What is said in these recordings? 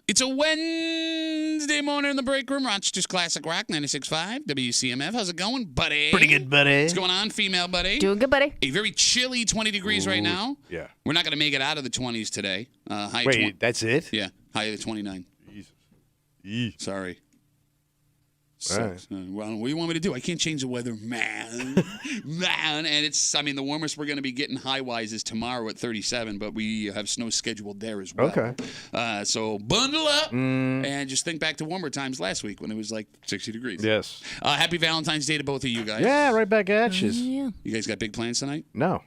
It's a Wednesday morning in the break room. Rochester's Classic Rock 96.5 WCMF. How's it going, buddy? Pretty good, buddy. What's going on, female buddy? Doing good, buddy. A very chilly 20 degrees right now. Yeah. We're not going to make it out of the 20s today. High Wait, that's it? Yeah, high of 29. Jesus. Sorry. All right. Sucks. Well, what do you want me to do? I can't change the weather, man. Man. And it's, the warmest we're going to be getting high-wise is tomorrow at 37, but we have snow scheduled there as well. Okay. So bundle up and just think back to warmer times last week when it was like 60 degrees. Yes. Happy Valentine's Day to both of you guys. Yeah, right back at you. Yeah. You guys got big plans tonight? No.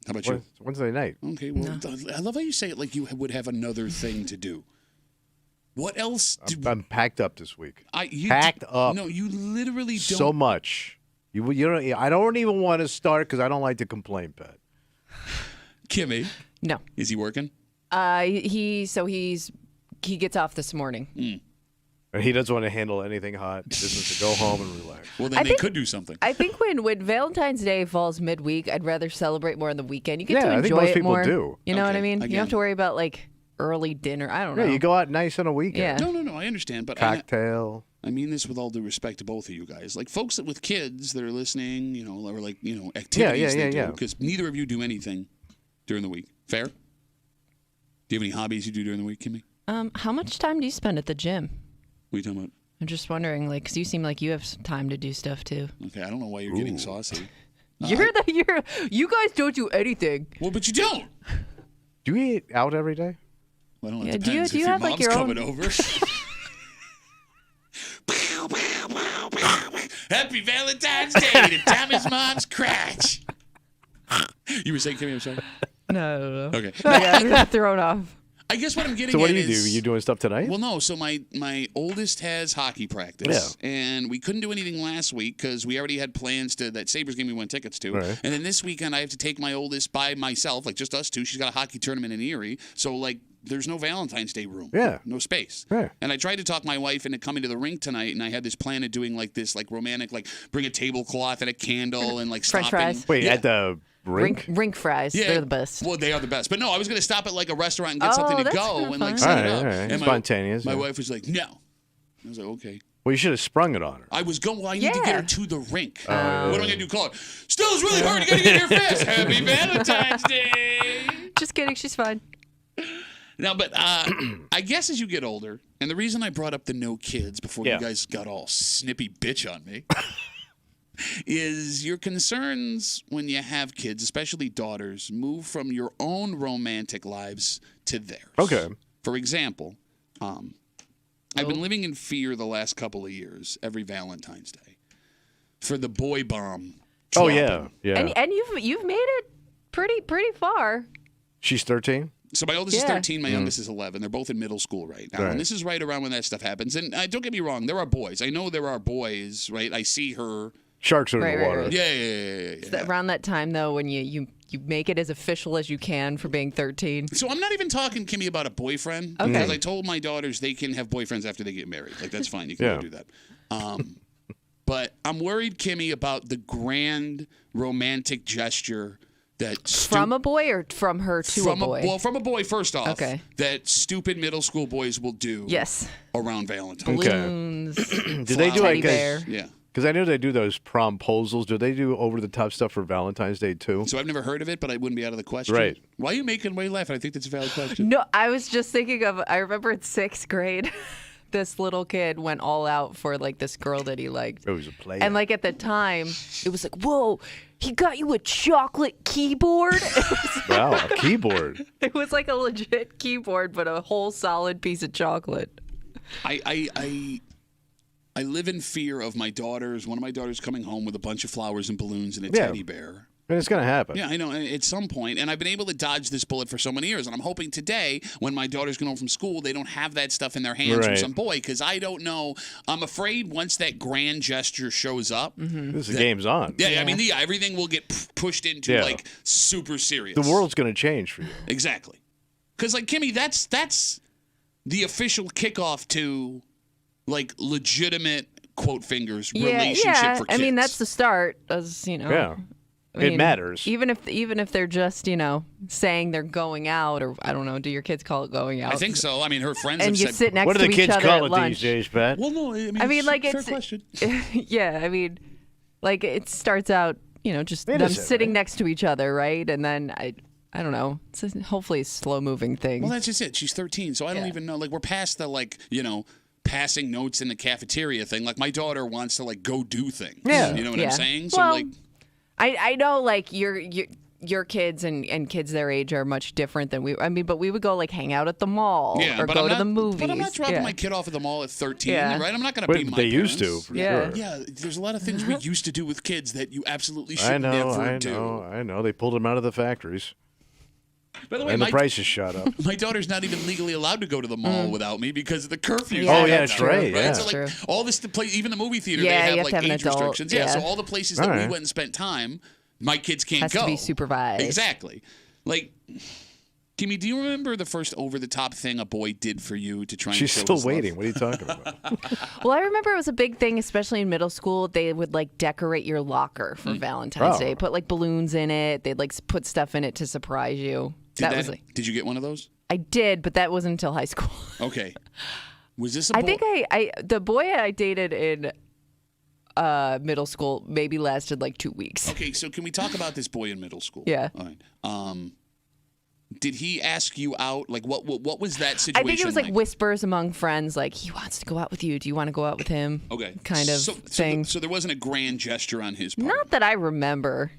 How about you? It's Wednesday night. Okay, well, I love how you say it like you would have another thing to do. What else? I'm packed up this week. You packed up. No, you literally don't. So much. You don't. I don't even want to start because I don't like to complain, Pat. Kimmy. No. Is he working? He gets off this morning. And he doesn't want to handle anything hot. He just wants to go home and relax. Well, then they could do something. I think when Valentine's Day falls midweek, I'd rather celebrate more on the weekend. You get to Yeah, I enjoy think most it people more. do. You know what Okay, I mean? I You get don't have it. to worry about like early dinner. I don't know. Yeah, you go out nice on a weekend. Yeah. No, I understand, but Cocktail. I mean this with all due respect to both of you guys. Like folks with kids that are listening, or like, activities they do. Yeah. Because neither of you do anything during the week. Fair? Do you have any hobbies you do during the week, Kimmy? How much time do you spend at the gym? What are you talking about? I'm just wondering, like, 'cause you seem like you have time to do stuff too. Okay, I don't know why you're getting saucy. You guys don't do anything. Well, but you don't. Do you eat out every day? Well, I don't know. Yeah, It do you- depends do you if your have, like, mom's your own- coming over. Happy Valentine's Day to Tommy's mom's crotch. You were saying, Kimmy, I'm sorry? No. Okay. Yeah, thrown off. I guess what I'm getting So what at do you do? is... You doing stuff tonight? Well, no. So my oldest has hockey practice, and we couldn't do anything last week because we already had plans that Sabres game we won tickets to. Right. And then this weekend I have to take my oldest by myself, like just us two. She's got a hockey tournament in Erie, so like there's no Valentine's Day room. Yeah. No space. Right. And I tried to talk my wife into coming to the rink tonight, and I had this plan of doing like this, like romantic, like bring a tablecloth and a candle and like French stopping. fries. Wait, Yeah. at the rink? Rink fries. Yeah, They're the best. Well, they are the best. But no, I was going to stop at like a restaurant and get something to that's go kinda and like fun. set it All up. right. And Spontaneous, My yeah. wife was like, no. I was like, okay. Well, you should have sprung it on her. I was going, well, I need to get her Yeah. to the rink. Oh, yeah. What am I going to do? Call her. Still, it's really hard. You got to get here fast. Happy Valentine's Day. Just kidding. She's fine. Now, but I guess as you get older, and the reason I brought up the no kids before Yeah. you guys got all snippy bitch on me is your concerns when you have kids, especially daughters, move from your own romantic lives to theirs. Okay. For example, I've been living in fear the last couple of years, every Valentine's Day, for the boy bomb. Oh, dropping. yeah. And you've made it pretty far. She's 13? So my oldest is Yeah. 13, my youngest is 11. They're both in middle school right now. Right. And this is right around when that stuff happens. And don't get me wrong, there are boys. I know there are boys, right? I see her. Sharks are in the Right, water. right. Yeah. Around that time though, when you make it as official as you can for being 13. So I'm not even talking, Kimmy, about a boyfriend. Okay. Because I told my daughters they can have boyfriends after they get married. Like, that's fine. You can Yeah. go do that. But I'm worried, Kimmy, about the grand romantic gesture that From a boy or from her to a boy? from a boy first off. Okay. That stupid middle school boys will do. Yes. Around Valentine's. Okay. Balloons. Do they do Teddy like bear. Yeah. Because I know they do those promposals. Do they do over-the-top stuff for Valentine's Day, too? So I've never heard of it, but I wouldn't be out of the question. Right. Why are you making me laugh? I think that's a valid question. No, I was just thinking of, I remember in 6th grade, this little kid went all out for like this girl that he liked. It was a play. And like at the time, it was like, whoa, he got you a chocolate keyboard. Wow, a keyboard. It was like a legit keyboard, but a whole solid piece of chocolate. I live in fear of one of my daughters coming home with a bunch of flowers and balloons and a Yeah. teddy bear. And it's going to happen. Yeah, I know, at some point, and I've been able to dodge this bullet for so many years, and I'm hoping today, when my daughters get home from school, they don't have that stuff in their hands from Right. some boy, because I don't know. I'm afraid once that grand gesture shows up, This the game's on. yeah, I mean, everything will get pushed into, Yeah. like, super serious. The world's going to change for you. Exactly. Because, like, Kimmy, that's the official kickoff to, like, legitimate, quote fingers, relationship for kids. I mean, that's the start, as you know. Yeah. I mean, it matters. Even if they're just, saying they're going out, or I don't know, do your kids call it going out? I think so. I mean, her friends And have you said, sit next What do to the each kids other call at it lunch. these days, Pat? well, no, I mean, like fair it's question. yeah. I mean, like it starts out, just them Innocent, sitting right? next to each other, right? And then I don't know. It's hopefully a slow moving thing. Well, that's just it. She's 13, so I don't even know. Like, we're past the, passing notes in the cafeteria thing. Like, my daughter wants to, go do things. Yeah. You know what I'm saying? So, Well, I know, like, your kids and kids their age are much different than we. I mean, but we would go hang out at the mall or but go I'm to not, the movies. But I'm not dropping yeah. my kid off at the mall at 13, Yeah. right? I'm not going to But be my they parents. used to, for Yeah. sure. Yeah, there's a lot of things we used to do with kids that you absolutely should I know, never do. I know. They pulled them out of the factories. By the way, And the prices shot up. my daughter's not even legally allowed to go to the mall without me because of the curfew. Yeah, Oh, yeah, that's that's true. right, yeah. So True. all this even the movie theater, Yeah, they you have have to have an age adult, restrictions. Yeah, so yeah. all the places that All we right. went and spent time, my kids can't Has go. to be supervised. Exactly. Kimmy, do you remember the first over-the-top thing a boy did for you to try and She's show still his love? waiting. What are you talking about? Well, I remember it was a big thing, especially in middle school. They would decorate your locker for Valentine's Oh. Day, put balloons in it. They'd put stuff in it to surprise you. Did you get one of those? I did, but that wasn't until high school. Okay. Was this a boy? I think the boy I dated in middle school maybe lasted 2 weeks. Okay, so can we talk about this boy in middle school? Yeah. All right. Did he ask you out? What was that situation? I think it was whispers among friends, he wants to go out with you. Do you want to go out with him? Okay. Kind of thing. So there wasn't a grand gesture on his part. Not that I remember.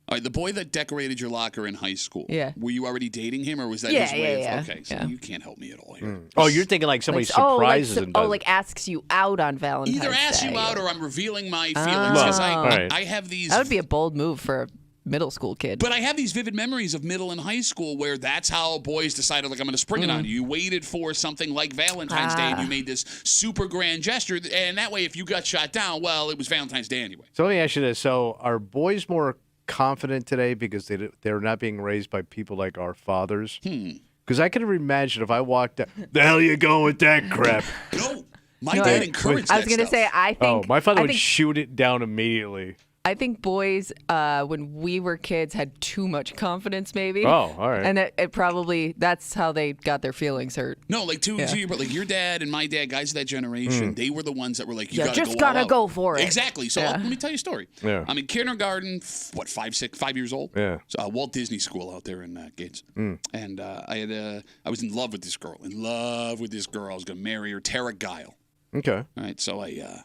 All right, the boy that decorated your locker in high school. Yeah. Were you already dating him, or was that Yeah, his way yeah, of? yeah. Okay, so Yeah. you can't help me at all here. Oh, you're thinking somebody surprises and does it. asks you out on Valentine's Either ask Day. you out, or I'm revealing my feelings. Oh. 'Cause All right. I have these. That would be a bold move for a middle school kid. But I have these vivid memories of middle and high school where that's how boys decided, I'm going to spring it on you. You waited for something like Valentine's Day, and you made this super grand gesture. And that way, if you got shot down, well, it was Valentine's Day anyway. So let me ask you this. So are boys more confident today because they're not being raised by people like our fathers? Because I could imagine if I walked out, the hell you going with that crap? No, my dad encouraged I was that going to say, stuff. I think. My father I would think, shoot it down immediately. I think boys, when we were kids, had too much confidence, maybe. Oh, all right. And it probably, that's how they got their feelings hurt. No, your dad and my dad, guys of that generation, they were the ones that were like, you just gotta go for it. Exactly. So let me tell you a story. Yeah. I'm in kindergarten, 5 years old? Yeah. So, Walt Disney School out there in Gates. And I was in love with this girl. I was going to marry her, Tara Guile. Okay. All right. So I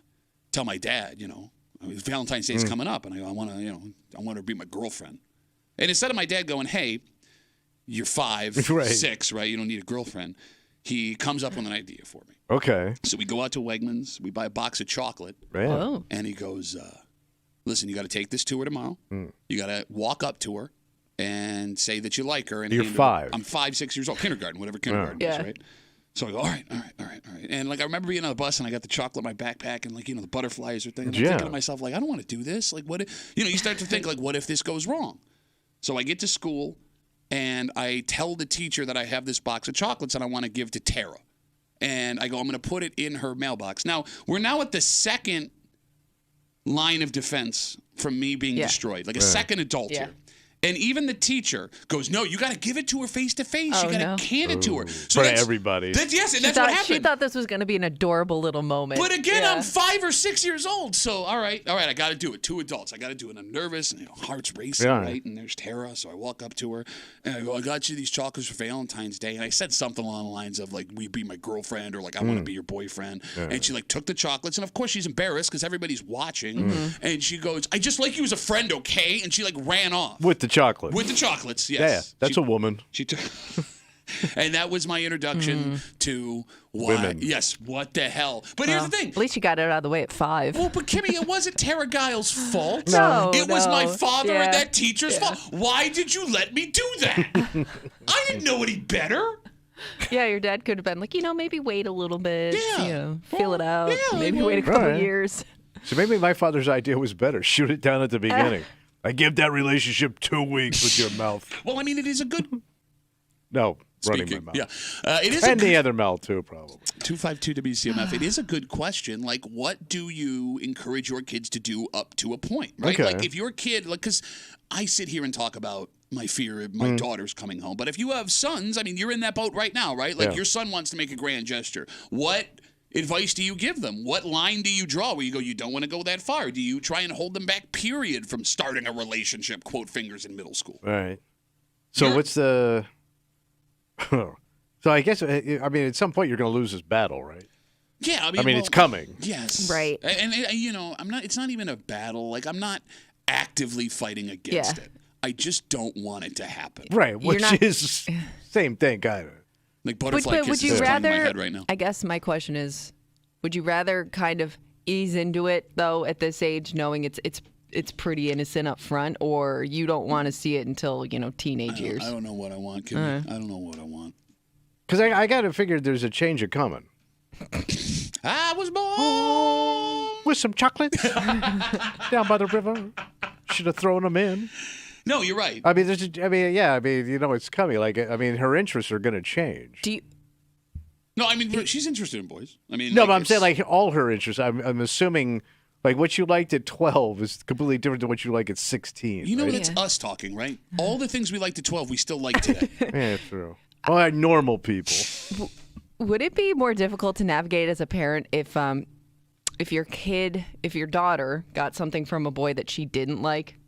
tell my dad, Valentine's Day is coming up, and I want her to be my girlfriend. And instead of my dad going, hey, you're 5, Right. 6, right? You don't need a girlfriend. He comes up with an idea for me. Okay. So we go out to Wegmans, we buy a box of chocolate, Man. Oh. and he goes, listen, you got to take this to her tomorrow. You got to walk up to her and say that you like her. And You're hand her- 5. I'm 5, 6 years old, kindergarten, whatever kindergarten is, Yeah. right? So I go, all right. And I remember being on the bus and I got the chocolate in my backpack and the butterflies are thinking. I'm thinking to myself, I don't want to do this. What if, you start to think what if this goes wrong? So I get to school and I tell the teacher that I have this box of chocolates and I want to give to Tara. And I go, I'm going to put it in her mailbox. Now, we're now at the second line of defense from me being destroyed, a second adult here. And even the teacher goes, no, you got to give it to her face to face. You got to hand it to her. So For everybody. Yes, and that's what happened. She thought this was going to be an adorable little moment. But again, I'm 5 or 6 years old. So, all right, I got to do it. 2 adults. I got to do it. I'm nervous and heart's racing, right? And there's Tara. So I walk up to her and I go, I got you these chocolates for Valentine's Day. And I said something along the lines of will you be my girlfriend or I want to be your boyfriend. And she took the chocolates. And of course she's embarrassed because everybody's watching. And she goes, I just like you as a friend, okay? And she ran off. With the chocolate. With the chocolates, yes. Yeah, that's a woman. She took, and that was my introduction to Women. Yes, what the hell? But here's the thing. At least you got it out of the way at 5. Well, but Kimmy, it wasn't Tara Giles' fault. No, it was my no. father Yeah. and that teacher's fault. Why did you let me do that? I didn't know any better. Yeah, your dad could have been maybe wait a little bit. Yeah. Feel it out. Yeah, maybe well, wait a couple right. years. So maybe my father's idea was better. Shoot it down at the beginning. I give that relationship 2 weeks with your mouth. Well, I mean, it is a good. No, running Speaking, my mouth. yeah. It is And the other mouth, too, probably. 252 WCMF. It is a good question. Like, what do you encourage your kids to do up to a point, right? Okay. Like, if your kid, like, because I sit here and talk about my fear of my daughter's coming home. But if you have sons, I mean, you're in that boat right now, right? Like, your son wants to make a grand gesture. What advice do you give them? What line do you draw where you go, you don't want to go that far? Do you try and hold them back, period, from starting a relationship, quote fingers, in middle school? All right. So what's the... So I guess, I mean, at some point you're going to lose this battle, right? Yeah, I mean, it's coming. Yes. Right. And you know, it's not even a battle. Like, I'm not actively fighting against it. I just don't want it to happen. Right, which is same thing, kind of. Like butterfly But would kisses you is in my rather, head right now. I guess my question is, would you rather kind of ease into it, though, at this age, knowing it's pretty innocent up front, or you don't want to see it until, teenage years? I don't know what I want, Kimmy. I don't know what I want. Because I got to figure there's a change of coming. I was born with some chocolates down by the river. Should have thrown them in. No, you're right. I mean, it's coming. Like, I mean, her interests are going to change. No, I mean, she's interested in boys. I mean, no, but I'm saying like all her interests. I'm assuming like what you liked at 12 is completely different than what you like at 16. You know, right? that's us talking, right? All the things we liked at 12, we still like today. Yeah, true. Well, normal people. Would it be more difficult to navigate as a parent if your daughter got something from a boy that she didn't like?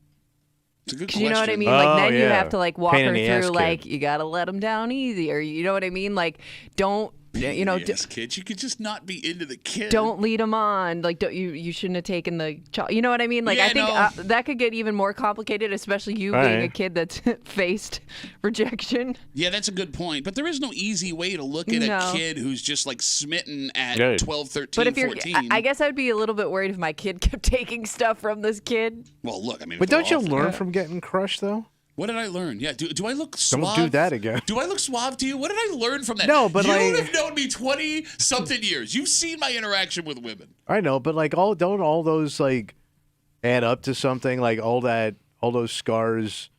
It's a good 'Cause question. you know what I mean? Like, then you yeah. have to, like, walk Pain her in the ass through, kid. like, you got to let him down easy. Or, you know what I mean? Like, don't, Yes, kids. You could just not be into the kid. don't lead him on. Like, you shouldn't have taken the child. You know what I mean? Like, Yeah, I think no. that could get even more complicated, especially you All being a right. kid that's faced rejection. Yeah, that's a good point. But there is no easy way to look at No. a kid who's just, like, smitten at Right. 12, 13, But if 14. I guess I'd be a little bit worried if my kid kept taking stuff from this kid. Well, look, I mean... But if they're don't you off- learn from getting crushed though? What did I learn? Yeah, do I look suave? Don't do that again. Do I look suave to you? What did I learn from that? No, but you like- have known me 20-something years. You've seen my interaction with women. I know, but like don't all those like add up to something? Like all those scars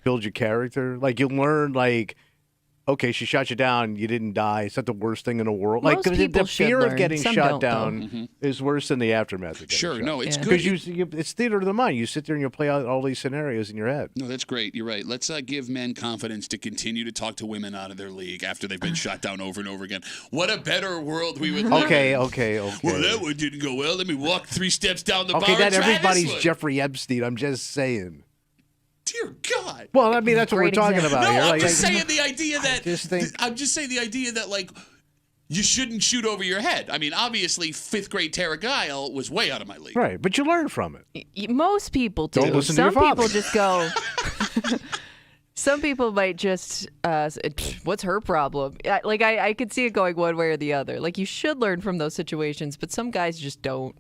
build your character. Like you learn like, okay, she shot you down, you didn't die. It's not the worst thing in the world. Most Like the people should fear learn. of getting Some shot don't, though. down is worse than the aftermath of getting Sure, shot. no, it's Yeah. good. Because it's theater of the mind. You sit there and you play out all these scenarios in your head. No, that's great. You're right. Let's give men confidence to continue to talk to women out of their league after they've been shot down over and over again. What a better world we would live Okay. in. Well, that one didn't go well. Let me walk 3 steps down the bar. Okay, and not try everybody's this one. Jeffrey Epstein. I'm just saying. Dear God. Well, I mean, that's what we're Great talking example. about No, here. I'm Like, just saying the idea that I'm just saying the idea that like you shouldn't shoot over your head. I mean, obviously, 5th grade Tara Guile was way out of my league. right, but you learn from it. Most people do. Don't listen to Some your father. people just go. Some people might just, what's her problem? I could see it going one way or the other. Like, you should learn from those situations, but some guys just don't.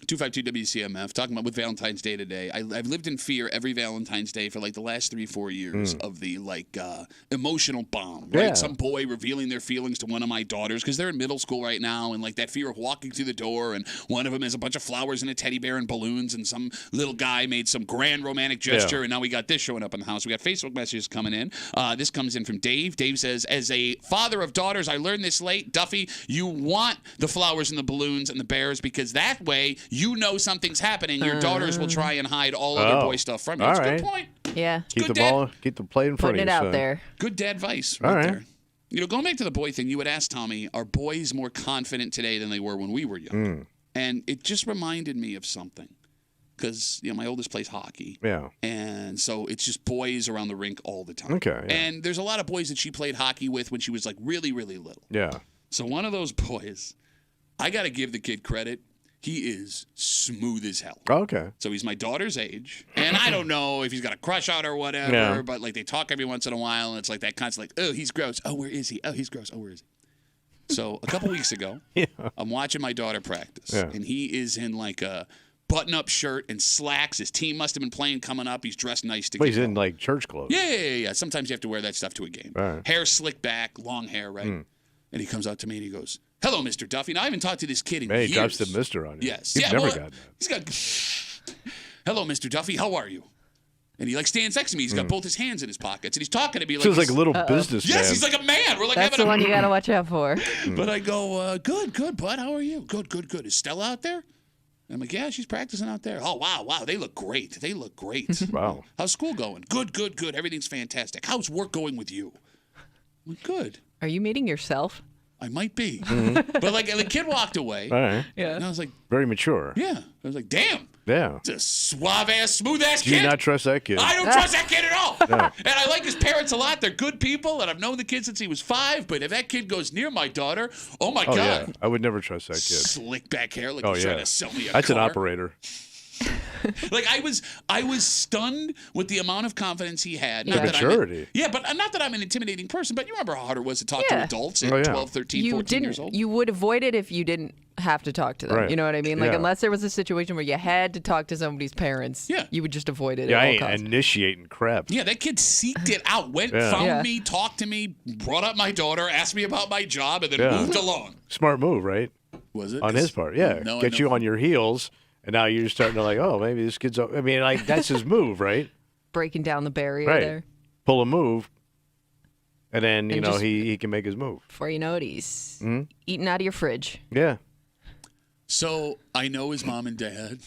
252 WCMF, talking about with Valentine's Day today. I've lived in fear every Valentine's Day for like the last 3-4 years of the like emotional bomb, right? Yeah. Some boy revealing their feelings to one of my daughters because they're in middle school right now, and like that fear of walking through the door, and one of them has a bunch of flowers and a teddy bear and balloons, and some little guy made some grand romantic gesture, and now we got this showing up in the house. We got Facebook messages coming in. This comes in from Dave. Dave says, as a father of daughters, I learned this late. Duffy, you want the flowers and the balloons and the bears because that way you know something's happening. Your daughters will try and hide all other boy stuff from you. All It's a right. good point. Yeah. Keep Good the play in front Putting of it you. out son. there. Good dad advice All right. there. You know, going back to the boy thing, you had asked Tommy, are boys more confident today than they were when we were young? And it just reminded me of something. Because, my oldest plays hockey. Yeah. And so it's just boys around the rink all the time. Okay, yeah. And there's a lot of boys that she played hockey with when she was like really, really little. Yeah. So one of those boys, I got to give the kid credit. He is smooth as hell. Okay. So he's my daughter's age, and I don't know if he's got a crush on her or whatever, Yeah. but like they talk every once in a while, and it's like that constant like, oh, he's gross. Oh, where is he? Oh, he's gross. Oh, where is he? So a couple weeks ago, I'm watching my daughter practice, and he is in like a button-up shirt and slacks. His team must have been playing coming up. He's dressed nice to But get he's in going. like church clothes. Yeah. Sometimes you have to wear that stuff to a game. All right. Hair slicked back, long hair, right? And he comes out to me and he goes, hello, Mr. Duffy. Now, I haven't talked to this kid in Hey, years. he drops the mister on you. Yes. He's yeah, never well, got that. He's got. Hello, Mr. Duffy. How are you? And he like stands next to me. He's got both his hands in his pockets, and he's talking to me like Feels like a little businessman. Yes, he's like a man. We're like That's the having one you gotta watch out for. But I go, good, bud. How are you? Good. Is Stella out there? And I'm like, yeah, she's practicing out there. Oh, wow. They look great. Wow. How's school going? Good. Everything's fantastic. How's work going with you? I'm like, good. Are you meeting yourself? I might be. But like the kid walked away. All right. Yeah. And I was like, Very mature. yeah. I was like, damn. Yeah. It's a suave-ass, smooth-ass Do kid. you not trust that kid? I don't trust that kid at all. And I like his parents a lot. They're good people, and I've known the kid since he was 5. But if that kid goes near my daughter, oh my Oh, God. yeah. I would never trust that kid. Slick back hair like Oh, he's yeah. trying to sell me a That's car. an operator. Like I was stunned with the amount of confidence he had. Yeah. Maturity. But not that I'm an intimidating person, but you remember how hard it was to talk to Yeah. adults at Oh, yeah. 12, 13, 14 years old? You would avoid it if you didn't have to talk to them. Right. You know what I mean? Like Yeah. unless there was a situation where you had to talk to somebody's parents, Yeah. you would just avoid it Yeah, I at all ain't costs. initiating crap. Yeah, that kid seeked it out, went, Yeah. found Yeah. me, talked to me, brought up my daughter, asked me about my job, and then Yeah. moved along. Smart move, right? Was it? On his part, yeah. No, I Get know. you on your heels, and now you're starting to like, oh, maybe this kid's. I mean, like that's his move, right? Breaking down the barrier Right. there. Pull a move, and then you And know just- he can make his move. Before you know it, he's Mm-hmm. eating out of your fridge. Yeah, So I know his mom and dad,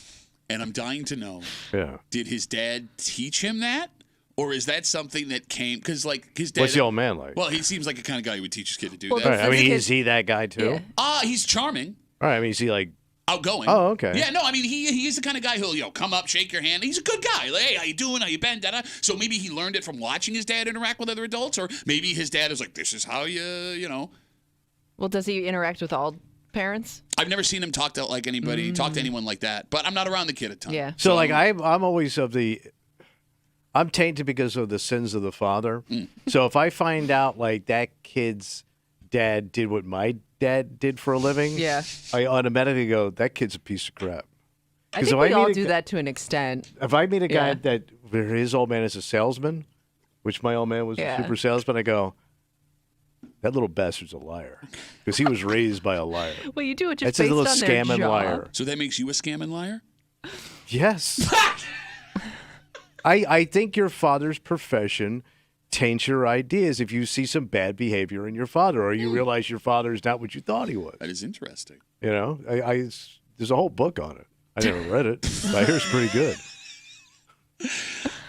and I'm dying to know, yeah. did his dad teach him that? Or is that something that came, because like his dad. What's the old man like? Well, he seems like the kind of guy who would teach his kid to do Well, that. All right, I mean, Physically- is he that guy too? Yeah. He's charming. All right, I mean, is he like? Outgoing. Oh, okay. Yeah, no, I mean he's the kind of guy who'll come up, shake your hand. He's a good guy. Like, hey, how you doing? How you been? Da-da. So maybe he learned it from watching his dad interact with other adults, or maybe his dad is like, this is how you know. Well, does he interact with all parents? I've never seen him talk to like anybody, talk to anyone like that. But I'm not around the kid a ton. Yeah. So like I'm always of the. I'm tainted because of the sins of the father. So if I find out like that kid's dad did what my dad did for a living, Yeah. I automatically go, that kid's a piece of crap. I 'Cause think if we I all meet a do guy- that to an extent. If I meet a guy Yeah. that where his old man is a salesman, which my old man was Yeah. a super salesman, I go, that little bastard's a liar because he was raised by a liar. Well, you do it just That's a based little on their scam and job. liar. So that makes you a scam and liar? Yes. I think your father's profession taints your ideas if you see some bad behavior in your father or you realize your father is not what you thought he was. That is interesting. You know, there's a whole book on it. I never read it, but I hear it's pretty good.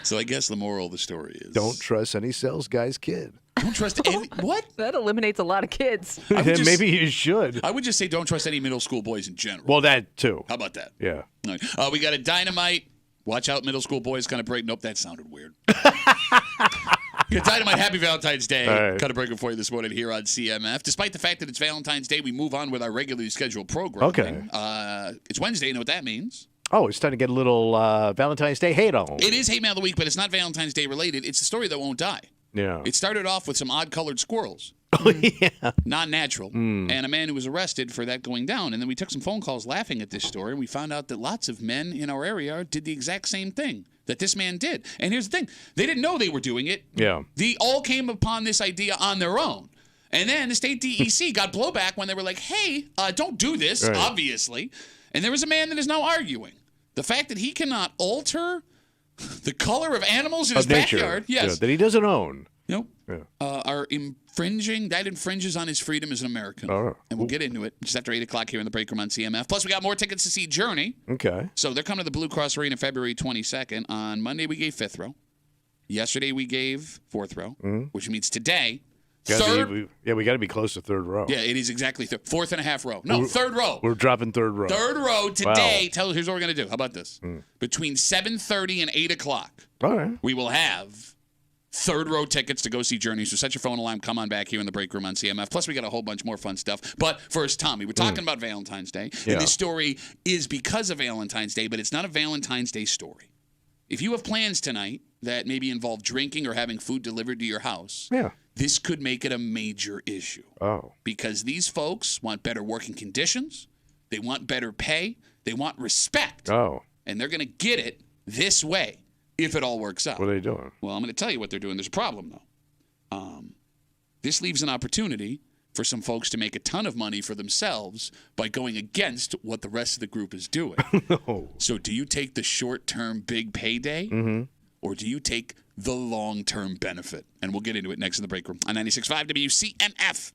So I guess the moral of the story is Don't trust any sales guy's kid. don't trust any what? That eliminates a lot of kids. would just- Maybe you should. I would just say don't trust any middle school boys in general. Well, that too. How about that? Yeah. All right. We got a dynamite. Watch out, middle school boys. Kind of break. Nope, that sounded weird. We got dynamite. Happy Valentine's Day. All right. Kind of breaking for you this morning here on CMF. Despite the fact that it's Valentine's Day, we move on with our regularly scheduled programming. Okay. It's Wednesday. You know what that means? Oh, it's time to get a little Valentine's Day hate on. It is Hate Mail of the Week, but it's not Valentine's Day related. It's the story that won't die. Yeah. It started off with some odd-colored squirrels. Yeah. Non-natural, and a man who was arrested for that going down. And then we took some phone calls laughing at this story, and we found out that lots of men in our area did the exact same thing that this man did. And here's the thing. They didn't know they were doing it. Yeah. They all came upon this idea on their own. And then the state DEC got blowback when they were like, hey, don't do this, Right. obviously. And there was a man that is now arguing. The fact that he cannot alter the color of animals in his Of nature. backyard, yes, Yeah, that he doesn't own. Nope. Yeah. Are infringing. That infringes on his freedom as an American. Oh. And we'll get into it just after 8 o'clock here in the break room on CMF. Plus, we got more tickets to see Journey. Okay. So they're coming to the Blue Cross Arena February 22nd. On Monday, we gave fifth row. Yesterday, we gave fourth row, which means today, third. We got to be close to third row. Yeah, it is exactly fourth and a half row. No, third row. We're dropping third row. Third row today. Wow. Here's what we're going to do. How about this? Between 7:30 and 8 o'clock, All right. we will have third row tickets to go see Journey. So set your phone alarm. Come on back here in the break room on CMF. Plus, we got a whole bunch more fun stuff. But first, Tommy, we're talking about Valentine's Day. Yeah. And this story is because of Valentine's Day, but it's not a Valentine's Day story. If you have plans tonight that maybe involve drinking or having food delivered to your house, Yeah. this could make it a major issue. Oh. Because these folks want better working conditions. They want better pay. They want respect. Oh. And they're going to get it this way if it all works out. What are they doing? Well, I'm going to tell you what they're doing. There's a problem, though. This leaves an opportunity for some folks to make a ton of money for themselves by going against what the rest of the group is doing. No. So do you take the short-term big payday? or do you take the long-term benefit? And we'll get into it next in the break room on 96.5 WCMF.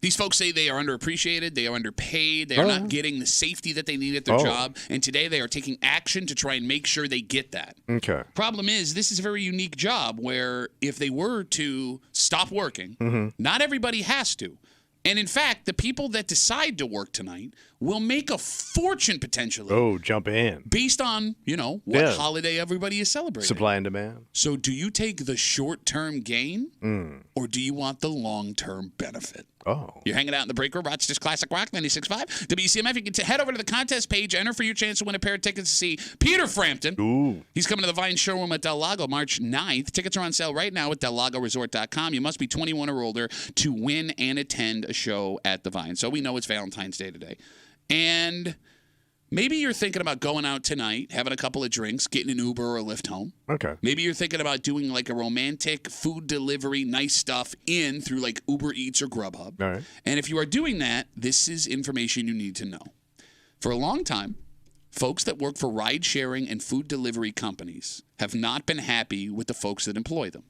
These folks say they are underappreciated, they are underpaid, they are not getting the safety that they need at their job, and today they are taking action to try and make sure they get that. Okay. Problem is, this is a very unique job where if they were to stop working, not everybody has to. And in fact, the people that decide to work tonight will make a fortune potentially. Oh, jump in. Based on, what holiday everybody is celebrating. Supply and demand. So do you take the short-term gain or do you want the long-term benefit? Oh. You're hanging out in the break room, Rochester's Classic Rock 96.5. WCMF, you can head over to the contest page, enter for your chance to win a pair of tickets to see Peter Frampton. Ooh. He's coming to the Vine showroom at Del Lago March 9th. Tickets are on sale right now at DelLagoResort.com. You must be 21 or older to win and attend a show at the Vine. So we know it's Valentine's Day today. And maybe you're thinking about going out tonight, having a couple of drinks, getting an Uber or a Lyft home. Okay. Maybe you're thinking about doing like a romantic food delivery, nice stuff through like Uber Eats or Grubhub. All right. And if you are doing that, this is information you need to know. For a long time, folks that work for ride-sharing and food delivery companies have not been happy with the folks that employ them.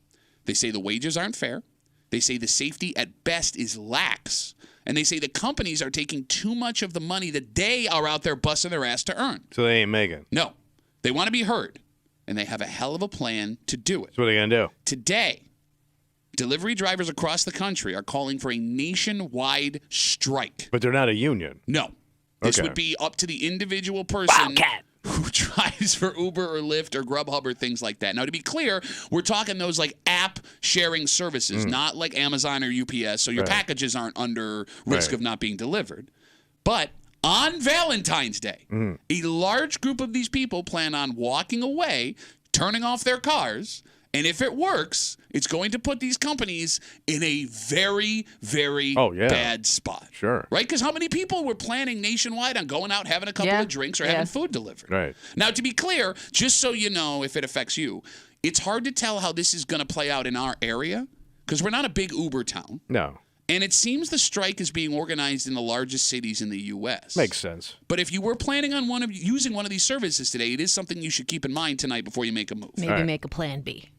They say the wages aren't fair. They say the safety at best is lax. And they say the companies are taking too much of the money that they are out there busting their ass to earn. So they ain't making. No. They want to be heard. And they have a hell of a plan to do it. So what are they going to do? Today, delivery drivers across the country are calling for a nationwide strike. But they're not a union. No. This Okay. would be up to the individual person who drives for Uber or Lyft or Grubhub or things like that. Now, to be clear, we're talking those like app sharing services, not like Amazon or UPS, so your packages aren't under risk of not being delivered. But on Valentine's Day, a large group of these people plan on walking away, turning off their cars, and if it works, it's going to put these companies in a very, very bad spot. Sure. Right? Because how many people were planning nationwide on going out, having a couple of drinks, or having food delivered? Right. Now, to be clear, just so you know if it affects you, it's hard to tell how this is going to play out in our area because we're not a big Uber town. No. And it seems the strike is being organized in the largest cities in the U.S. Makes sense. But if you were planning on using one of these services today, it is something you should keep in mind tonight before you make a move. Maybe make a plan B.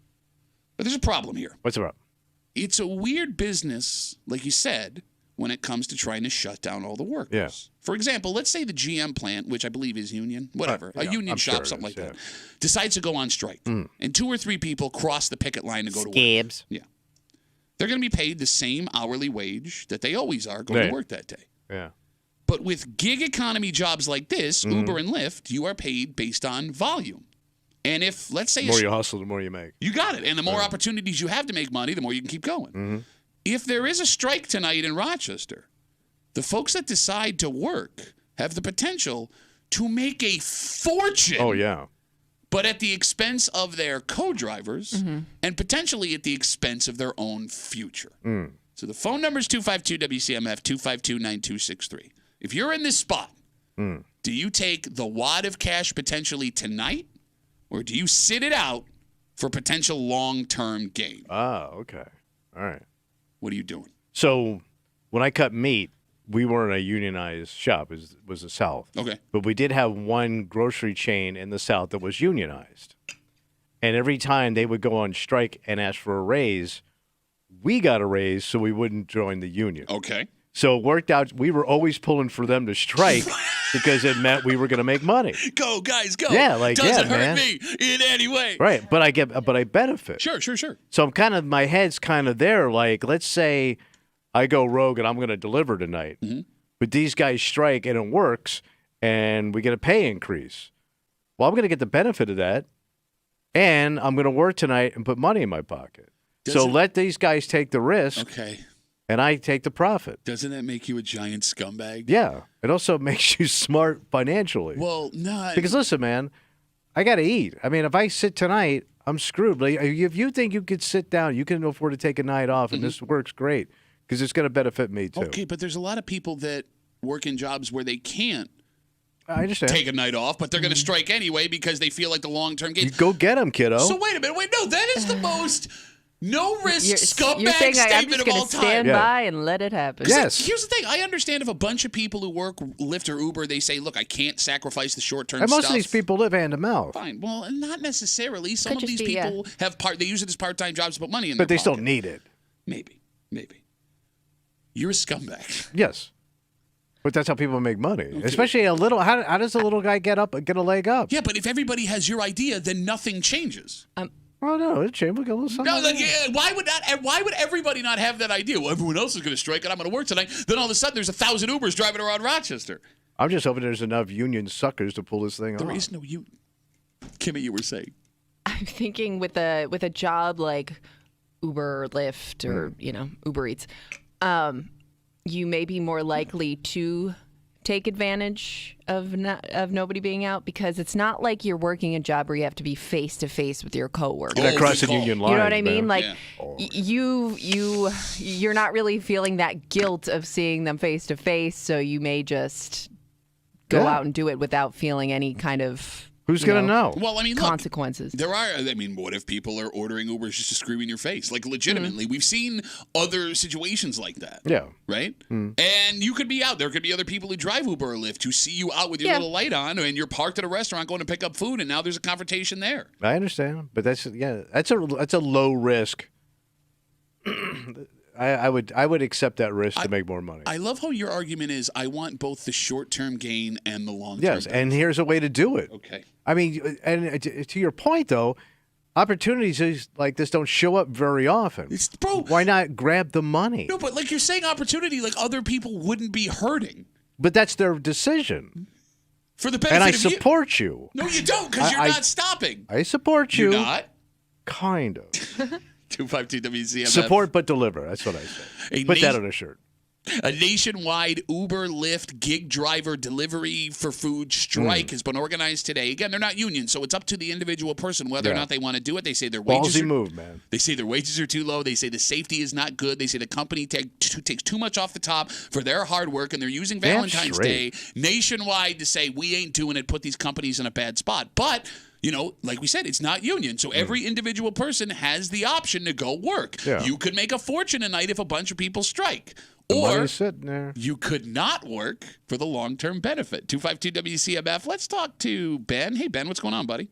But there's a problem here. What's the problem? It's a weird business, like you said, when it comes to trying to shut down all the workers. Yeah. For example, let's say the GM plant, which I believe is union, whatever, a union I'm shop, sure something is, like that, decides to go on strike. And 2 or 3 people cross the picket line to go to work. Scabs. Yeah. They're going to be paid the same hourly wage that they always are going to work that day. Yeah. But with gig economy jobs like this, Uber and Lyft, you are paid based on volume. And if, let's say... The more you hustle, the more you make. You got it. And the more opportunities you have to make money, the more you can keep going. If there is a strike tonight in Rochester, the folks that decide to work have the potential to make a fortune. Oh, yeah. But at the expense of their co-drivers and potentially at the expense of their own future. So the phone number is 252-WCMF, 252-9263. If you're in this spot, do you take the wad of cash potentially tonight, or do you sit it out for potential long-term gain? Oh, okay. All right. What are you doing? So when I cut meat, we weren't a unionized shop. It was the South. Okay. But we did have one grocery chain in the South that was unionized. And every time they would go on strike and ask for a raise, we got a raise so we wouldn't join the union. Okay. So it worked out. We were always pulling for them to strike because it meant we were going to make money. Go, guys, go. Yeah, like, Doesn't hurt man. me in any way. Right. But I benefit. Sure. So I'm kind of, my head's kind of there. Like, let's say I go rogue and I'm going to deliver tonight, but these guys strike and it works and we get a pay increase. Well, I'm going to get the benefit of that and I'm going to work tonight and put money in my pocket. So let these guys take the risk. Okay. And I take the profit. Doesn't that make you a giant scumbag? Yeah. It also makes you smart financially. Well, no. Because listen, man, I got to eat. I mean, if I sit tonight, I'm screwed. Like, if you think you could sit down, you can afford to take a night off, and this works great because it's going to benefit me too. Okay, but there's a lot of people that work in jobs where they can't I understand. take a night off, but they're going to strike anyway because they feel like the long-term gain. You go get them, kiddo. So wait a minute. No, that is the most no-risk You're scumbag saying I'm statement just of going all to time. stand by and let it happen. Yes. Here's the thing. I understand if a bunch of people who work Lyft or Uber, they say, look, I can't sacrifice the short-term And stuff. most of these people live hand to mouth. Fine. Well, not necessarily. Some Could of just these be, people they use it as part-time jobs to put money in But their they still pocket. need it. Maybe. You're a scumbag. Yes. But that's how people make money. Okay. Especially a little. How does a little guy get a leg up? Yeah, but if everybody has your idea, then nothing changes. Oh no, it changed. We'll get a little something. No, like, yeah, why would everybody not have that idea? Well, everyone else is going to strike, and I'm going to work tonight. Then all of a sudden, there's 1,000 Ubers driving around Rochester. I'm just hoping there's enough union suckers to pull this thing off. There is no union. Kimmy, you were saying. I'm thinking with a job like Uber or Lyft or Uber Eats, you may be more likely to take advantage of nobody being out, because it's not like you're working a job where you have to be face to face with your coworker. That crossing union line. You know what I mean? Man. Like you're not really feeling that guilt of seeing them face to face, so you may just go out and do it without feeling any kind of Who's going to know? Well, I mean, consequences. Look, what if people are ordering Ubers just to scream in your face? Like, legitimately, we've seen other situations like that. Yeah. Right? And you could be out. There could be other people who drive Uber or Lyft who see you out with your little light on, and you're parked at a restaurant going to pick up food, and now there's a confrontation there. I understand. But that's a low risk. I would accept that risk to make more money. I love how your argument is, I want both the short-term gain and the long-term Yes, benefit. and here's a way to do it. Okay. I mean, and to your point, though, opportunities like this don't show up very often. Bro, why not grab the money? No, but like you're saying opportunity, like other people wouldn't be hurting. But that's their decision. For the benefit and I of support you. No, you don't, because you're not stopping. I support you. You're not? Kind of. 252 WCMF. Support but deliver. That's what I say. Put that on a shirt. A nationwide Uber, Lyft, gig driver delivery for food strike has been organized today. Again, they're not union, so it's up to the individual person whether or not they want to do it. They say their wages man. They say their wages are too low. They say the safety is not good. They say the company takes too much off the top for their hard work, and they're using Valentine's Day nationwide to say we ain't doing it, put these companies in a bad spot. But like we said, it's not union. So every individual person has the option to go work. Yeah. You could make a fortune a night if a bunch of people strike. Or sitting there. You could not work for the long-term benefit. 252 WCMF. Let's talk to Ben. Hey, Ben, what's going on, buddy?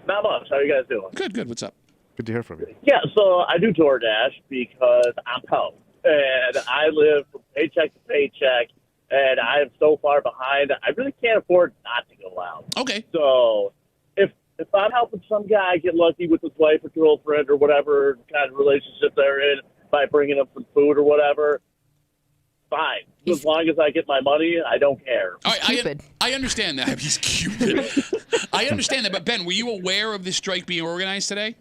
Not much. How are you guys doing? Good. What's up? Good to hear from you. Yeah, so I do DoorDash because I'm home. And I live from paycheck to paycheck, and I am so far behind, I really can't afford not to go out. Okay. So if I'm helping some guy get lucky with his wife or girlfriend or whatever kind of relationship they're in by bringing them some food or whatever, fine. As long as I get my money, I don't care. All right, I understand that. He's Cupid. I understand that. But, Ben, were you aware of this strike being organized today?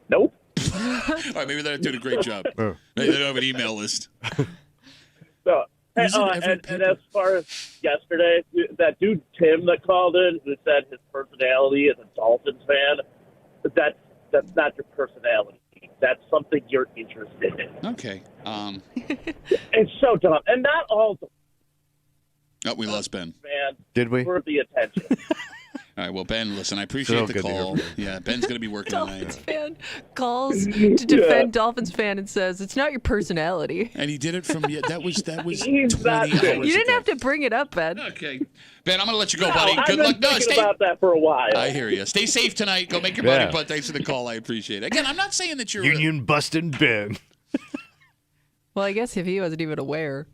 Nope. All right, maybe they're not doing a great job. Maybe they don't have an email list. So, and as far as yesterday, that dude Tim that called in who said his personality is a Dolphins fan, that's not your personality. That's something you're interested in. Okay. It's so dumb. And not all Oh, we lost Ben. fans Did we? worth the attention. All right, well, Ben, listen, I appreciate the good to hear call. from you. Yeah, Ben's going to be working Dolphins tonight. fan calls to defend Dolphins fan and says it's not your personality. And he did it from, that was He's 20 not hours good. You didn't ago. have to bring it up, Ben. Okay. Ben, I'm going to let you go, No, buddy. I've Good been luck. No, thinking stay. about that for a while. I hear you. Stay safe tonight. Go make your money, but thanks for the call. I appreciate it. Again, I'm not saying that you're... Union busting Ben. Well, I guess if he wasn't even aware.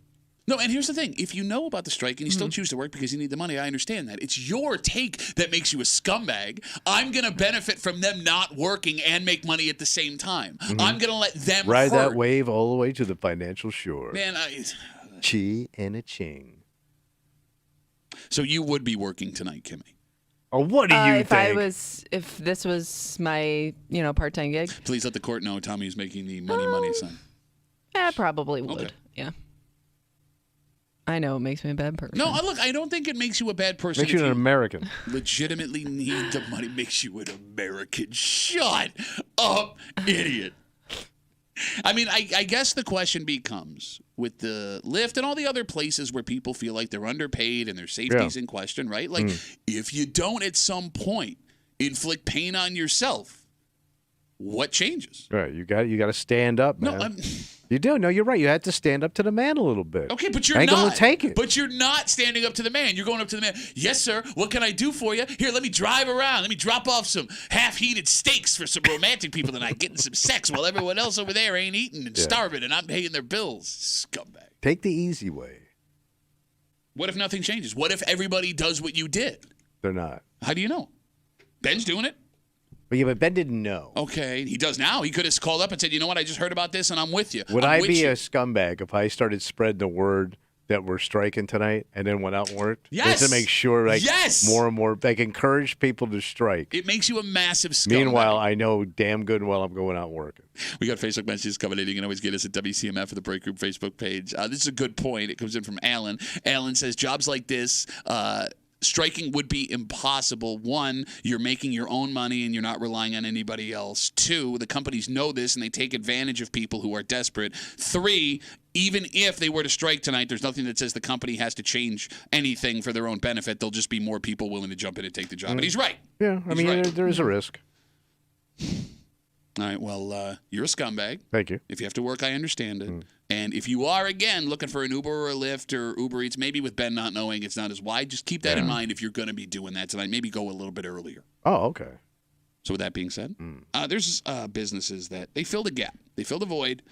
No, and here's the thing. If you know about the strike and you still choose to work because you need the money, I understand that. It's your take that makes you a scumbag. I'm going to benefit from them not working and make money at the same time. I'm going to let them Ride hurt. that wave all the way to the financial shore. Man, Chi and a ching. So you would be working tonight, Kimmy? Oh, what do you think? If this was my, part-time gig, Please let the court know Tommy's making the money sign. I probably would. Okay. Yeah. I know it makes me a bad person. No, look, I don't think it makes you a bad person. Makes you an American. Legitimately need the money. Makes you an American. Shut up, idiot. I mean, I guess the question becomes, with the Lyft and all the other places where people feel like they're underpaid and their safety's in question, right? Like, if you don't at some point inflict pain on yourself, what changes? Right, you got to stand up, man. No, You do. No, you're right. You had to stand up to the man a little bit. Okay, but you're ain't not. gonna take it. But you're not standing up to the man. You're going up to the man. Yes, sir. What can I do for you? Here, let me drive around. Let me drop off some half-heated steaks for some romantic people tonight, getting some sex while everyone else over there ain't eating and starving, and I'm paying their bills. Scumbag. Take the easy way. What if nothing changes? What if everybody does what you did? They're not. How do you know? Ben's doing it. But yeah, but Ben didn't know. Okay, he does now. He could have called up and said, you know what, I just heard about this and I'm with you. Would I be a scumbag if I started spreading the word that we're striking tonight and then went out and worked? Yes. Just to make sure more and more, encourage people to strike. It makes you a massive scumbag. Meanwhile, I know damn good and well I'm going out and working. We got Facebook messages coming in. You can always get us at WCMF or the Break Group Facebook page. This is a good point. It comes in from Alan. Alan says, jobs like this, striking would be impossible. One, you're making your own money and you're not relying on anybody else. Two, the companies know this and they take advantage of people who are desperate. Three, even if they were to strike tonight, there's nothing that says the company has to change anything for their own benefit. There'll just be more people willing to jump in and take the job. And he's right. Yeah, I mean, there is a risk. All right, well, you're a scumbag. Thank you. If you have to work, I understand it. And if you are, again, looking for an Uber or a Lyft or Uber Eats, maybe with Ben not knowing it's not as wide, just keep that in mind if you're going to be doing that tonight. Maybe go a little bit earlier. Oh, okay. So with that being said, there's businesses that they filled a gap. They filled a void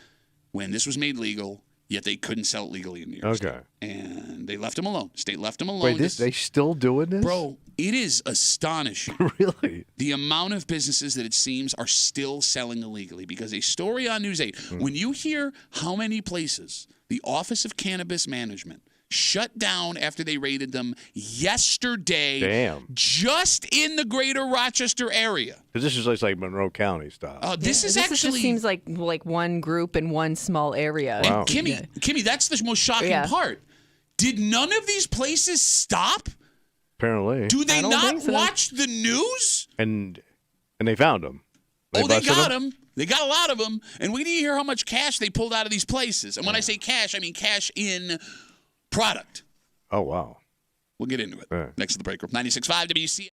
when this was made legal, yet they couldn't sell it legally in New York State. And they left them alone. State left them alone. Wait, they still doing this? Bro, it is astonishing. Really? The amount of businesses that it seems are still selling illegally. Because a story on News 8, when you hear how many places the Office of Cannabis Management shut down after they raided them yesterday. Damn. Just in the greater Rochester area. Because this is just like Monroe County stuff. This just seems like one group in one small area. And Kimmy, that's the most shocking part. Did none of these places stop? Apparently. Do they not watch the news? And they found them. They got them. They got a lot of them. And we need to hear how much cash they pulled out of these places. And when I say cash, I mean cash in product. Oh, wow. We'll get into it. Next to the break group. 96.5 WCMF.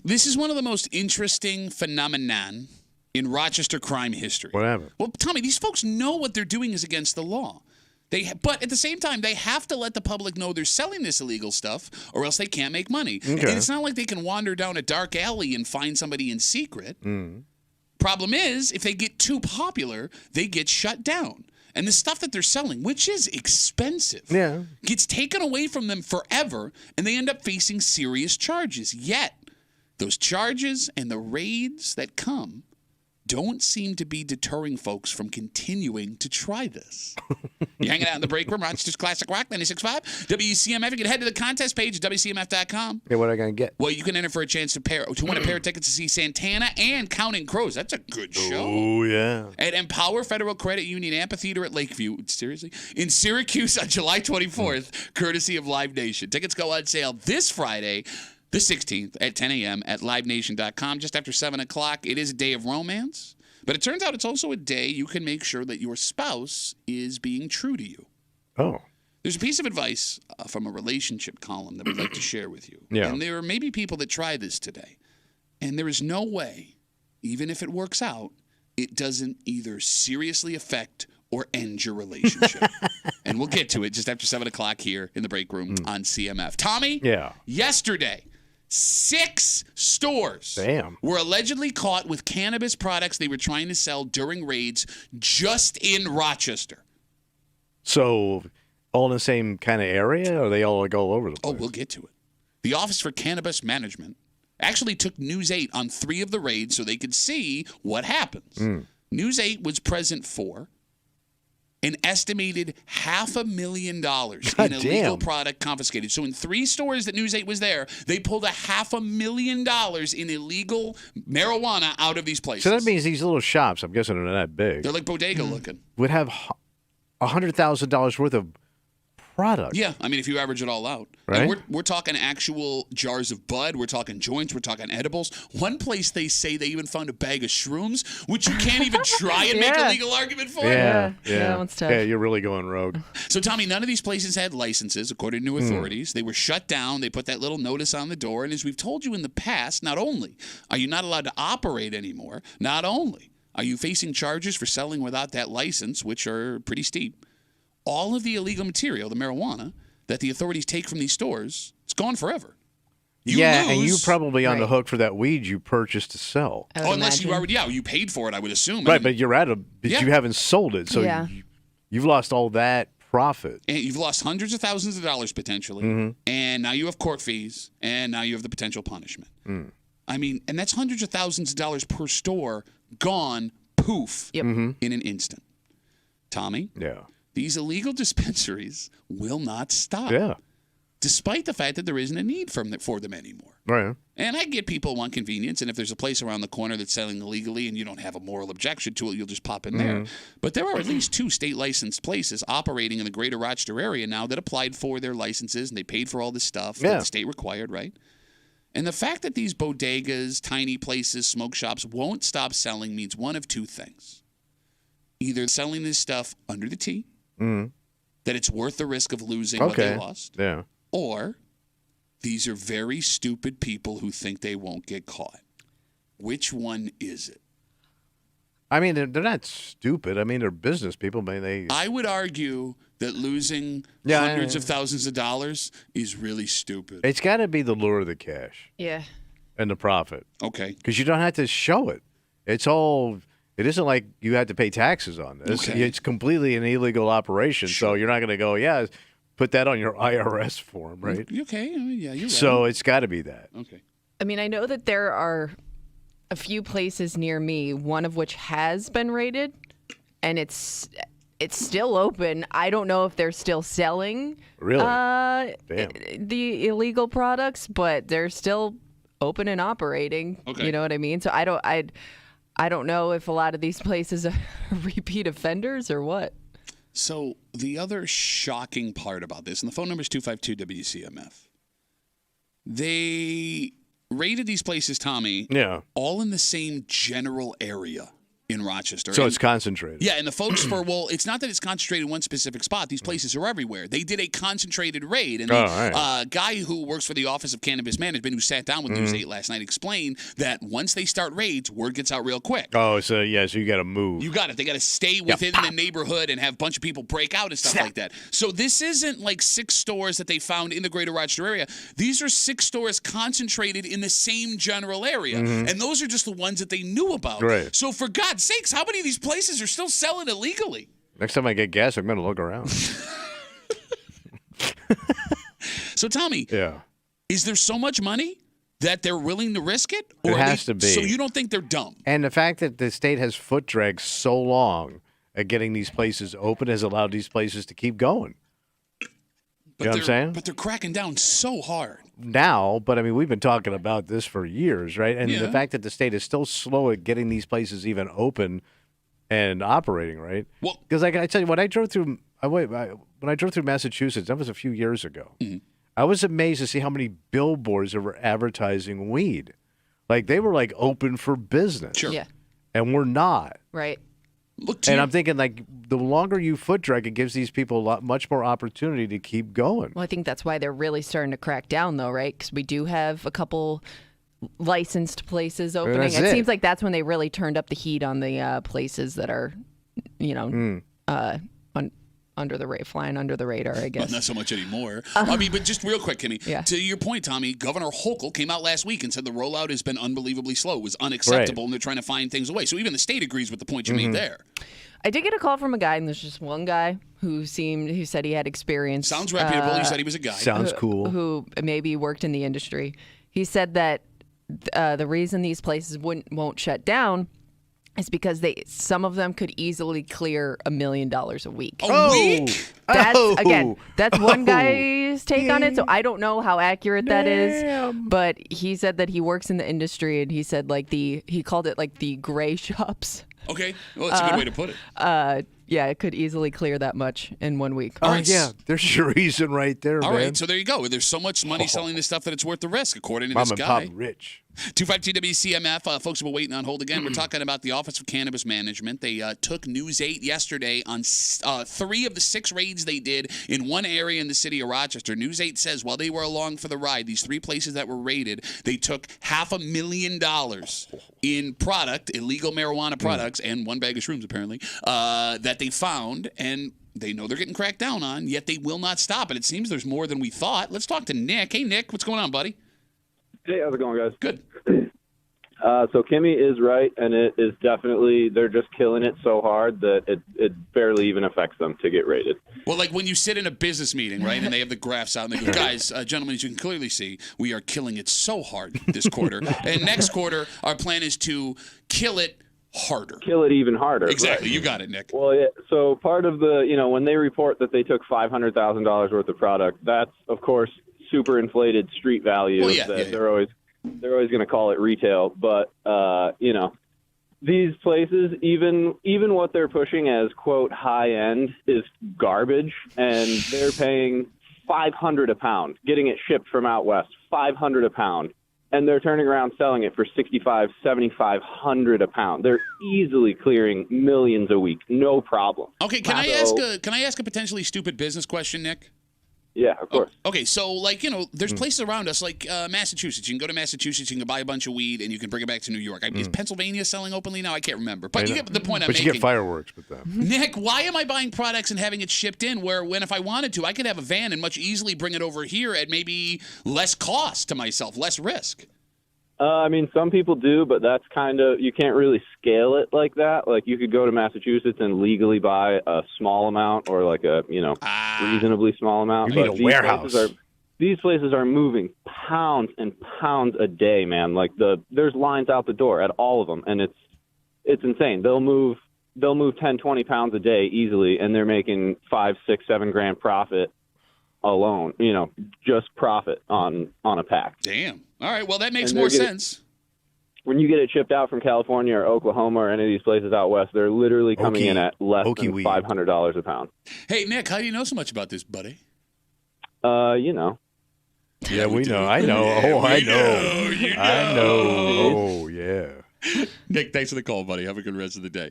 This is one of the most interesting phenomenon in Rochester crime history. What happened? Well, Tommy, these folks know what they're doing is against the law. But at the same time, they have to let the public know they're selling this illegal stuff, or else they can't make money. Okay. And it's not like they can wander down a dark alley and find somebody in secret. Problem is, if they get too popular, they get shut down. And the stuff that they're selling, which is expensive, gets taken away from them forever, and they end up facing serious charges. Yet, those charges and the raids that come don't seem to be deterring folks from continuing to try this. You're hanging out in the break room, Rochester's Classic Rock 96.5, WCMF. You can head to the contest page at WCMF.com. Yeah, what am I going to get? Well, you can enter for a chance to win a pair of tickets to see Santana and Counting Crows. That's a good show. Oh, yeah. At Empower Federal Credit Union Amphitheater at Lakeview. Seriously? In Syracuse on July 24th, courtesy of Live Nation. Tickets go on sale this Friday, the 16th at 10 a.m. at livenation.com, just after 7 o'clock. It is a day of romance, but it turns out it's also a day you can make sure that your spouse is being true to you. Oh. There's a piece of advice from a relationship column that we'd like to share with you. Yeah. And there may be people that try this today, and there is no way, even if it works out, it doesn't either seriously affect or end your relationship. And we'll get to it just after 7 o'clock here in the break room on CMF. Tommy? Yeah. Yesterday, 6 stores were allegedly caught with cannabis products they were trying to sell during raids just in Rochester. So, all in the same kind of area, or they all like all over the place? Oh, we'll get to it. The Office for Cannabis Management actually took News 8 on 3 of the raids so they could see what happens. News 8 was present for an estimated $500,000 in illegal product confiscated. So in 3 stores that News 8 was there, they pulled $500,000 in illegal marijuana out of these places. So that means these little shops, I'm guessing they're not that big. They're like bodega looking. Would have $100,000 worth of product. Yeah, I mean, if you average it all out. Right? And we're talking actual jars of bud. We're talking joints. We're talking edibles. One place they say they even found a bag of shrooms, which you can't even try and make a legal argument for. Yeah, that one's tough. Yeah, you're really going rogue. So, Tommy, none of these places had licenses, according to authorities. They were shut down. They put that little notice on the door. And as we've told you in the past, not only are you not allowed to operate anymore, not only are you facing charges for selling without that license, which are pretty steep, all of the illegal material, the marijuana, that the authorities take from these stores, it's gone forever. And you're probably on the hook for that weed you purchased to sell. Unless you already, you paid for it, I would assume. Right, but you're you haven't sold it, so you've lost all that profit. And you've lost hundreds of thousands of dollars potentially, and now you have court fees, and now you have the potential punishment. I mean, and that's hundreds of thousands of dollars per store gone, poof, in an instant. Tommy? Yeah. These illegal dispensaries will not stop. Yeah. Despite the fact that there isn't a need for them anymore. Right. And I get people want convenience, and if there's a place around the corner that's selling illegally and you don't have a moral objection to it, you'll just pop in there. But there are at least 2 state-licensed places operating in the greater Rochester area now that applied for their licenses, and they paid for all this stuff that the state required, right? And the fact that these bodegas, tiny places, smoke shops won't stop selling means one of 2 things. Either selling this stuff under the T, that it's worth the risk of losing what they lost. Yeah. Or these are very stupid people who think they won't get caught. Which one is it? I mean, they're not stupid. I mean, they're business people. I would argue that losing hundreds of thousands of dollars is really stupid. It's got to be the lure of the cash. Yeah. And the profit. Okay. Because you don't have to show it. It isn't like you had to pay taxes on this. Okay. It's completely an illegal operation, so you're not going to go, put that on your IRS form, right? Okay, you're right. So it's got to be that. Okay. I mean, I know that there are a few places near me, one of which has been raided, and it's still open. I don't know if they're still selling Damn. the illegal products, but they're still open and operating. Okay. You know what I mean? So I don't know if a lot of these places are repeat offenders or what. So the other shocking part about this, and the phone number is 252-WCMF, they raided these places, Tommy, all in the same general area. in Rochester. So it's concentrated. Yeah, and the folks it's not that it's concentrated in one specific spot. These places are everywhere. They did a concentrated raid. And the guy who works for the Office of Cannabis Management, who sat down with News 8 last night, explained that once they start raids, word gets out real quick. Oh, so you got to move. You got it. They got to stay within the neighborhood and have a bunch of people break out and stuff like that. So this isn't like 6 stores that they found in the greater Rochester area. These are 6 stores concentrated in the same general area. And those are just the ones that they knew about. Right. So for God's sakes, how many of these places are still selling illegally? Next time I get gas, I'm going to look around. So Tommy, is there so much money that they're willing to risk it? Or it has to be. So you don't think they're dumb? And the fact that the state has foot dragged so long at getting these places open has allowed these places to keep going. You know what I'm saying? But they're cracking down so hard. Now, but I mean, we've been talking about this for years, right? And the fact that the state is still slow at getting these places even open and operating, right? Well, because like I tell you, when I drove through Massachusetts, that was a few years ago. I was amazed to see how many billboards that were advertising weed. Like they were like open for business. Sure. Yeah. And we're not. Right. I'm thinking, like, the longer you foot drag, it gives these people much more opportunity to keep going. Well, I think that's why they're really starting to crack down, though, right? Because we do have a couple licensed places opening. It seems like that's when they really turned up the heat on the places that are, flying under the radar, I guess. Well, not so much anymore. I mean, but just real quick, Kimmy, to your point, Tommy, Governor Hochul came out last week and said the rollout has been unbelievably slow. It was unacceptable, and they're trying to find things away. So even the state agrees with the point you made there. I did get a call from a guy, and there's just one guy who said he had experience. Sounds reputable. He said he was a guy. Sounds cool. Who maybe worked in the industry. He said that the reason these places won't shut down is because some of them could easily clear $1 million a week. A week? That's one guy's take on it. So I don't know how accurate that is, but he said that he works in the industry, and he said he called it like the gray shops. Okay, well, that's a good way to put it. Yeah, it could easily clear that much in 1 week. All right, there's your reason right there, All man. right, so there you go. There's so much money selling this stuff that it's worth the risk, according to this guy. Mom and Pop rich. 252 WCMF. Folks have been waiting on hold again. We're talking about the Office of Cannabis Management. They took News 8 yesterday on 3 of the 6 raids they did in one area in the city of Rochester. News 8 says while they were along for the ride, these 3 places that were raided, they took $500,000 in product, illegal marijuana products, and 1 bag of shrooms apparently, that they found, and they know they're getting cracked down on, yet they will not stop. And it seems there's more than we thought. Let's talk to Nick. Hey, Nick, what's going on, buddy? Hey, how's it going, guys? Good. So Kimmy is right, and it is definitely, they're just killing it so hard that it barely even affects them to get rated. Well, like when you sit in a business meeting, right, and they have the graphs out, and they go, guys, gentlemen, as you can clearly see, we are killing it so hard this quarter. And next quarter, our plan is to kill it harder. Kill it even harder. Exactly. Right. You got it, Nick. Well, yeah, so part of the, when they report that they took $500,000 worth of product, that's, of course, super inflated street value. Well, They're always going to call it retail, but these places, even what they're pushing as quote high end is garbage, and they're paying $500 a pound, getting it shipped from out west, $500 a pound, and they're turning around selling it for $6,500, $7,500 a pound. They're easily clearing millions a week, no problem. Okay, can I ask a potentially stupid business question, Nick? Yeah, of course. Okay, so, there's places around us, like Massachusetts. You can go to Massachusetts, you can buy a bunch of weed, and you can bring it back to New York. Is Pennsylvania selling openly now? I can't remember. But you get the point I'm making. But you get fireworks with them. Nick, why am I buying products and having it shipped in when if I wanted to, I could have a van and much easily bring it over here at maybe less cost to myself, less risk? Some people do, but that's you can't really scale it like that. Like, you could go to Massachusetts and legally buy a small amount or like a, reasonably small amount. You need a warehouse. These places are moving pounds and pounds a day, man. Like, there's lines out the door at all of them, and it's insane. They'll move 10, 20 pounds a day easily, and they're making $5, $6, $7 grand profit alone, just profit on a pack. Damn. All right, well, that makes more sense. When you get it shipped out from California or Oklahoma or any of these places out west, they're literally coming in at less than $500 a pound. Hey, Nick, how do you know so much about this, buddy? Yeah, we know. I know. Yeah, I know. You know. I know. Oh, yeah. Nick, thanks for the call, buddy. Have a good rest of the day.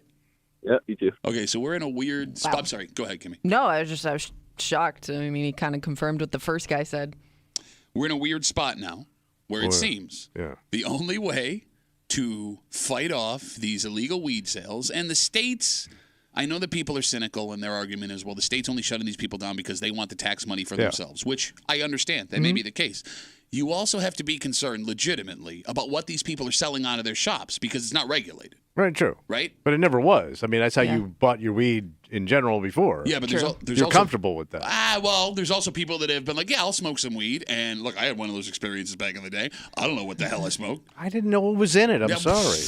Yeah, you too. Okay, so we're in a weird spot. Wow. I'm sorry. Go ahead, Kimmy. No, I was shocked. I mean, he kind of confirmed what the first guy said. We're in a weird spot now where it seems the only way to fight off these illegal weed sales, and the states, I know that people are cynical, and their argument is, well, the state's only shutting these people down because they want the tax money for themselves, which I understand. That may be the case. You also have to be concerned legitimately about what these people are selling out of their shops because it's not regulated. Right, true. Right? But it never was. I mean, that's how you bought your weed in general before. Yeah, but there's You're also comfortable with that. Well, there's also people that have been like, yeah, I'll smoke some weed. And look, I had one of those experiences back in the day. I don't know what the hell I smoked. I didn't know what was in it. I'm sorry.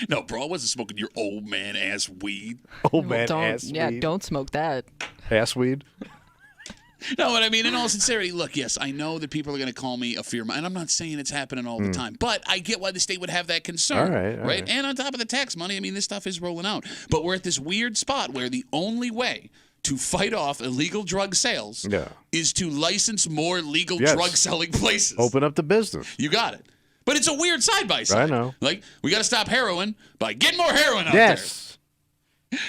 No, bro, I wasn't smoking your old man ass weed. Old man don't, ass weed. don't smoke that. Ass weed? No, what I mean, in all sincerity, look, yes, I know that people are going to call me a fear monger, and I'm not saying it's happening all the time, but I get why the state would have that concern, all right. And on top of the tax money, I mean, this stuff is rolling out. But we're at this weird spot where the only way to fight off illegal drug sales is to license more legal drug-selling places. Open up the business. You got it. But it's a weird side-by-side. I know. Like, we got to stop heroin by getting more heroin out Yes.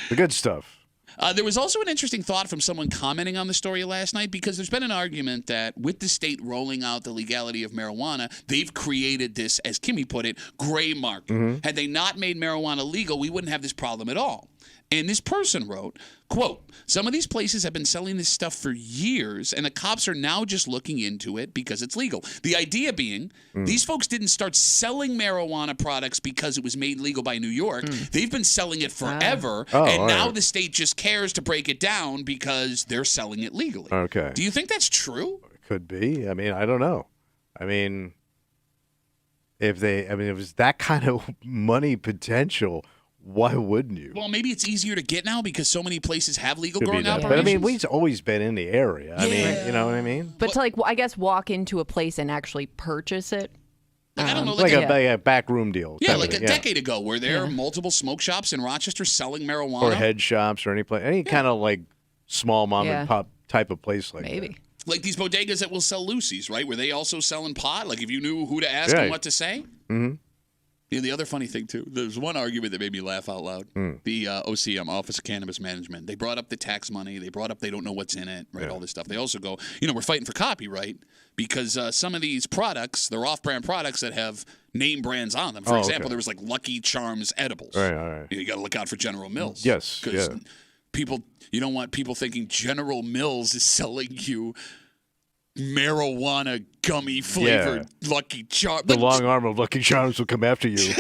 The good stuff. There was also an interesting thought from someone commenting on the story last night, because there's been an argument that with the state rolling out the legality of marijuana, they've created this, as Kimmy put it, gray market. Had they not made marijuana legal, we wouldn't have this problem at all. And this person wrote, quote, some of these places have been selling this stuff for years, and the cops are now just looking into it because it's legal. The idea being, these folks didn't start selling marijuana products because it was made legal by New York. They've been selling it forever, and now the state just cares to break it down because they're selling it legally. Okay. Do you think that's true? Could be. I mean, I don't know. I mean, if it was that kind of money potential, why wouldn't you? Well, maybe it's easier to get now because so many places have legal Could be growing that. operations. But I mean, we've always been in the area. I mean, you know what I mean? But to, like, I guess, walk into a place and actually purchase it. Like, I don't know, Like a backroom deal. Yeah, like a decade ago, where there are multiple smoke shops in Rochester selling marijuana. Or head shops or any kind of like small mom and pop type of place like that. Like these bodegas that will sell Lucy's, right? Were they also selling pot? Like if you knew who to ask and what to say? Mm-hmm. Yeah, the other funny thing, too, there's one argument that made me laugh out loud. The OCM, Office of Cannabis Management, they brought up the tax money. They brought up they don't know what's in it, right, all this stuff. They also go, we're fighting for copyright because some of these products, they're off-brand products that have name brands on them. For example, there was like Lucky Charms edibles. Right. You got to look out for General Mills. Yes, Because people, you don't want people thinking General Mills is selling you marijuana gummy flavored Lucky Charms. The long arm of Lucky Charms will come after you. Like,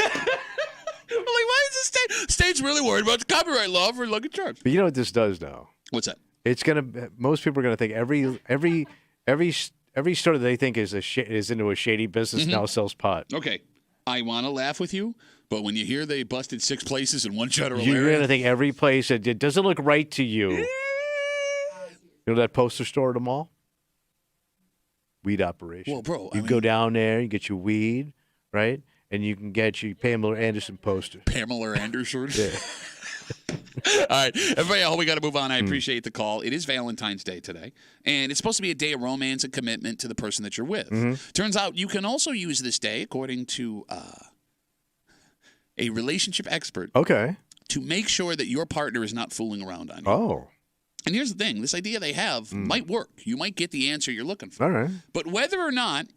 why is the state's really worried about the copyright law for Lucky Charms? But you know what this does now? What's that? It's most people are gonna think every store that they think is into a shady business now sells pot. Okay, I want to laugh with you, but when you hear they busted 6 places in one general area, You're gonna think every place it doesn't look right to you. You know that poster store at the mall? Weed operation. Well, bro, you go down there, you get your weed, right? And you can get your Pamela Anderson poster. Pamela Anderson? Yeah. All right. Everybody, I hope we got to move on. I appreciate the call. It is Valentine's Day today, and it's supposed to be a day of romance and commitment to the person that you're with. Turns out you can also use this day, according to a relationship expert, to make sure that your partner is not fooling around on you. Oh. And here's the thing. This idea they have might work. You might get the answer you're looking for. All right. But whether or not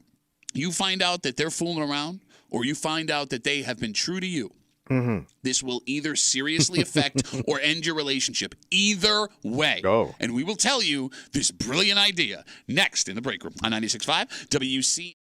you find out that they're fooling around or you find out that they have been true to you, this will either seriously affect or end your relationship. Either way. And we will tell you this brilliant idea next in the break room on 96.5 WC.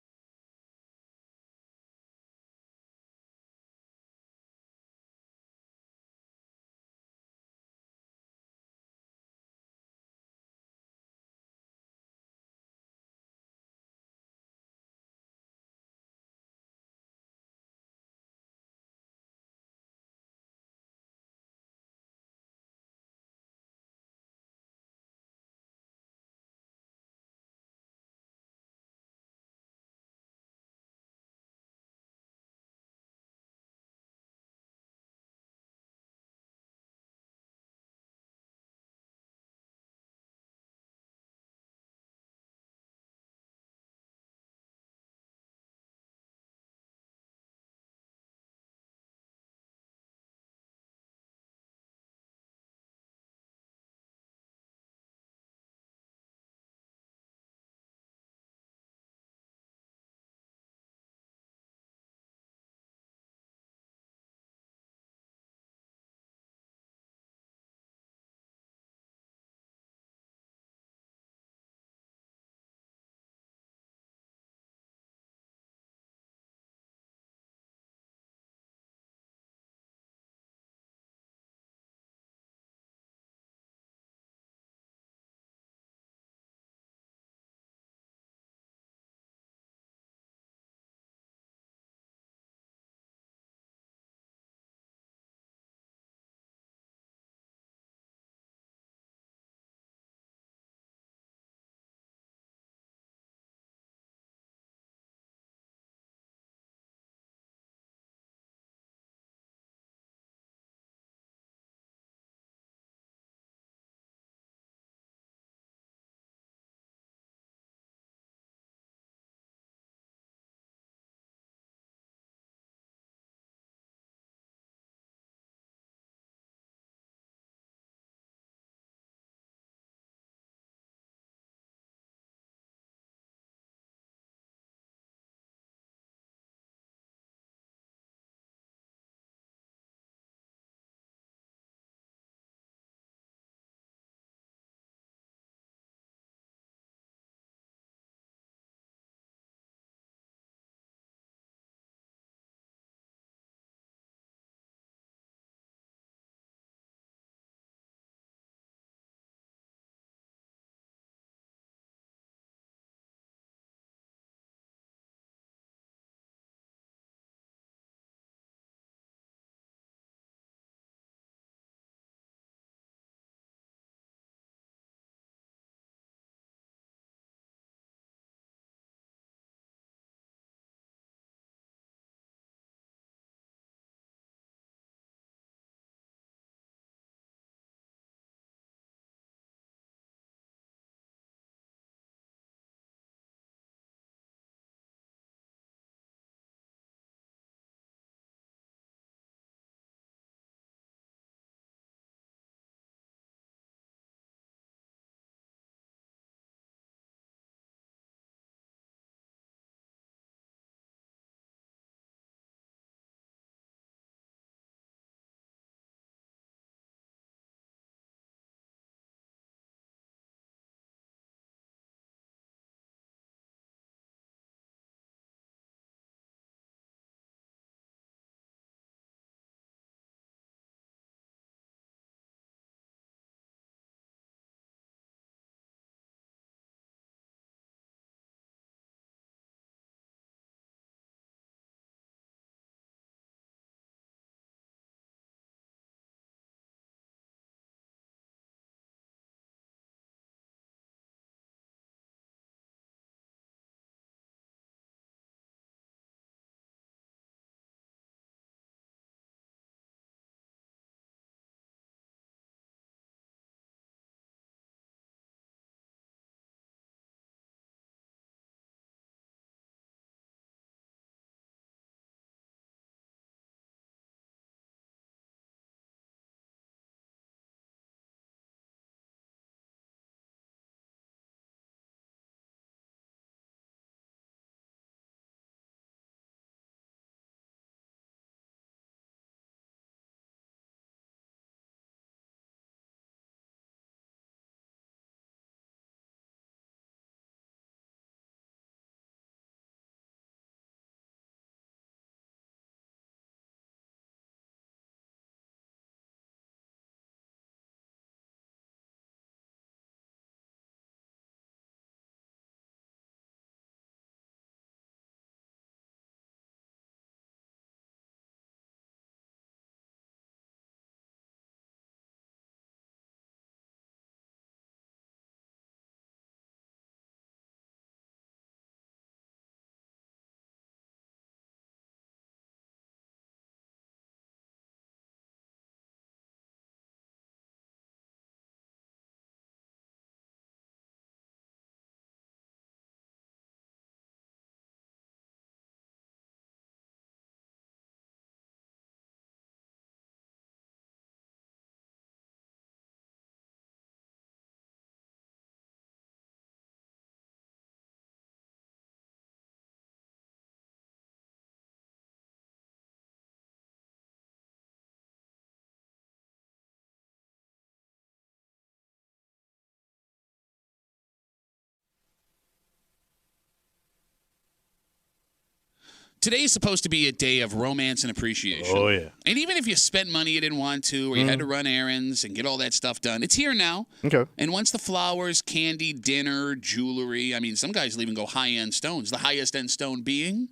Today is supposed to be a day of romance and appreciation. Oh, yeah. And even if you spent money you didn't want to, or you had to run errands and get all that stuff done, it's here now. Okay. And once the flowers, candy, dinner, jewelry, I mean, some guys will even go high-end stones. The highest-end stone being?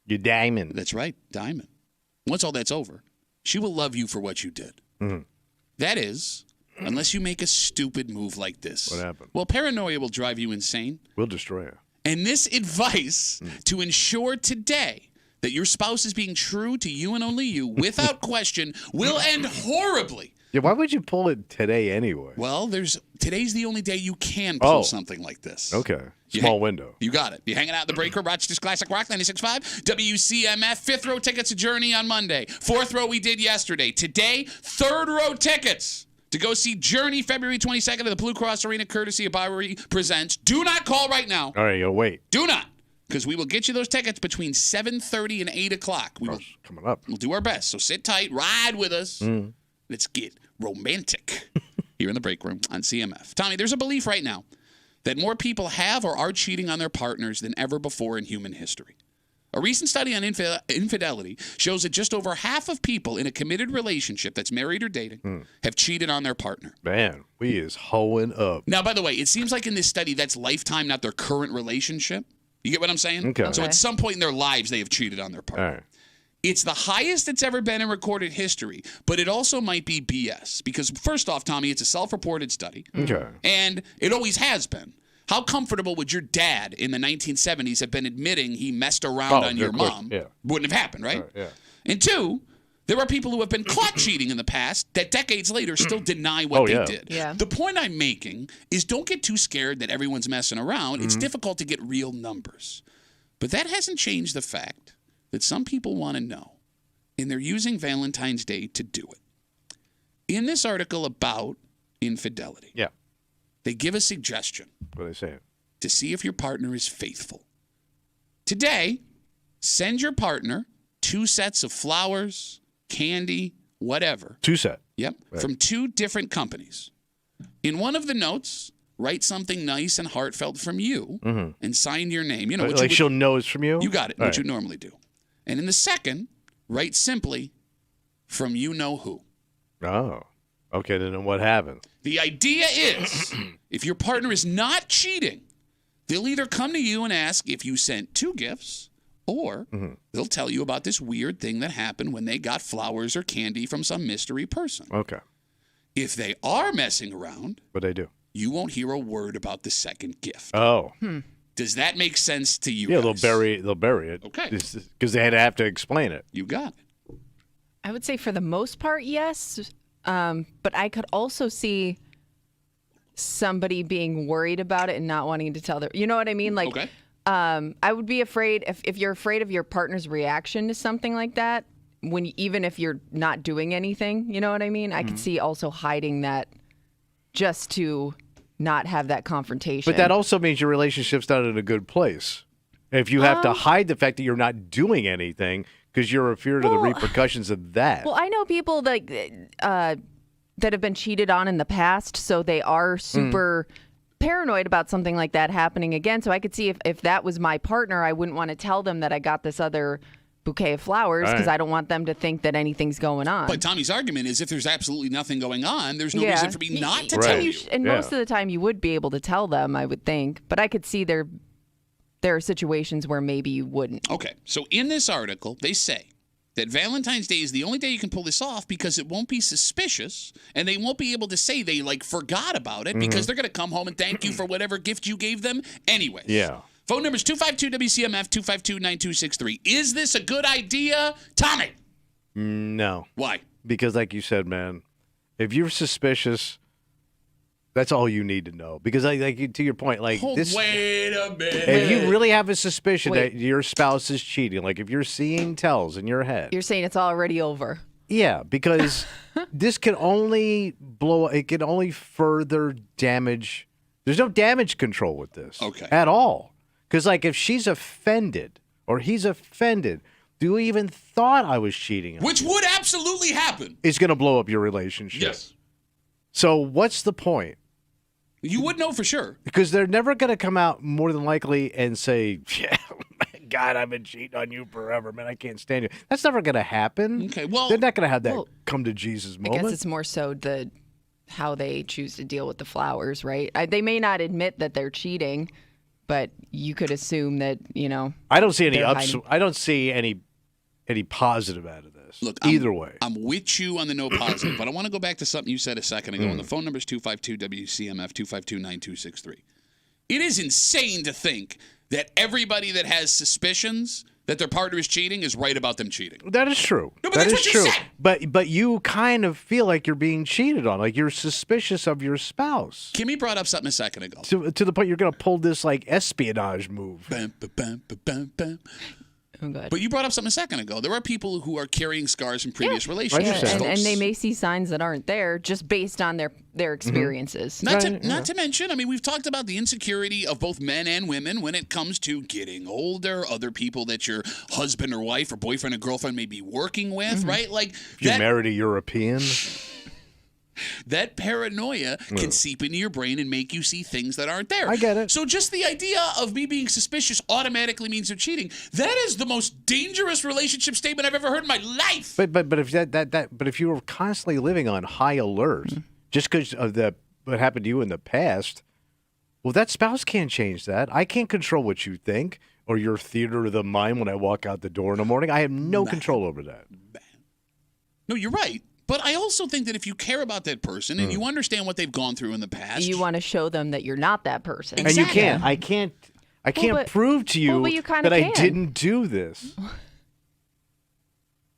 Your diamond. That's right, diamond. Once all that's over, she will love you for what you did. Mm-hmm. That is, unless you make a stupid move like this. What happened? Well, paranoia will drive you insane. We'll destroy her. And this advice to ensure today that your spouse is being true to you and only you, without question, will end horribly. Yeah, why would you pull it today anyway? Well, today's the only day you can pull something like this. Okay. Small window. You got it. You're hanging out in the break room, Rochester's Classic Rock 96.5, WCMF, 5th row tickets to Journey on Monday. 4th row we did yesterday. Today, 3rd row tickets to go see Journey February 22nd at the Blue Cross Arena, courtesy of Bowery Presents. Do not call right now. All right, you'll wait. Do not, because we will get you those tickets between 7:30 and 8 o'clock. Coming up. We'll do our best. So sit tight, ride with us. Let's get romantic here in the break room on CMF. Tommy, there's a belief right now that more people have or are cheating on their partners than ever before in human history. A recent study on infidelity shows that just over half of people in a committed relationship that's married or dating have cheated on their partner. Man, we is hoeing up. Now, by the way, it seems like in this study that's lifetime, not their current relationship. You get what I'm saying? Okay. So at some point in their lives, they have cheated on their partner. All right. It's the highest it's ever been in recorded history, but it also might be BS. Because first off, Tommy, it's a self-reported study. Okay. And it always has been. How comfortable would your dad in the 1970s have been admitting he messed around on your mom? Yeah. Wouldn't have happened, right? Yeah. And two, there are people who have been caught cheating in the past that decades later still deny what they did. Yeah. The point I'm making is don't get too scared that everyone's messing around. It's difficult to get real numbers. But that hasn't changed the fact that some people want to know, and they're using Valentine's Day to do it. In this article about infidelity, they give a suggestion. What are they saying? To see if your partner is faithful. Today, send your partner 2 sets of flowers, candy, whatever. 2 set. Yep. Right. From 2 different companies. In one of the notes, write something nice and heartfelt from you and sign your name. You know, Like she'll know it's from you? You got it, All what right. you normally do. And in the second, write simply from you know who. Oh. Okay, then what happened? The idea is, if your partner is not cheating, they'll either come to you and ask if you sent 2 gifts, or they'll tell you about this weird thing that happened when they got flowers or candy from some mystery person. Okay. If they are messing around, What they do? you won't hear a word about the second gift. Oh. Does that make sense to you Yeah, guys? they'll bury it. Okay. Because they had to have to explain it. You got it. I would say for the most part, yes. But I could also see somebody being worried about it and not wanting to tell their, you know what I mean? Like, Okay. I would be afraid if you're afraid of your partner's reaction to something like that, even if you're not doing anything, you know what I mean? I could see also hiding that just to not have that confrontation. But that also means your relationship's not in a good place. If you have to hide the fact that you're not doing anything because you're afraid of the repercussions of that. Well, I know people that have been cheated on in the past, so they are super paranoid about something like that happening again. So I could see if that was my partner, I wouldn't want to tell them that I got this other bouquet of flowers because I don't want them to think that anything's going on. But Tommy's argument is if there's absolutely nothing going on, there's no reason for me not to Right. tell you. And most of the time you would be able to tell them, I would think. But I could see there are situations where maybe you wouldn't. Okay, so in this article, they say that Valentine's Day is the only day you can pull this off because it won't be suspicious, and they won't be able to say they, forgot about it because they're going to come home and thank you for whatever gift you gave them anyways. Yeah. Phone number is 252-WCMF, 252-9263. Is this a good idea? Tommy! No. Why? Because like you said, man, if you're suspicious, that's all you need to know. Because to your point, Wait a minute. if you really have a suspicion that your spouse is cheating, like if you're seeing tells in your head. You're saying it's already over. Yeah, because this can only it can only further damage. There's no damage control with this. Okay. At all. Because if she's offended or he's offended, do you even thought I was cheating? Which would absolutely happen. It's going to blow up your relationship. Yes. So what's the point? You would know for sure. Because they're never going to come out more than likely and say, yeah, God, I've been cheating on you forever, man. I can't stand you. That's never going to happen. Okay, well, they're not going to have that come to Jesus moment. I guess it's more so how they choose to deal with the flowers, right? They may not admit that they're cheating, but you could assume that, I don't see any I don't see any positive out of this. Look, either way. I'm with you on the no positive, but I want to go back to something you said a second ago. And the phone number is 252-WCMF, 252-9263. It is insane to think that everybody that has suspicions that their partner is cheating is right about them cheating. That is true. No, but that's what you said. But you kind of feel like you're being cheated on, like you're suspicious of your spouse. Kimmy brought up something a second ago. To the point you're going to pull this like espionage move. Bam, bam, bam, bam, bam. Oh, God. But you brought up something a second ago. There are people who are carrying scars from previous relationships. And they may see signs that aren't there just based on their experiences. Not to mention, I mean, we've talked about the insecurity of both men and women when it comes to getting older, other people that your husband or wife or boyfriend or girlfriend may be working with, right? Like if you married a European. That paranoia can seep into your brain and make you see things that aren't there. I get it. So just the idea of me being suspicious automatically means they're cheating. That is the most dangerous relationship statement I've ever heard in my life. But if but if you were constantly living on high alert just because of what happened to you in the past, well, that spouse can't change that. I can't control what you think or your theater of the mind when I walk out the door in the morning. I have no control over that. No, you're right. But I also think that if you care about that person and you understand what they've gone through in the past, you want to show them that you're not that person. Exactly. And you can't. I can't prove to you that I didn't do this.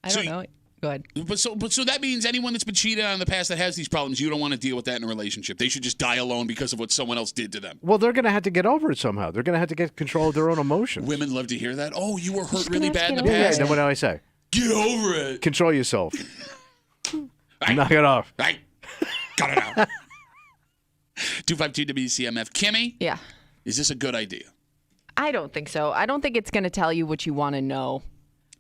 I don't know. Go ahead. But so that means anyone that's been cheated on in the past that has these problems, you don't want to deal with that in a relationship. They should just die alone because of what someone else did to them. Well, they're going to have to get over it somehow. They're going to have to get control of their own emotions. Women love to hear that. Oh, you were hurt really bad in the past. Yeah, then what do I say? Get over it. Control yourself. Knock it off. Right. Cut it out. 252-WCMF. Kimmy? Yeah. Is this a good idea? I don't think so. I don't think it's going to tell you what you want to know.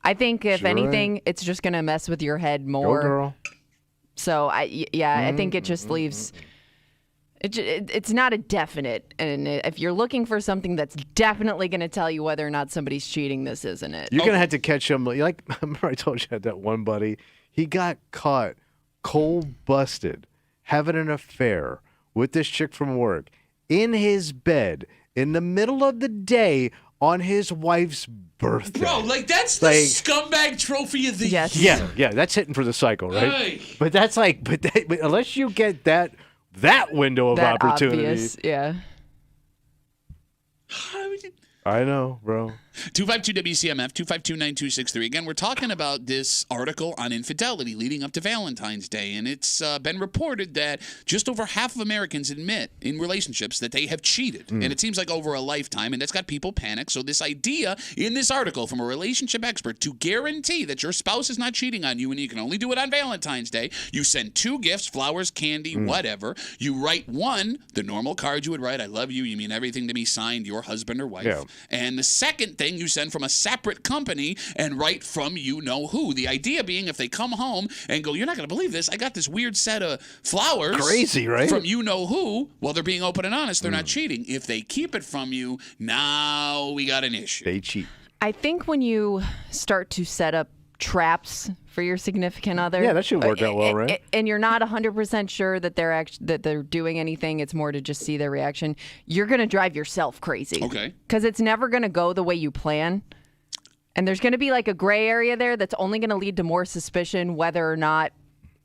I think, if anything, it's just going to mess with your head more. Go, girl. So, I think it just leaves... It's not a definite. And if you're looking for something that's definitely going to tell you whether or not somebody's cheating, this isn't it. You're going to have to catch him. Like, remember I told you I had that one buddy? He got caught cold busted having an affair with this chick from work in his bed in the middle of the day on his wife's birthday. Bro, like that's the scumbag trophy of the year. Yeah, that's hitting for the cycle, right? Hey. But that's like, but unless you get that window of opportunity. Obvious, yeah. I know, bro. 252-WCMF, 252-9263. Again, we're talking about this article on infidelity leading up to Valentine's Day, and it's been reported that just over half of Americans admit in relationships that they have cheated, and it seems like over a lifetime, and that's got people panicked. So this idea in this article from a relationship expert to guarantee that your spouse is not cheating on you, and you can only do it on Valentine's Day, you send 2 gifts, flowers, candy, whatever. You write one, the normal card you would write, I love you, you mean everything to me, signed your husband or wife. Yeah. And the second thing you send from a separate company and write from you know who. The idea being if they come home and go, you're not going to believe this, I got this weird set of flowers. Crazy, right? From you know who. Well, they're being open and honest. They're not cheating. If they keep it from you, now we got an issue. They cheat. I think when you start to set up traps for your significant other, yeah, that should work out well, right? And you're not 100% sure that they're doing anything. It's more to just see their reaction. You're gonna drive yourself crazy. Okay. Because it's never gonna go the way you plan, and there's gonna be like a gray area there that's only gonna lead to more suspicion whether or not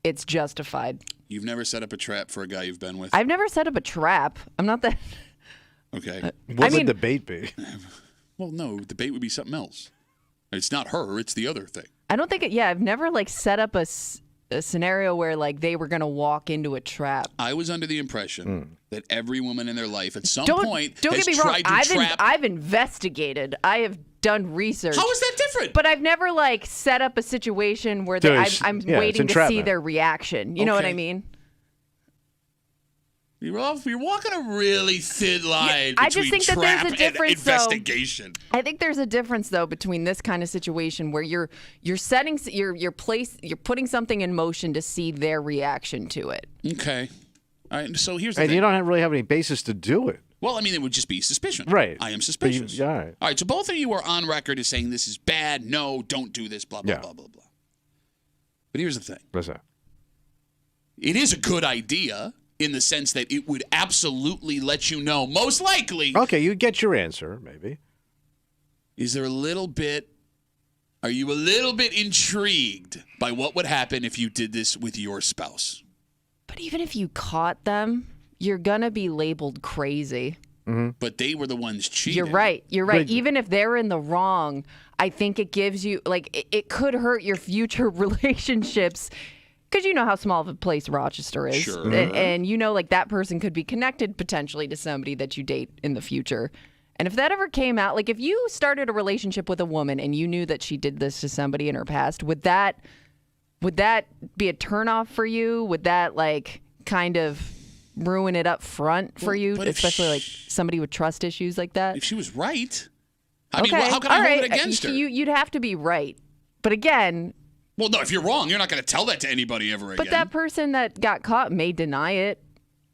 it's justified. You've never set up a trap for a guy you've been with? I've never set up a trap. I'm not that. Okay. What would the bait be? Well, no, the bait would be something else. It's not her, it's the other thing. I don't think I've never like set up a scenario where like they were going to walk into a trap. I was under the impression that every woman in their life at some point don't has get me wrong. tried to trap. I've investigated. I have done research. How is that different? But I've never like set up a situation where I'm waiting to see their reaction. You know what I mean? You're walking a really thin line I just between think that trap there's a difference, and investigation. I think there's a difference though between this kind of situation where you're setting you're putting something in motion to see their reaction to it. Okay. All right. So here's the thing. You don't really have any basis to do it. Well, I mean, it would just be suspicion. Right. I am suspicious. All right. All right, so both of you are on record as saying this is bad, no, don't do this, blah, blah, blah, blah, blah. But here's the thing. What's that? It is a good idea in the sense that it would absolutely let you know, most likely. Okay, you get your answer, maybe. Are you a little bit intrigued by what would happen if you did this with your spouse? But even if you caught them, you're going to be labeled crazy. Mm-hmm. But they were the ones cheating. You're right. Even if they're in the wrong, I think it gives you, like, it could hurt your future relationships. Because you know how small of a place Rochester is. Sure. And you know, like, that person could be connected potentially to somebody that you date in the future. And if that ever came out, like, if you started a relationship with a woman and you knew that she did this to somebody in her past, would that be a turnoff for you? Would that, like, kind of ruin it up front for you? Especially, like, somebody with trust issues like that? If she was right. I okay. mean, how can I hold it against her? You'd have to be right. But again... Well, no, if you're wrong, you're not going to tell that to anybody ever again. But that person that got caught may deny it.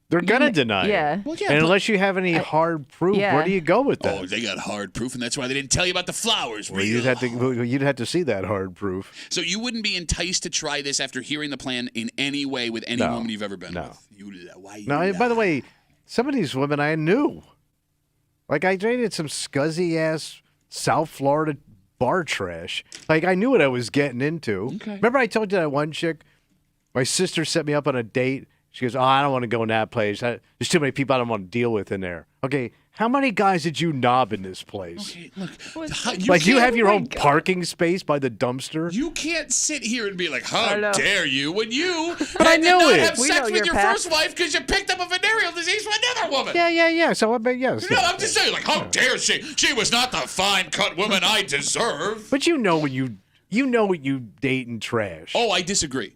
They're going to deny yeah. it. Well, yeah, and unless you have any hard proof, where do you go with that? Oh, they got hard proof, and that's why they didn't tell you about the flowers. Well, you'd have to see that hard proof. So you wouldn't be enticed to try this after hearing the plan in any way with any woman you've ever been with? No, by the way, some of these women I knew. Like, I dated some scuzzy-ass South Florida bar trash. Like, I knew what I was getting into. Okay. Remember I told you that one chick? My sister set me up on a date. She goes, I don't want to go in that place. There's too many people I don't want to deal with in there. Okay, how many guys did you knob in this place? Okay, look. You have your own parking space by the dumpster? You can't sit here and be like, how dare you, when you But I did knew not it. have We sex know with your your past. first wife because you picked up a venereal disease from another woman. Yeah. So, yes. No, I'm just saying, like, how dare she? She was not the fine-cut woman I deserve. But you know when you date and trash. Oh, I disagree.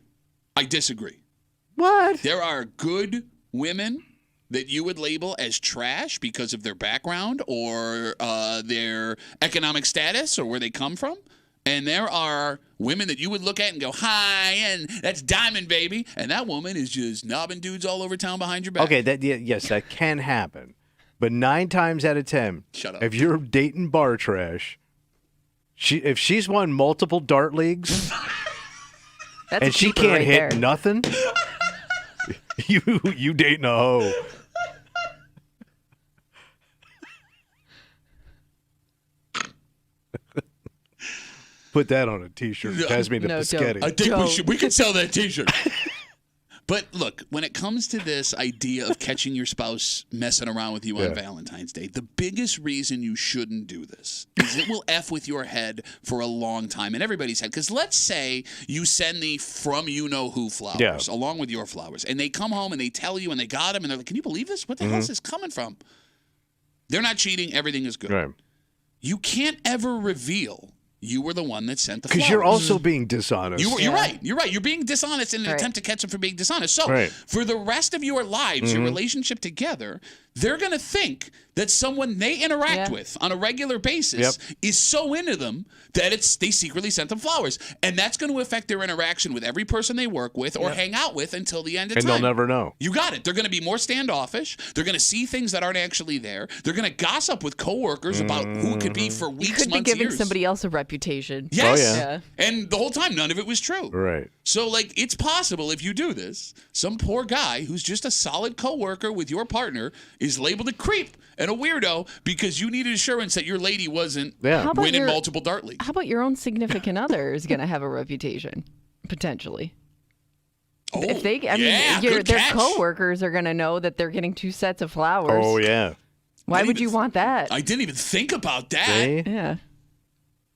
What? There are good women that you would label as trash because of their background or their economic status or where they come from. And there are women that you would look at and go, hi, and that's Diamond Baby. And that woman is just knobbing dudes all over town behind your back. Okay, yes, that can happen. But 9 times out of 10, Shut up. if you're dating bar trash, if she's won multiple dart leagues That's and a she keeper can't right hit there. nothing, you dating a hoe. Put that on a T-shirt. Pass me the No, biscotti. I think Don't. we could sell that T-shirt. But look, when it comes to this idea of catching your spouse messing around with you on Valentine's Day, the biggest reason you shouldn't do this is it will F with your head for a long time, and everybody's head. Because let's say you send the from you-know-who flowers along with your flowers, and they come home and they tell you and they got them, and they're like, can you believe this? What the hell is this coming from? They're not cheating. Everything is good. Right. You can't ever reveal you were the one that sent the flowers. Because you're also being dishonest. You're right. You're right. You're being dishonest in an attempt to catch them for being dishonest. So for the rest of your lives, your relationship together, they're going to think that someone they interact with on a regular basis is so into them that they secretly sent them flowers. And that's going to affect their interaction with every person they work with or hang out with until the end of time. And they'll never know. You got it. They're going to be more standoffish. They're going to see things that aren't actually there. They're going to gossip with coworkers about who it could be for weeks, You could be months, giving years. somebody else a reputation. Yes. Oh, yeah. And the whole time, none of it was true. Right. So, like, it's possible if you do this, some poor guy who's just a solid coworker with your partner is labeled a creep and a weirdo because you needed assurance that your lady wasn't How about winning your- multiple dart leagues. How about your own significant other is going to have a reputation, potentially? Oh, If they, I yeah, mean, good their catch. coworkers are going to know that they're getting 2 sets of flowers. Oh, yeah. Why didn't would even you want that? I didn't even think about that. See? Yeah.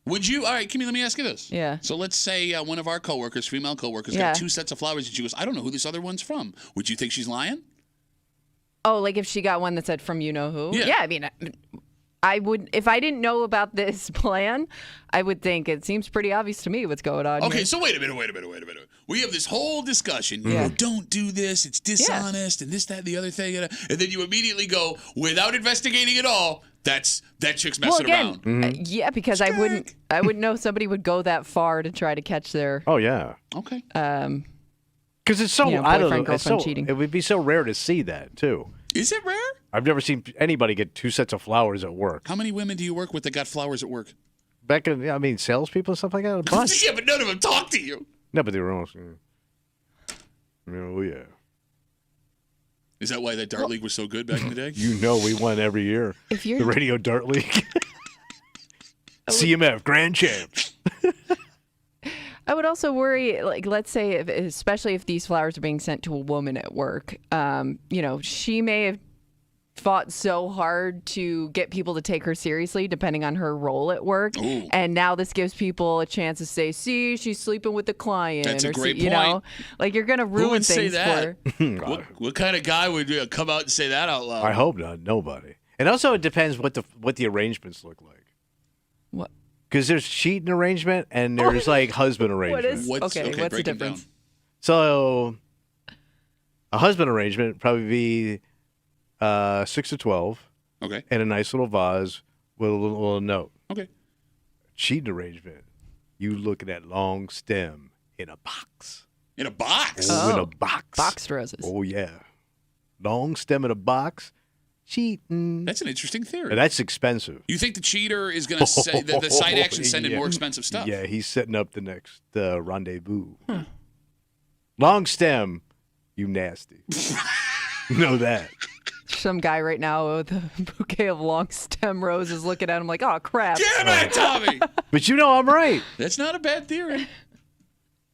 Would you? All right, Kimmy, let me ask you this. Yeah. So let's say one of our coworkers, female coworkers, got 2 sets of flowers and she goes, I don't know who this other one's from. Would you think she's lying? Oh, like if she got one that said from you know who? Yeah. I mean, I would, if I didn't know about this plan, I would think it seems pretty obvious to me what's going on. Okay, here. so wait a minute. We have this whole discussion. You Yeah. know, don't do this. It's dishonest and this, that, and the other thing. And then you immediately go, without investigating at all, that chick's messing around. Yeah, because I wouldn't know somebody would go that far to try to catch their Oh, yeah. Okay. Because it's so, You know, I don't know, boyfriend, it's so, girlfriend cheating. it would be so rare to see that, too. Is it rare? I've never seen anybody get 2 sets of flowers at work. How many women do you work with that got flowers at work? Back in, I mean, salespeople and stuff like that. A bunch. Yeah, but none of them talk to you. No, but they were almost. Oh yeah. Is that why that dart league was so good back in the day? You know, we won every year. If you're The Radio Dart League. CMF Grand Champs. I would also worry, like, let's say, especially if these flowers are being sent to a woman at work, she may have fought so hard to get people to take her seriously, depending on her role at work. Ooh. And now this gives people a chance to say, see, she's sleeping with the client. That's a great You know, like, you're going to ruin Who would say things that? for her. What kind of guy would come out and say that out loud? I hope not. Nobody. And also, it depends what the arrangements look like. What? Because there's cheating arrangement and there's like husband arrangement. What's the break them difference? down. So a husband arrangement would probably be 6 to 12 Okay. and a nice little vase with a little note. Okay. Cheating arrangement, you looking at long stem in a box. In a box. Oh, in a box. Boxed roses. Oh yeah, long stem in a box. Cheating. That's an interesting theory. And that's expensive. You think the cheater is going to say that the side action send in Yeah. more expensive stuff? Yeah, he's setting up the next rendezvous. Long stem, you nasty. Know that. Some guy right now with a bouquet of long stem roses looking at him like, oh, crap. Damn it, Tommy! But you know I'm right. That's not a bad theory.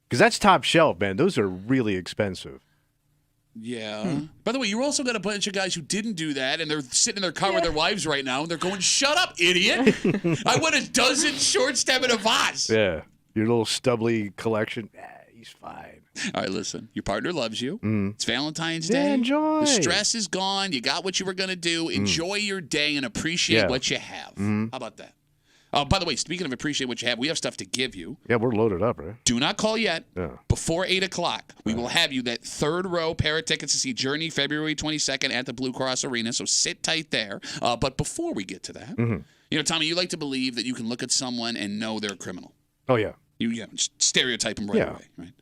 Because that's top shelf, man. Those are really expensive. Yeah. By the way, you also got a bunch of guys who didn't do that, and they're sitting in their car with their wives right now, and they're going, "Shut up, idiot! I want a dozen short stem in a vase." Yeah. Your little stubbly collection. He's fine. All right, listen. Your partner loves you. It's Valentine's Yeah, Day. enjoy. The stress is gone. You got what you were going to do. Enjoy your day and appreciate Yeah. what you have. How about that? By the way, speaking of appreciate what you have, we have stuff to give you. Yeah, we're loaded up, right? Do not call yet. Yeah. Before 8 o'clock, we will have you that third row pair of tickets to see Journey February 22nd at the Blue Cross Arena, so sit tight there. But before we get to that, Tommy, you like to believe that you can look at someone and know they're a criminal. Oh, yeah. You just stereotype them right Yeah. away, right?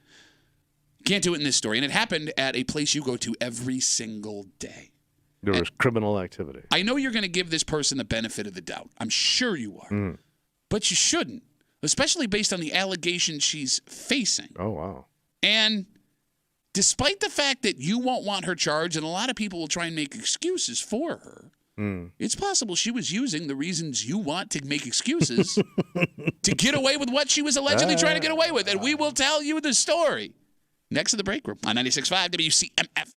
You can't do it in this story, and it happened at a place you go to every single day. There was criminal activity. I know you're going to give this person the benefit of the doubt. I'm sure you are. But you shouldn't, especially based on the allegations she's facing. Oh, wow. And despite the fact that you won't want her charged, and a lot of people will try and make excuses for her, it's possible she was using the reasons you want to make excuses to get away with what she was allegedly trying to get away with. And we will tell you the story next to the break room on 96.5 WCMF.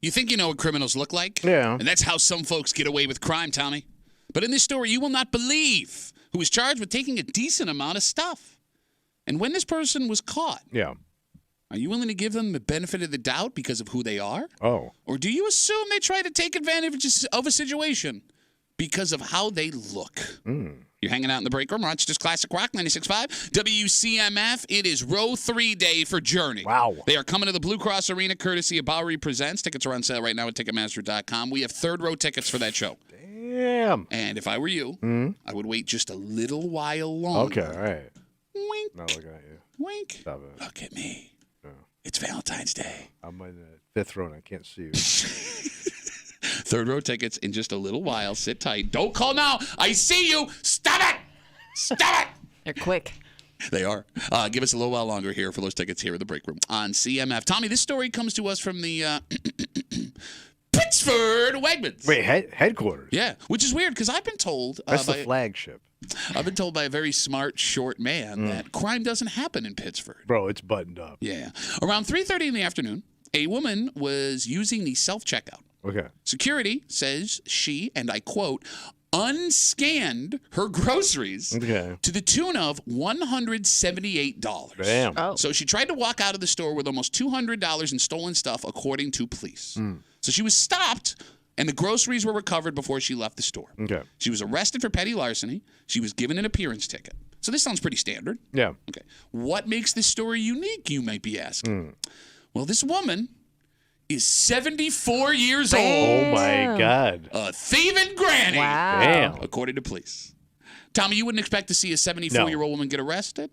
You think you know what criminals look like? Yeah. And that's how some folks get away with crime, Tommy. But in this story, you will not believe who was charged with taking a decent amount of stuff. And when this person was caught, Yeah. are you willing to give them the benefit of the doubt because of who they are? Oh. Or do you assume they try to take advantage of a situation because of how they look? You're hanging out in the break room. Rochester's Classic Rock, 96.5. WCMF. It is row 3 day for Journey. Wow. They are coming to the Blue Cross Arena courtesy of Bowery Presents. Tickets are on sale right now at Ticketmaster.com. We have third row tickets for that show. Damn. And if I were you, I would wait just a little while longer. Okay, all right. Wink. Not looking at you. Wink. Stop it. Look at me. No. It's Valentine's Day. I'm in the fifth row and I can't see you. Third row tickets in just a little while. Sit tight. Don't call now. I see you. Stop it. Stop it. They're quick. They are. Give us a little while longer here for those tickets here in the break room on CMF. Tommy, this story comes to us from the Pittsford Wegmans. Wait, headquarters? Yeah, which is weird because I've been told That's the flagship. I've been told by a very smart, short man that crime doesn't happen in Pittsford. Bro, it's buttoned up. Yeah. Around 3:30 in the afternoon, a woman was using the self-checkout. Okay. Security says she, and I quote, unscanned her groceries Okay. to the tune of $178. Damn. Oh. So she tried to walk out of the store with almost $200 in stolen stuff, according to police. So she was stopped, and the groceries were recovered before she left the store. Okay. She was arrested for petty larceny. She was given an appearance ticket. So this sounds pretty standard. Yeah. Okay. What makes this story unique, you might be asking? Well, this woman is 74 years old. Oh, my God. A thieving granny. Wow. Damn. According to police. Tommy, you wouldn't expect to see a 74-year-old woman get arrested.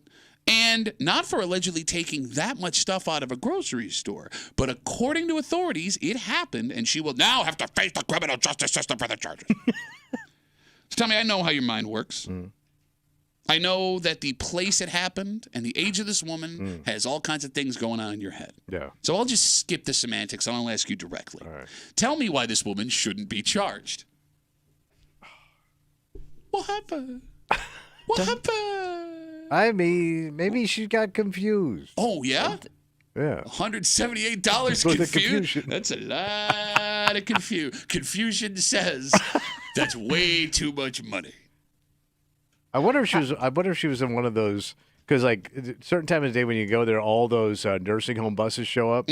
And not for allegedly taking that much stuff out of a grocery store. But according to authorities, it happened, and she will now have to face the criminal justice system for the charges. So, Tommy, I know how your mind works. I know that the place it happened and the age of this woman has all kinds of things going on in your head. Yeah. So I'll just skip the semantics. I'll ask you directly. All right. Tell me why this woman shouldn't be charged. What happened? What happened? I mean, maybe she got confused. Oh, yeah? Yeah. $178 For the confused? confusion. That's a lot of confusion. Confusion says that's way too much money. I wonder if she was in one of those, because like certain time of the day when you go there, all those nursing home buses show up.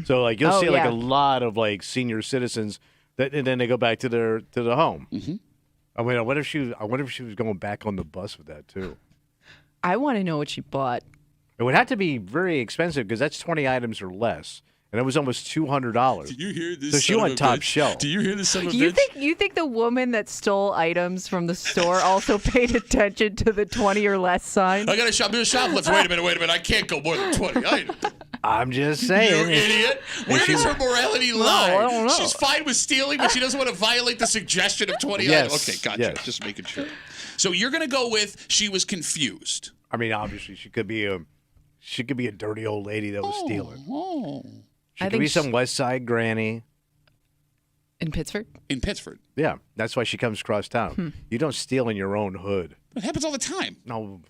So like you'll see like yeah. a lot of like senior citizens and then they go back to the home. I mean, I wonder if she was going back on the bus with that too. I want to know what she bought. It would have to be very expensive because that's 20 items or less, and it was almost $200. Did you hear this? So she went top shelf. Do you hear this son of a You bitch? think the woman that stole items from the store also paid attention to the 20 or less sign? I got to shoplift. Wait a minute. I can't go more than 20 items. I'm just You saying. idiot. Where does her morality lie? I don't know. She's fine with stealing, but she doesn't want to violate the suggestion of 20 Yes, items. Okay, gotcha. yes. Just making sure. So you're going to go with she was confused. I mean, obviously she could be a dirty old lady that was stealing. Oh. She I could think be some West Side granny. In Pittsburgh? In Pittsburgh. Yeah, that's why she comes across town. You don't steal in your own hood. It happens all the time. No,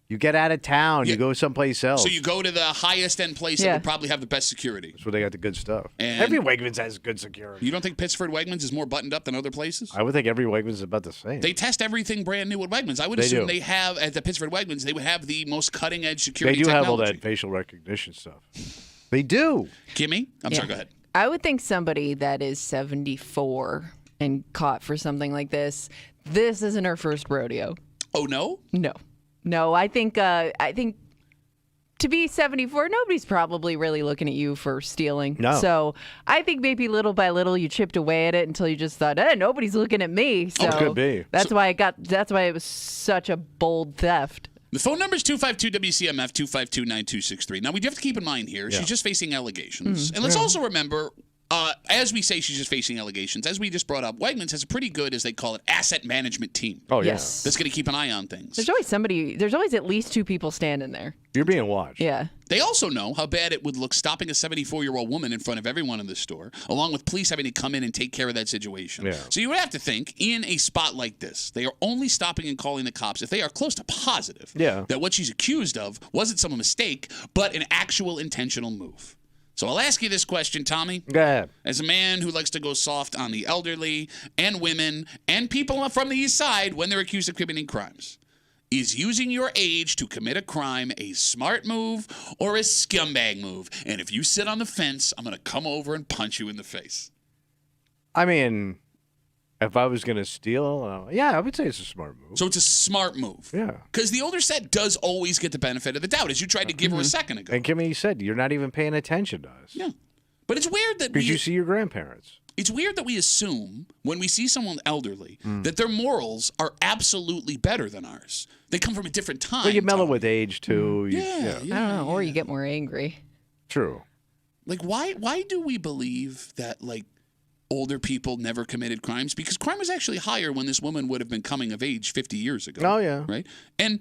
you get out of town. Yeah. You go someplace else. So you go to the highest end place that Yeah. would probably have the best security. That's where they got the good stuff. And- Every Wegmans has good security. You don't think Pittsburgh Wegmans is more buttoned up than other places? I would think every Wegmans is about the same. They test everything brand new at Wegmans. I would They assume do. they have, at the Pittsburgh Wegmans, they would have the most cutting edge They security do have technology. all that facial recognition stuff. They do. Kimmy? I'm sorry, go ahead. I would think somebody that is 74 and caught for something like this isn't her first rodeo. Oh, no? No. I think to be 74, nobody's probably really looking at you for stealing. No. So I think maybe little by little you chipped away at it until you just thought, nobody's looking at me. So could be. That's why it was such a bold theft. The phone number is 252-WCMF, 252-9263. Now, we do have to keep in mind here, Yeah. she's just facing allegations. And let's also remember, as we say she's just facing allegations, as we just brought up, Wegmans has a pretty good, as they call it, asset management team. Oh, yeah. Yes. That's going to keep an eye on things. There's always at least two people standing there. You're being watched. Yeah. They also know how bad it would look stopping a 74-year-old woman in front of everyone in the store, along with police having to come in and take care of that situation. Yeah. So you would have to think, in a spot like this, they are only stopping and calling the cops if they are close to positive Yeah. that what she's accused of wasn't some mistake, but an actual intentional move. So I'll ask you this question, Tommy. Go ahead. As a man who likes to go soft on the elderly and women and people from the east side when they're accused of committing crimes, is using your age to commit a crime a smart move or a scumbag move? And if you sit on the fence, I'm going to come over and punch you in the face. I mean, if I was going to steal, I would say it's a smart move. So it's a smart move. Yeah. Because the older set does always get the benefit of the doubt, as you tried to give her a second ago. And Kimmy said, you're not even paying attention to us. Yeah. But it's weird that Because you see your grandparents. It's weird that we assume when we see someone elderly that their morals are absolutely better than ours. They come from a different time. Well, you mellow with age, too. I don't know. Or you get more angry. True. Like, why do we believe that, like, older people never committed crimes? Because crime was actually higher when this woman would have been coming of age 50 years ago. Oh, yeah. Right? And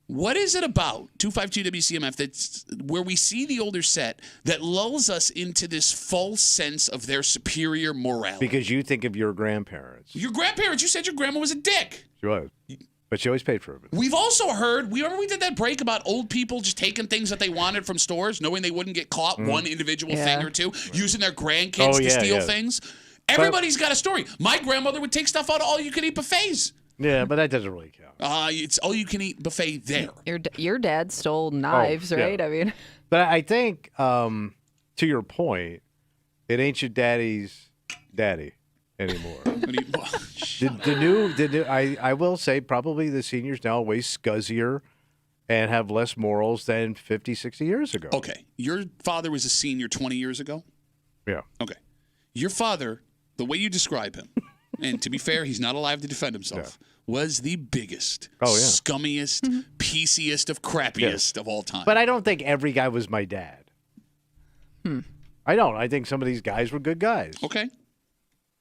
what is it about 252 WCMF that's where we see the older set that lulls us into this false sense of their superior morality? Because you think of your grandparents. Your grandparents, you said your grandma was a dick. She was. But she always paid for it. We've also heard, remember we did that break about old people just taking things that they wanted from stores, knowing they wouldn't get caught one individual thing or two, using their grandkids to steal things. Everybody's got a story. My grandmother would take stuff out of all-you-can-eat buffets. Yeah, but that doesn't really count. It's all-you-can-eat buffet there. Your dad stole knives, right? Yeah. I mean, but I think, to your point, it ain't your daddy's daddy anymore. I will say probably the seniors now are way scuzzier and have less morals than 50, 60 years ago. Okay. Your father was a senior 20 years ago? Yeah. Okay. Your father, the way you describe him, and to be fair, he's not alive to defend himself, was the biggest, scummiest, pieciest of crappiest of all time. But I don't think every guy was my dad. I don't. I think some of these guys were good guys. Okay.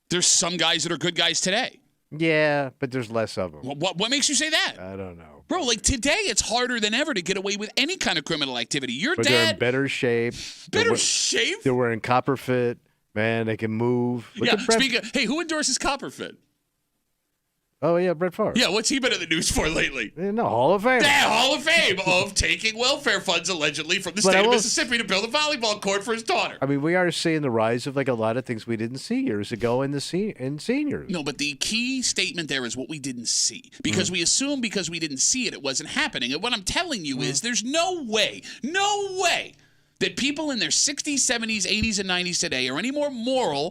There's some guys that are good guys today. Yeah, but there's less of them. What makes you say that? I don't know. Bro, like today it's harder than ever to get away with any kind of criminal activity. Your but dad... they're in better shape. Better shape? They're wearing copper fit. Man, they can move. Hey, who endorses Copperfit? Oh, yeah, Brett Favre. Yeah, what's he been in the news for lately? In the Hall of Fame. The Hall of Fame of taking welfare funds allegedly from the state of Mississippi to build a volleyball court for his daughter. I mean, we are seeing the rise of like a lot of things we didn't see years ago in seniors. No, but the key statement there is what we didn't see. Because we assume because we didn't see it, it wasn't happening. And what I'm telling you is there's no way that people in their 60s, 70s, 80s, and 90s today are any more moral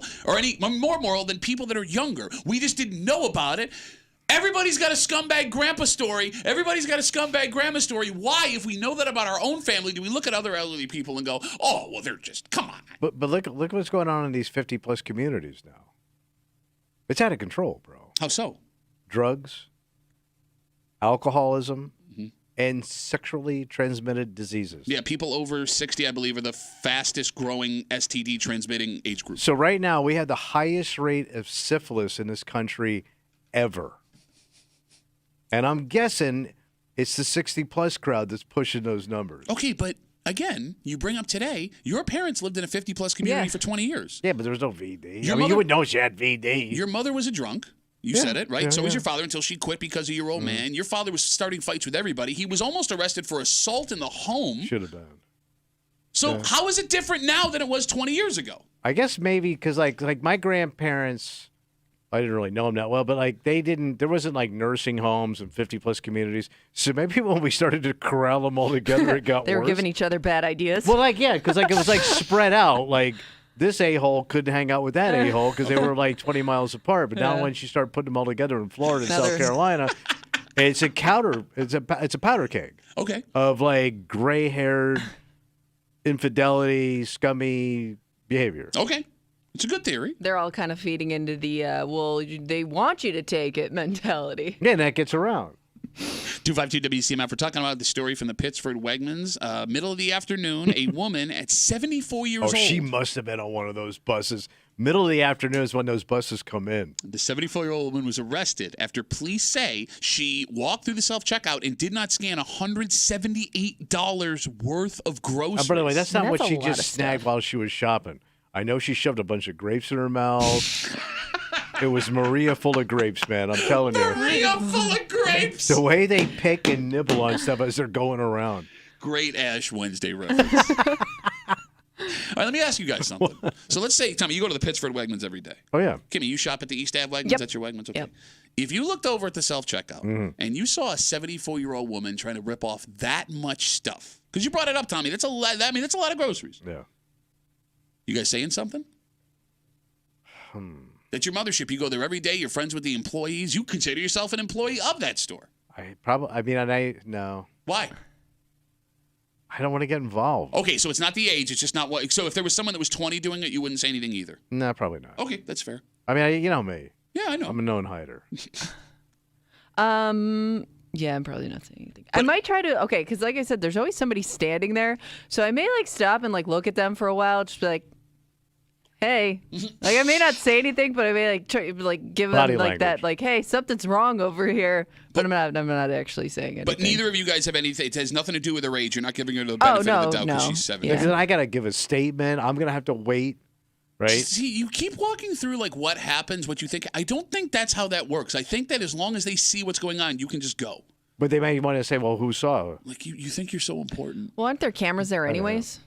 than people that are younger. We just didn't know about it. Everybody's got a scumbag grandpa story. Everybody's got a scumbag grandma story. Why, if we know that about our own family, do we look at other elderly people and go, oh, well, they're just, come on. But look what's going on in these 50-plus communities now. It's out of control, bro. How so? Drugs, alcoholism, and sexually transmitted diseases. Yeah, people over 60, I believe, are the fastest growing STD transmitting age group. So right now, we have the highest rate of syphilis in this country ever. And I'm guessing it's the 60-plus crowd that's pushing those numbers. Okay, but again, you bring up today, your parents lived in a 50-plus community for 20 years. Yeah, but there was no VD. You would know she had VD. Your mother was a drunk. You said it, right? So was your father until she quit because of your old man. Your father was starting fights with everybody. He was almost arrested for assault in the home. Should have been. So how is it different now than it was 20 years ago? I guess maybe because like my grandparents, I didn't really know them that well, but like there wasn't like nursing homes and 50-plus communities. So maybe when we started to corral them all together, it got worse. They were giving each other bad ideas. Well, because it was like spread out. Like this a-hole couldn't hang out with that a-hole because they were like 20 miles apart. But now when you start putting them all together in Florida and South Carolina, it's a powder keg. Okay. Of like gray-haired infidelity, scummy behavior. Okay. It's a good theory. They're all kind of feeding into the, they want you to take it mentality. Yeah, and that gets around. 252 WCMF. We're talking about the story from the Pittsford Wegmans. Middle of the afternoon, a woman at 74 years old. Oh, she must have been on one of those buses. Middle of the afternoon is when those buses come in. The 74-year-old woman was arrested after police say she walked through the self-checkout and did not scan $178 worth of groceries. By the way, that's not what she just snagged while she was shopping. I know she shoved a bunch of grapes in her mouth. It was Maria full of grapes, man. I'm telling you. Maria full of grapes. The way they pick and nibble on stuff as they're going around. Great Ash Wednesday reference. All right, let me ask you guys something. So let's say, Tommy, you go to the Pittsford Wegmans every day. Oh, yeah. Kimmy, you shop at the East Ave Wegmans? Yep. That's your Wegmans? Okay. Yep. If you looked over at the self-checkout and you saw a 74-year-old woman trying to rip off that much stuff, because you brought it up, Tommy, that's a lot. I mean, that's a lot of groceries. Yeah. You guys saying something? That's your mothership. You go there every day. You're friends with the employees. You consider yourself an employee of that store. No. Why? I don't want to get involved. Okay, so it's not the age. It's just not what. So if there was someone that was 20 doing it, you wouldn't say anything either. No, probably not. Okay, that's fair. I mean, you know me. Yeah, I know. I'm a known hider. Yeah, I'm probably not saying anything. I might try to, because like I said, there's always somebody standing there. So I may like stop and like look at them for a while, just be like, hey. Like I may not say anything, but I may like try like give Body them like language. that, like, hey, something's wrong over here. But I'm not actually saying anything. But neither of you guys have anything. It has nothing to do with her age. You're not giving her the benefit of the doubt because she's 70. Yeah. Because then I got to give a statement. I'm going to have to wait, right? See, you keep walking through like what happens, what you think. I don't think that's how that works. I think that as long as they see what's going on, you can just go. But they may want to say, well, who saw it? Like you think you're so important. Well, aren't there cameras there anyways?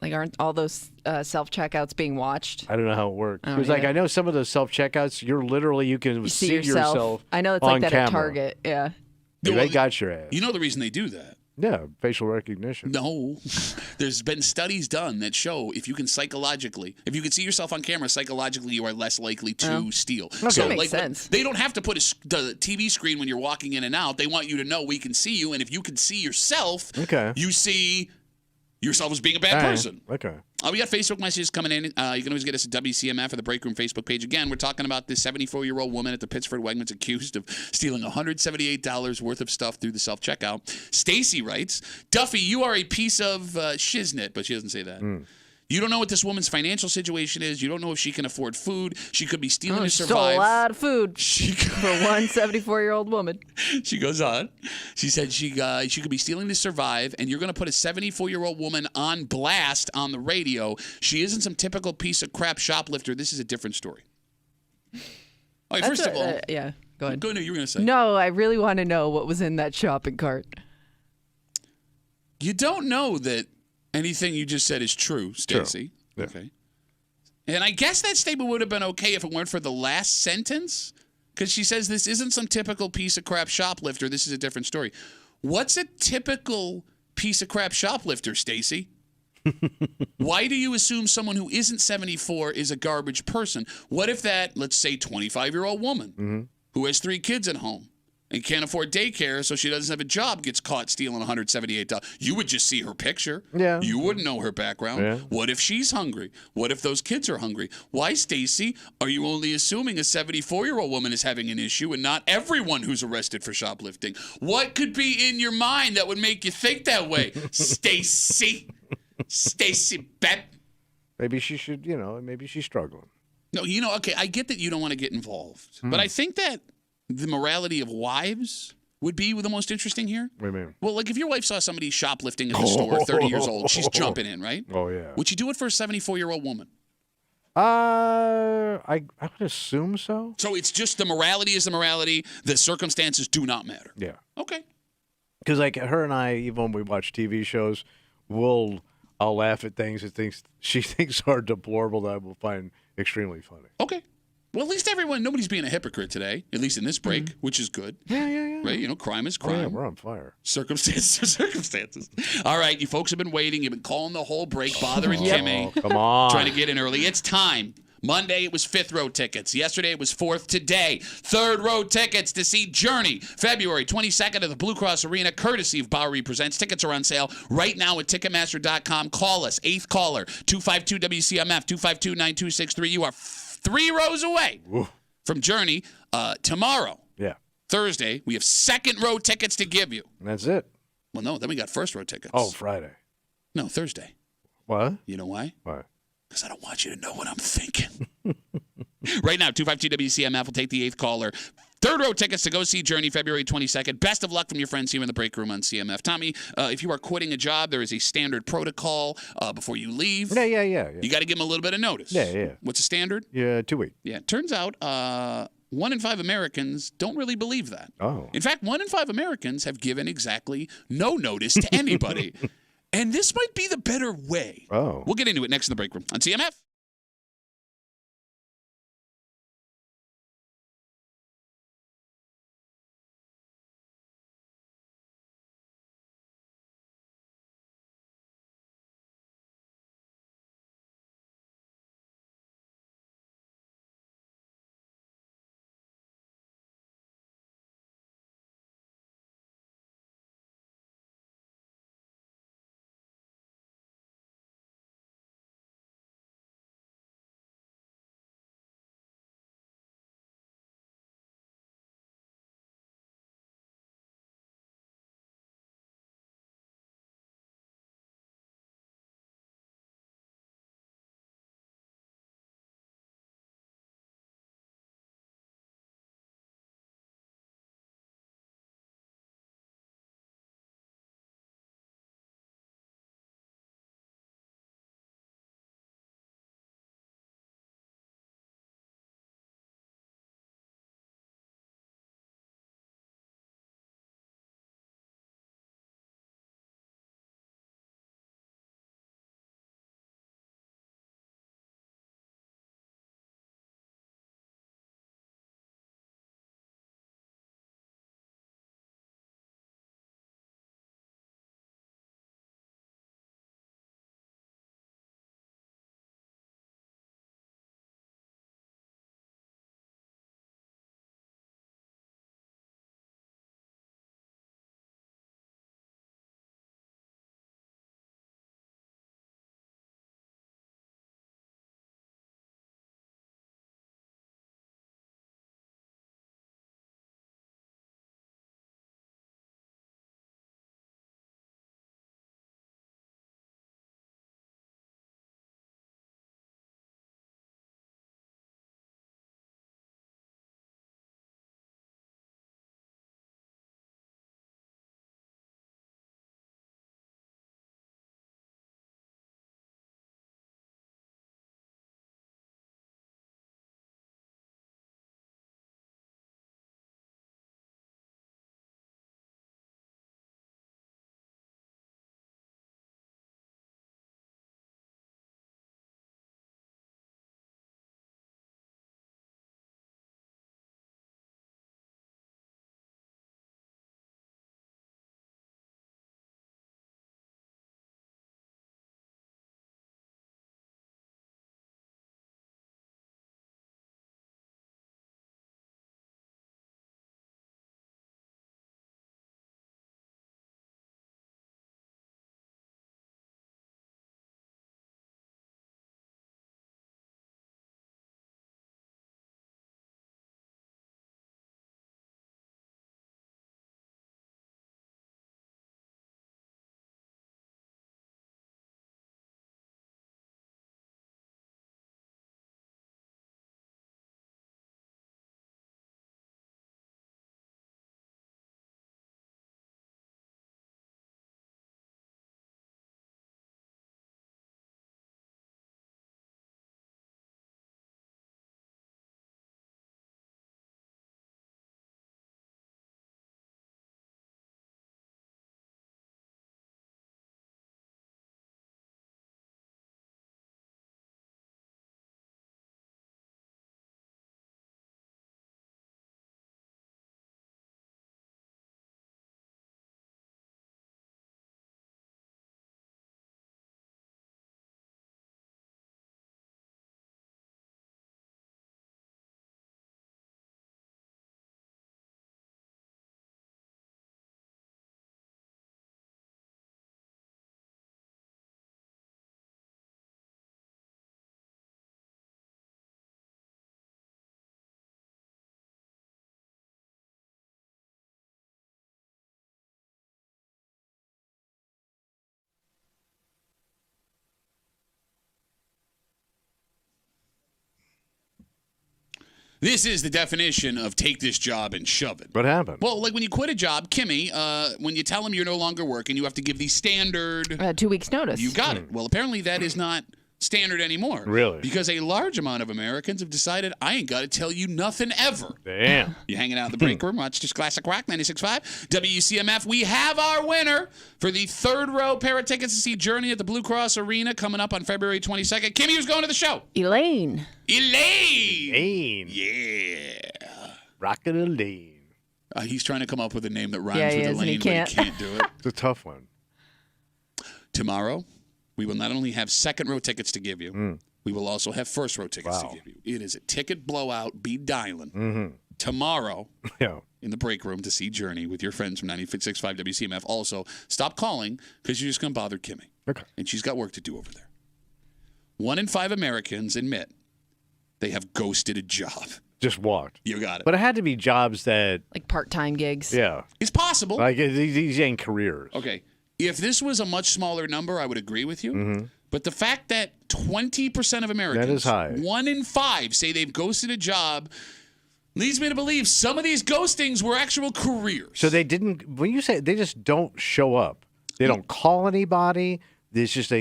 Like, aren't all those self-checkouts being watched? I don't know how it works. Oh, Because like yeah. I know some of those self-checkouts, you can You see yourself I know it's on like that camera. at Target. Yeah. Dude, they got your ass. You know the reason they do that? Yeah, facial recognition. No. There's been studies done that show if you can see yourself on camera, psychologically you are less likely to steal. Okay. So That makes like sense. they don't have to put the TV screen when you're walking in and out. They want you to know we can see you, and if you can see yourself, you see yourself as being a bad person. Okay. We got Facebook messages coming in. You can always get us at WCMF or the Break Room Facebook page. Again, we're talking about this 74-year-old woman at the Pittsford Wegmans accused of stealing $178 worth of stuff through the self-checkout. Stacy writes, Duffy, you are a piece of shiznit, but she doesn't say that. You don't know what this woman's financial situation is. You don't know if she can afford food. She could be stealing to Stole survive. a lot of food for one 74-year-old woman. She goes on. She said she could be stealing to survive, and you're going to put a 74-year-old woman on blast on the radio. She isn't some typical piece of crap shoplifter. This is a different story. All right, first of all, yeah, go ahead. Go ahead. You were going to say. No, I really want to know what was in that shopping cart. You don't know that anything you just said is true, Stacy. Yeah. Okay. And I guess that statement would have been okay if it weren't for the last sentence, because she says this isn't some typical piece of crap shoplifter. This is a different story. What's a typical piece of crap shoplifter, Stacy? Why do you assume someone who isn't 74 is a garbage person? What if that, let's say, 25-year-old woman who has 3 kids at home and can't afford daycare, so she doesn't have a job, gets caught stealing $178. You would just see her picture. Yeah. You wouldn't know her background. Yeah. What if she's hungry? What if those kids are hungry? Why, Stacy, are you only assuming a 74-year-old woman is having an issue and not everyone who's arrested for shoplifting? What could be in your mind that would make you think that way, Stacy? Stacy Beth. Maybe she should, maybe she's struggling. No, okay, I get that you don't want to get involved, but I think that the morality of wives would be the most interesting here. What do you mean? Well, like if your wife saw somebody shoplifting at the store, 30 years old, she's jumping in, right? Oh, yeah. Would you do it for a 74-year-old woman? I would assume so. So it's just the morality is the morality. The circumstances do not matter. Yeah. Okay. Because like her and I, even when we watch TV shows, I'll laugh at things that she thinks are deplorable that I will find extremely funny. Okay. Well, at least nobody's being a hypocrite today, at least in this break, which is good. Yeah. Right? Crime is Oh, yeah, crime. we're on fire. Circumstances are circumstances. All right, you folks have been waiting. You've been calling the whole break, bothering Kimmy. Oh, come on. Trying to get in early. It's time. Monday, it was 5th row tickets. Yesterday, it was 4th. Today, 3rd row tickets to see Journey, February 22nd at the Blue Cross Arena, courtesy of Bowery Presents. Tickets are on sale right now at Ticketmaster.com. Call us, 8th caller, 252-WCMF, 252-9263. You are 3 rows away from Journey. Tomorrow, Yeah. Thursday, we have 2nd row tickets to give you. And that's it. Well, no, then we got 1st row tickets. Oh, Friday. No, Thursday. What? You know why? Why? Because I don't want you to know what I'm thinking. Right now, 252-WCMF will take the 8th caller. 3rd row tickets to go see Journey February 22nd. Best of luck from your friends here in the break room on CMF. Tommy, if you are quitting a job, there is a standard protocol before you leave. Yeah. You got to give them a little bit of notice. Yeah. What's the standard? Yeah, 2 weeks. Yeah. Turns out 1 in 5 Americans don't really believe that. Oh. In fact, 1 in 5 Americans have given exactly no notice to anybody. And this might be the better way. Oh. We'll get into it next in the break room on CMF. This is the definition of take this job and shove it. What happened? Well, like when you quit a job, Kimmy, when you tell them you're no longer working, you have to give the standard 2 weeks notice. You got it. Well, apparently that is not standard anymore. Really? Because a large amount of Americans have decided, I ain't got to tell you nothing ever. Damn. You hanging out in the break room, watch just Classic Rock 96.5. WCMF, we have our winner for the third row pair of tickets to see Journey at the Blue Cross Arena coming up on February 22nd. Kimmy, who's going to the show? Elaine. Elaine. Yeah. Rockin' Elaine. He's trying to come up with a name that rhymes Yeah, with he is, and Elaine, he but can't. he can't do it. It's a tough one. Tomorrow, we will not only have second row tickets to give you, we will also have first row tickets to give you. It is a ticket blowout. Be dialing. Tomorrow Yeah. in the break room to see Journey with your friends from 96.5 WCMF. Also, stop calling because you're just going to bother Kimmy. Okay. And she's got work to do over there. 1 in 5 Americans admit they have ghosted a job. Just walked. You got it. But it had to be jobs that, Like part-time gigs. yeah. It's possible. Like, these ain't careers. Okay. If this was a much smaller number, I would agree with you. Mm-hmm. But the fact that 20% of Americans, That is high. 1 in 5, say they've ghosted a job leads me to believe some of these ghostings were actual careers. So they didn't, when you say they just don't show up, they don't call anybody. It's just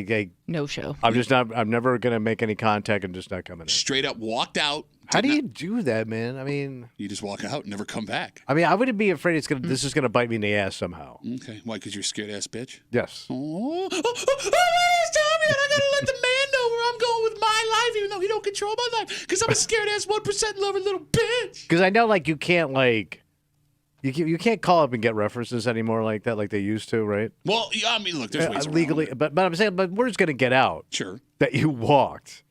No show. I'm never going to make any contact and just not coming in. Straight up walked out. How do you do that, man? I mean, You just walk out and never come back. I wouldn't be afraid this is going to bite me in the ass somehow. Okay. Why? Because you're a scared ass bitch? Yes. Oh, it's time yet. I got to let the man know where I'm going with my life, even though he don't control my life. Because I'm a scared ass 1% lover little bitch. Because I know, like, you can't, like, you can't call up and get references anymore like that, like they used to, right? Well, I mean, look, there's ways around legally, it. but I'm saying, but word's going to get out Sure. that you walked.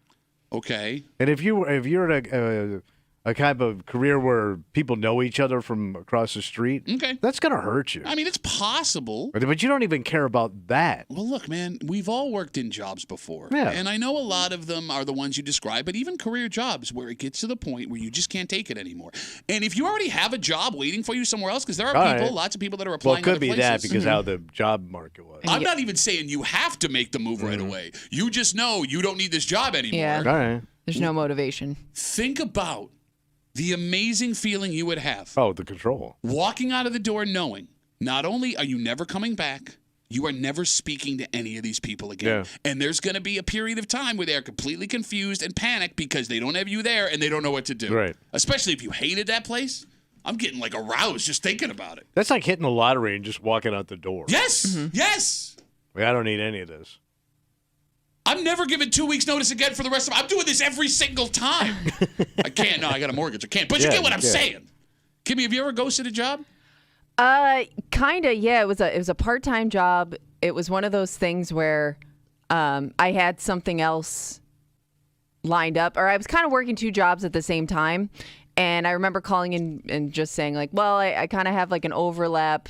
Okay. And if you're in a kind of career where people know each other from across the street, Okay. that's going to hurt you. I mean, it's possible. But you don't even care about that. Well, look, man, we've all worked in jobs before. Yeah. And I know a lot of them are the ones you describe, but even career jobs where it gets to the point where you just can't take it anymore. And if you already have a job waiting for you somewhere else, because there are All people, right. lots of people that are Well, applying it could other be places. that because how the job market was. I'm not even saying you have to make the move right away. You just know you don't need this job anymore. Yeah. All right. There's no motivation. Think about the amazing feeling you would have Oh, the control. walking out of the door knowing not only are you never coming back, you are never speaking to any of these people again. Yeah. And there's going to be a period of time where they're completely confused and panicked because they don't have you there and they don't know what to do. Right. Especially if you hated that place. I'm getting like aroused just thinking about it. That's like hitting the lottery and just walking out the door. Yes. Yes. Like, I don't need any of this. I'm never giving 2 weeks notice again for the rest of I'm doing this every single time. I can't. No, I got a mortgage. I can't. But you Yeah, get what I'm yeah. saying. Kimmy, have you ever ghosted a job? Kinda, yeah. It was a part-time job. It was one of those things where I had something else lined up, or I was kind of working 2 jobs at the same time. And I remember calling in and just saying, like, well, I kind of have like an overlap.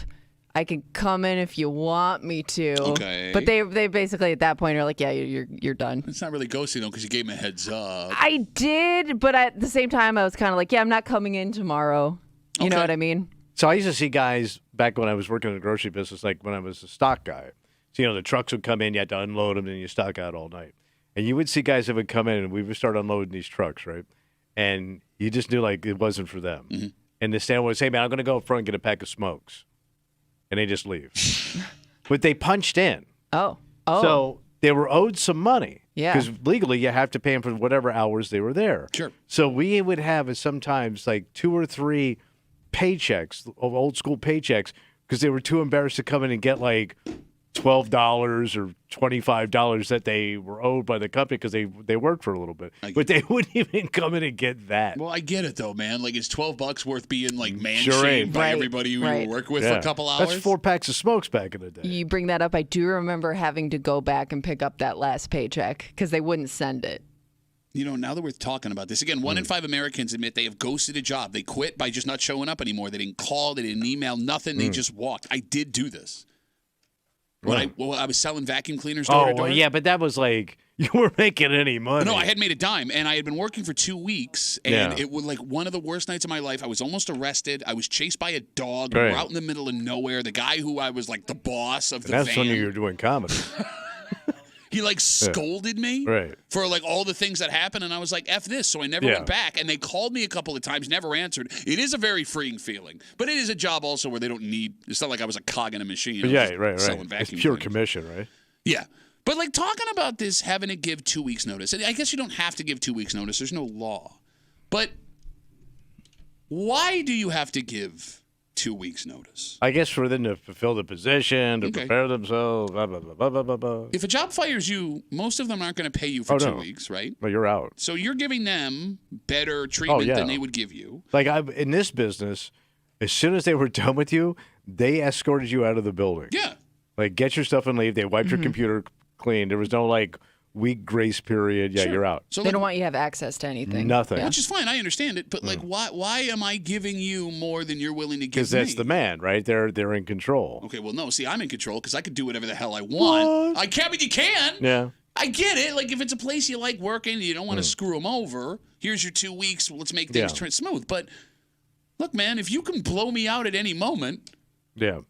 I can come in if you want me to. Okay. But they basically at that point are like, yeah, you're done. It's not really ghosting, though, because you gave him a heads up. I did, but at the same time, I was kind of like, yeah, I'm not coming in tomorrow. You know Okay. what I mean? So I used to see guys back when I was working in the grocery business, like when I was a stock guy. So, the trucks would come in, you had to unload them, and you stock out all night. And you would see guys that would come in, and we would start unloading these trucks, right? And you just knew, like, it wasn't for them. Mm-hmm. And the stand would say, hey, man, I'm going to go up front and get a pack of smokes. And they just leave. But they punched in. Oh. So they were owed some money. Yeah. Because legally you have to pay them for whatever hours they were there. Sure. So we would have sometimes like 2 or 3 paychecks, old school paychecks, because they were too embarrassed to come in and get like $12 or $25 that they were owed by the company because they worked for a little bit. But they wouldn't even come in and get that. Well, I get it, though, man. Like, is $12 worth being, like, Sure man-shamed ain't. by Right, everybody you right. were working with for a couple hours? That's 4 packs of smokes back in the day. You bring that up. I do remember having to go back and pick up that last paycheck because they wouldn't send it. You know, now that we're talking about this, again, 1 in 5 Americans admit they have ghosted a job. They quit by just not showing up anymore. They didn't call. They didn't email, nothing. They just walked. I did do this. When I was selling vacuum cleaners door to door. Well, yeah, but that was like you weren't making any money. No, I had made a dime, and I had been working for 2 weeks, and Yeah. it was like one of the worst nights of my life. I was almost arrested. I was chased by a dog. Right. We were out in the middle of nowhere. The guy who I was like the boss of the That's van, when you were doing comedy. he like scolded me Right. for like all the things that happened, and I was like, F this, so I never Yeah. went back. And they called me a couple of times, never answered. It is a very freeing feeling, but it is a job also where they don't need, it's not like I was a cog in a machine. I was Yeah, just right. selling It's vacuum pure cleaners. commission, right? Yeah. But like talking about this, having to give 2 weeks notice. I guess you don't have to give 2 weeks notice. There's no law. But why do you have to give 2 weeks notice? I guess for them to fulfill the position, to prepare themselves, blah, blah, blah, blah, blah, blah, blah. If a job fires you, most of them aren't going to pay you for 2 weeks, right? Well, you're out. So you're giving them better treatment than they would give you. Like in this business, as soon as they were done with you, they escorted you out of the building. Yeah. Like, get your stuff and leave. They wiped your computer clean. There was no, like, week grace period. Yeah, you're out. So they don't want you to have access to anything. Nothing. Yeah. Which is fine. I understand it. But, like, why am I giving you more than you're willing to give me? Because that's the man, right? They're in control. Okay, well, no. See, I'm in control because I could do whatever the hell I want. I can't, but you can. Yeah. I get it. Like, if it's a place you like working, you don't want to screw them over. Here's your 2 weeks. Let's make things smooth. But, look, man, if you can blow me out at any moment,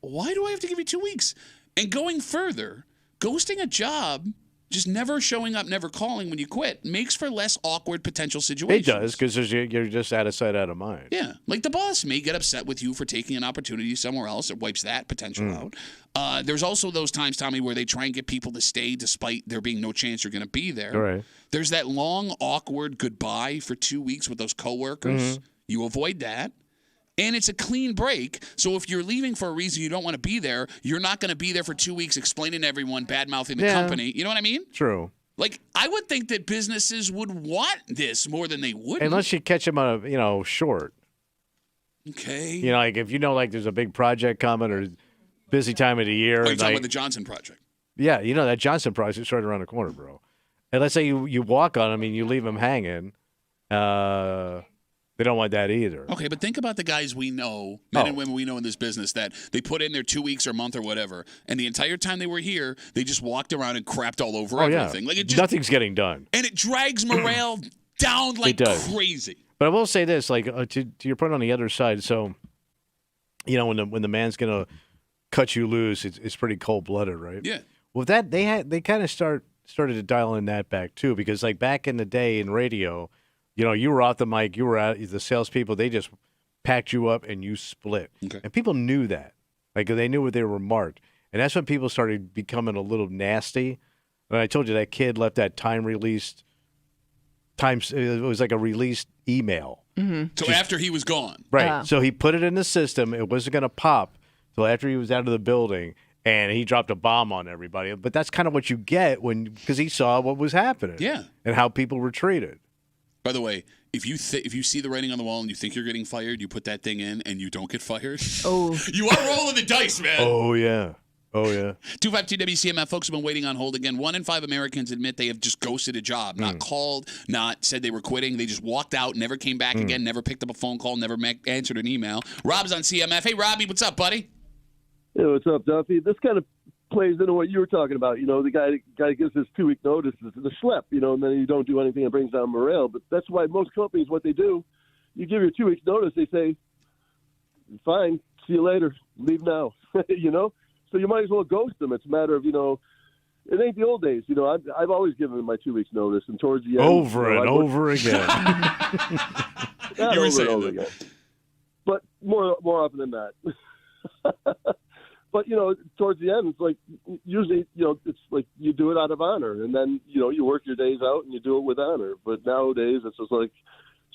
why do I have to give you 2 weeks? And going further, ghosting a job, just never showing up, never calling when you quit, makes for less awkward potential situations. It does, because you're just out of sight, out of mind. Yeah. Like the boss may get upset with you for taking an opportunity somewhere else. It wipes that potential out. There's also those times, Tommy, where they try and get people to stay despite there being no chance you're going to be there. Right. There's that long, awkward goodbye for 2 weeks with those coworkers. You avoid that. And it's a clean break. So if you're leaving for a reason you don't want to be there, you're not going to be there for 2 weeks explaining to everyone, bad-mouthing the company. You know what I mean? True. Like, I would think that businesses would want this more than they wouldn't. Unless you catch them on a, short. Okay. You know, like if you know, like there's a big project coming or busy time of the year. Are you talking like, about the Johnson project? Yeah, you know, that Johnson project's right around the corner, bro. And let's say you walk on them and you leave them hanging. They don't want that either. Okay, but think about the guys we know, men and women we know in this business, that they put in their 2 weeks or month or whatever, and the entire time they were here, they just walked around and crapped all over everything. Yeah. Like Nothing's getting done. And it drags morale down like crazy. But I will say this, like to your point on the other side, so you know when the man's gonna cut you loose, it's pretty cold blooded, right? Yeah. Well, that they kind of started to dial in that back too, because like back in the day in radio. You know, you were off the mic, you were out, the salespeople, they just packed you up and you split. Okay. And people knew that. Like, they knew what they were marked. And that's when people started becoming a little nasty. And I told you that kid left that it was like a released email. So after he was gone. Right. So he put it in the system. It wasn't going to pop until after he was out of the building. And he dropped a bomb on everybody. But that's kind of what you get because he saw what was happening. Yeah. And how people were treated. By the way, if you see the writing on the wall and you think you're getting fired, you put that thing in and you don't get fired. Oh, you are rolling the dice, man. Oh yeah. 252 WCMF. Folks have been waiting on hold again. 1 in 5 Americans admit they have just ghosted a job, not called, not said they were quitting. They just walked out, never came back again, never picked up a phone call, never answered an email. Rob's on CMF. Hey, Robbie, what's up, buddy? Hey, what's up, Duffy? This kind of plays into what you were talking about. You know, the guy gives his 2 week notice, the schlep, you know, and then you don't do anything that brings down morale. But that's why most companies, what they do, you give your 2 weeks notice, they say, fine, see you later, leave now, you know? So you might as well ghost them. It's a matter of, you know, it ain't the old days. You know, I've always given them my 2 weeks notice, and towards the end. Over again. Not over again. But more often than that. But, you know, towards the end, it's like usually, you know, it's like you do it out of honor. And then, you know, you work your days out and you do it with honor. But nowadays, it's just like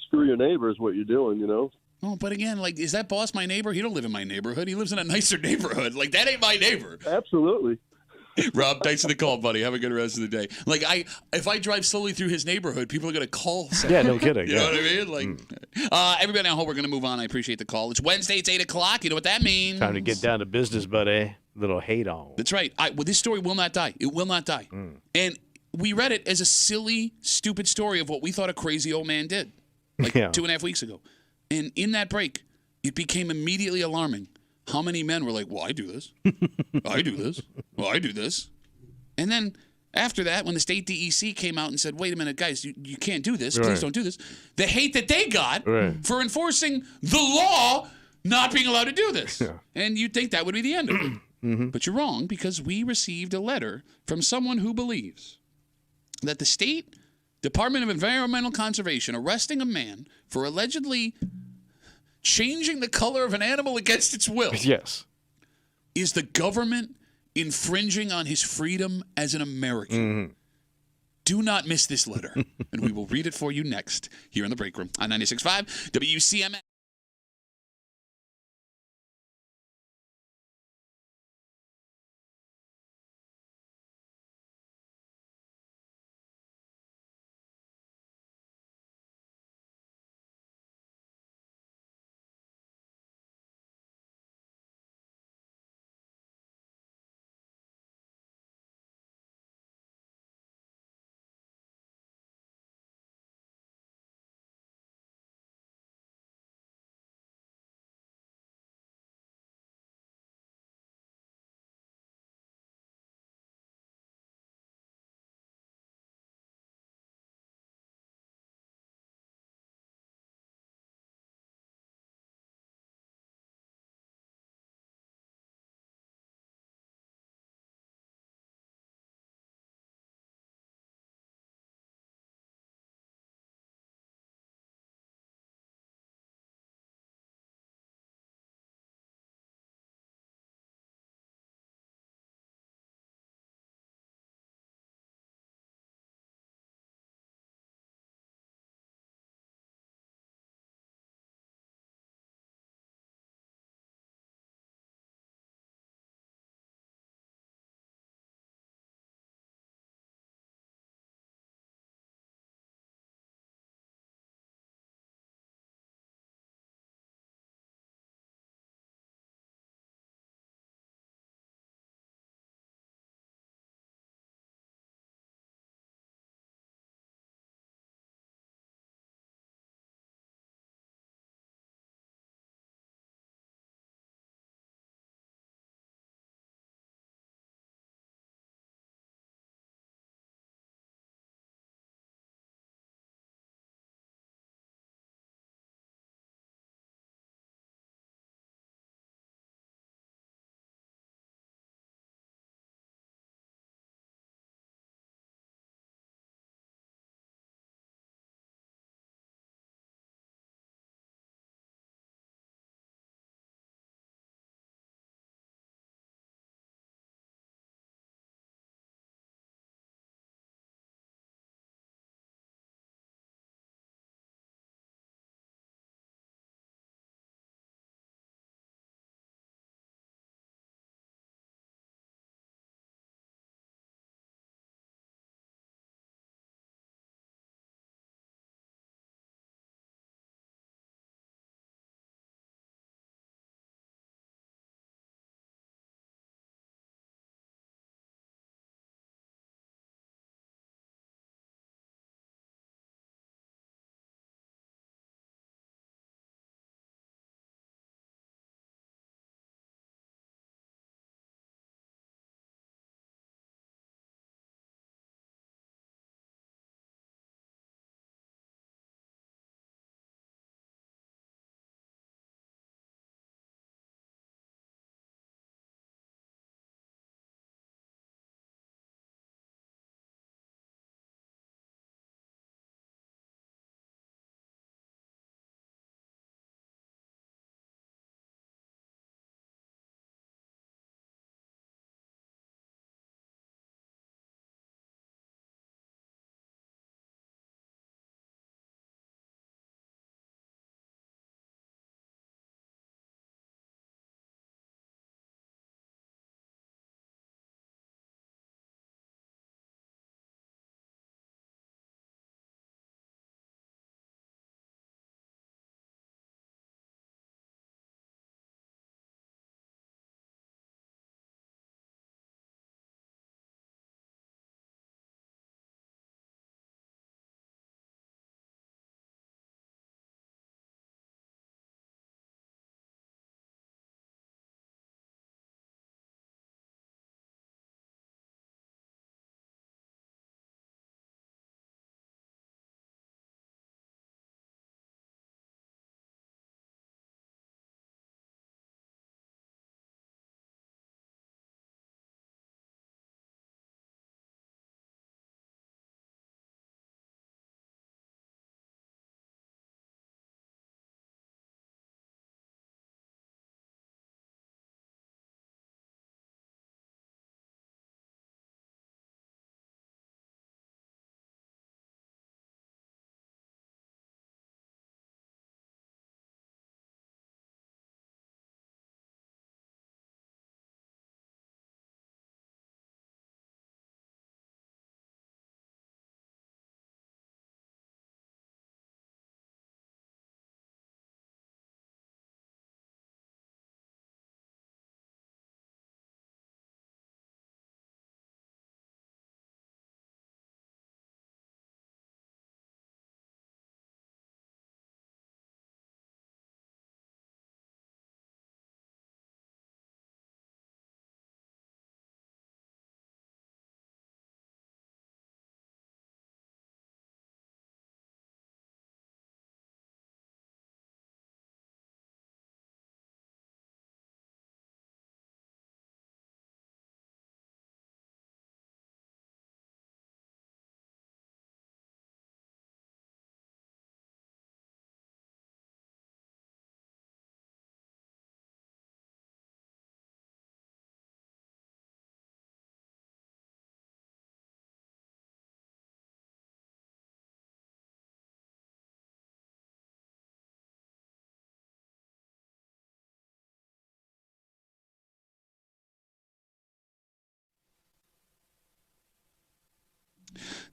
screw your neighbor is what you're doing, you know? Oh, but again, like, is that boss my neighbor? He don't live in my neighborhood. He lives in a nicer neighborhood. Like, that ain't my neighbor. Absolutely. Rob, thanks for the call, buddy. Have a good rest of the day. Like, if I drive slowly through his neighborhood, people are going to call. Yeah, no kidding. You know what I mean? Like, everybody, I hope we're going to move on. I appreciate the call. It's Wednesday. It's 8 o'clock. You know what that means. Time to get down to business, buddy. Little hate on. That's right. Well, this story will not die. It will not die. And we read it as a silly, stupid story of what we thought a crazy old man did, like 2.5 weeks ago. And in that break, it became immediately alarming. How many men were like, well, I do this. I do this. Well, I do this. And then after that, when the state DEC came out and said, wait a minute, guys, you can't do this. Please don't do this. The hate that they got for enforcing the law not being allowed to do this. Yeah. And you'd think that would be the end of it. But you're wrong, because we received a letter from someone who believes that the State Department of Environmental Conservation arresting a man for allegedly changing the color of an animal against its will is the government infringing on his freedom as an American. Do not miss this letter, and we will read it for you next here in the break room on 96.5 WCMF.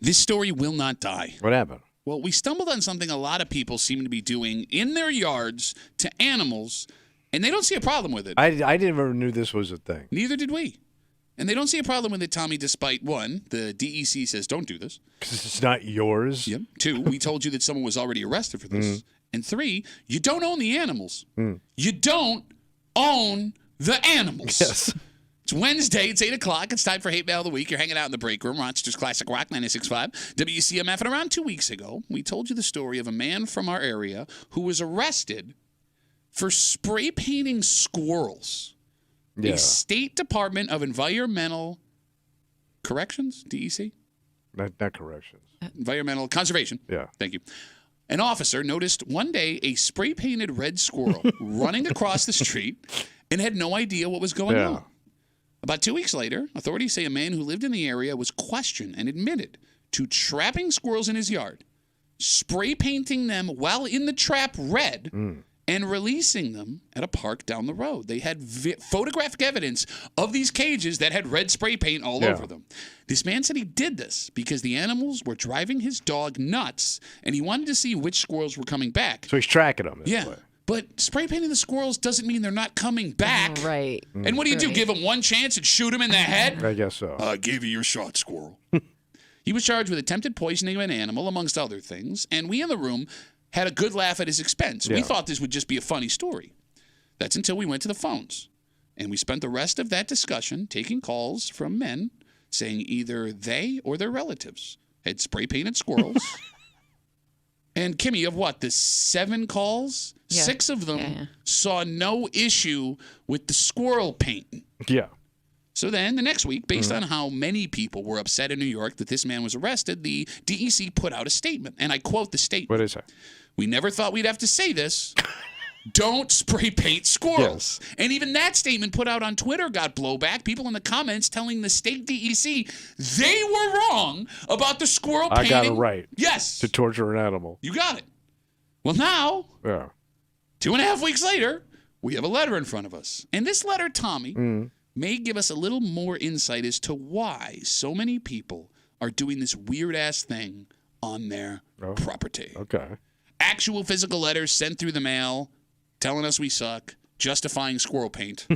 This story will not die. What happened? Well, we stumbled on something a lot of people seem to be doing in their yards to animals, and they don't see a problem with it. I never knew this was a thing. Neither did we. And they don't see a problem with it, Tommy, despite, one, the DEC says don't do this. Because it's not yours. Yep. Two, we told you that someone was already arrested for this. And three, you don't own the animals. You don't own the animals. Yes. It's Wednesday. It's 8 o'clock. It's time for Hate Mail of the Week. You're hanging out in the break room. Rochester's Classic Rock 96.5 WCMF. And around 2 weeks ago, we told you the story of a man from our area who was arrested for spray painting squirrels. Yeah. A State Department of Environmental Corrections, DEC? Not corrections. Environmental Conservation. Yeah. Thank you. An officer noticed one day a spray-painted red squirrel running across the street and had no idea what was going on. About 2 weeks later, authorities say a man who lived in the area was questioned and admitted to trapping squirrels in his yard, spray painting them while in the trap red, and releasing them at a park down the road. They had photographic evidence of these cages that had red spray paint all over them. This man said he did this because the animals were driving his dog nuts, and he wanted to see which squirrels were coming back. So he's tracking them. Yeah. But spray painting the squirrels doesn't mean they're not coming back. Right. And what do? Give them one chance and shoot them in the head? I guess so. I gave you your shot, squirrel. He was charged with attempted poisoning of an animal, amongst other things, and we in the room had a good laugh at his expense. We thought this would just be a funny story. That's until we went to the phones. And we spent the rest of that discussion taking calls from men saying either they or their relatives had spray-painted squirrels. And, Kimmy, of what, the 7 calls? Yeah. 6 of them saw no issue with the squirrel painting. Yeah. So then, the next week, based on how many people were upset in New York that this man was arrested, the DEC put out a statement. And I quote the statement. What is it? We never thought we'd have to say this. Don't spray paint squirrels. Yes. And even that statement put out on Twitter got blowback. People in the comments telling the state DEC they were wrong about the squirrel painting. I got it right. Yes. To torture an animal. You got it. Well, now, 2.5 weeks later, we have a letter in front of us. And this letter, Tommy, may give us a little more insight as to why so many people are doing this weird-ass thing on their property. Okay. Actual physical letters sent through the mail telling us we suck, justifying squirrel paint.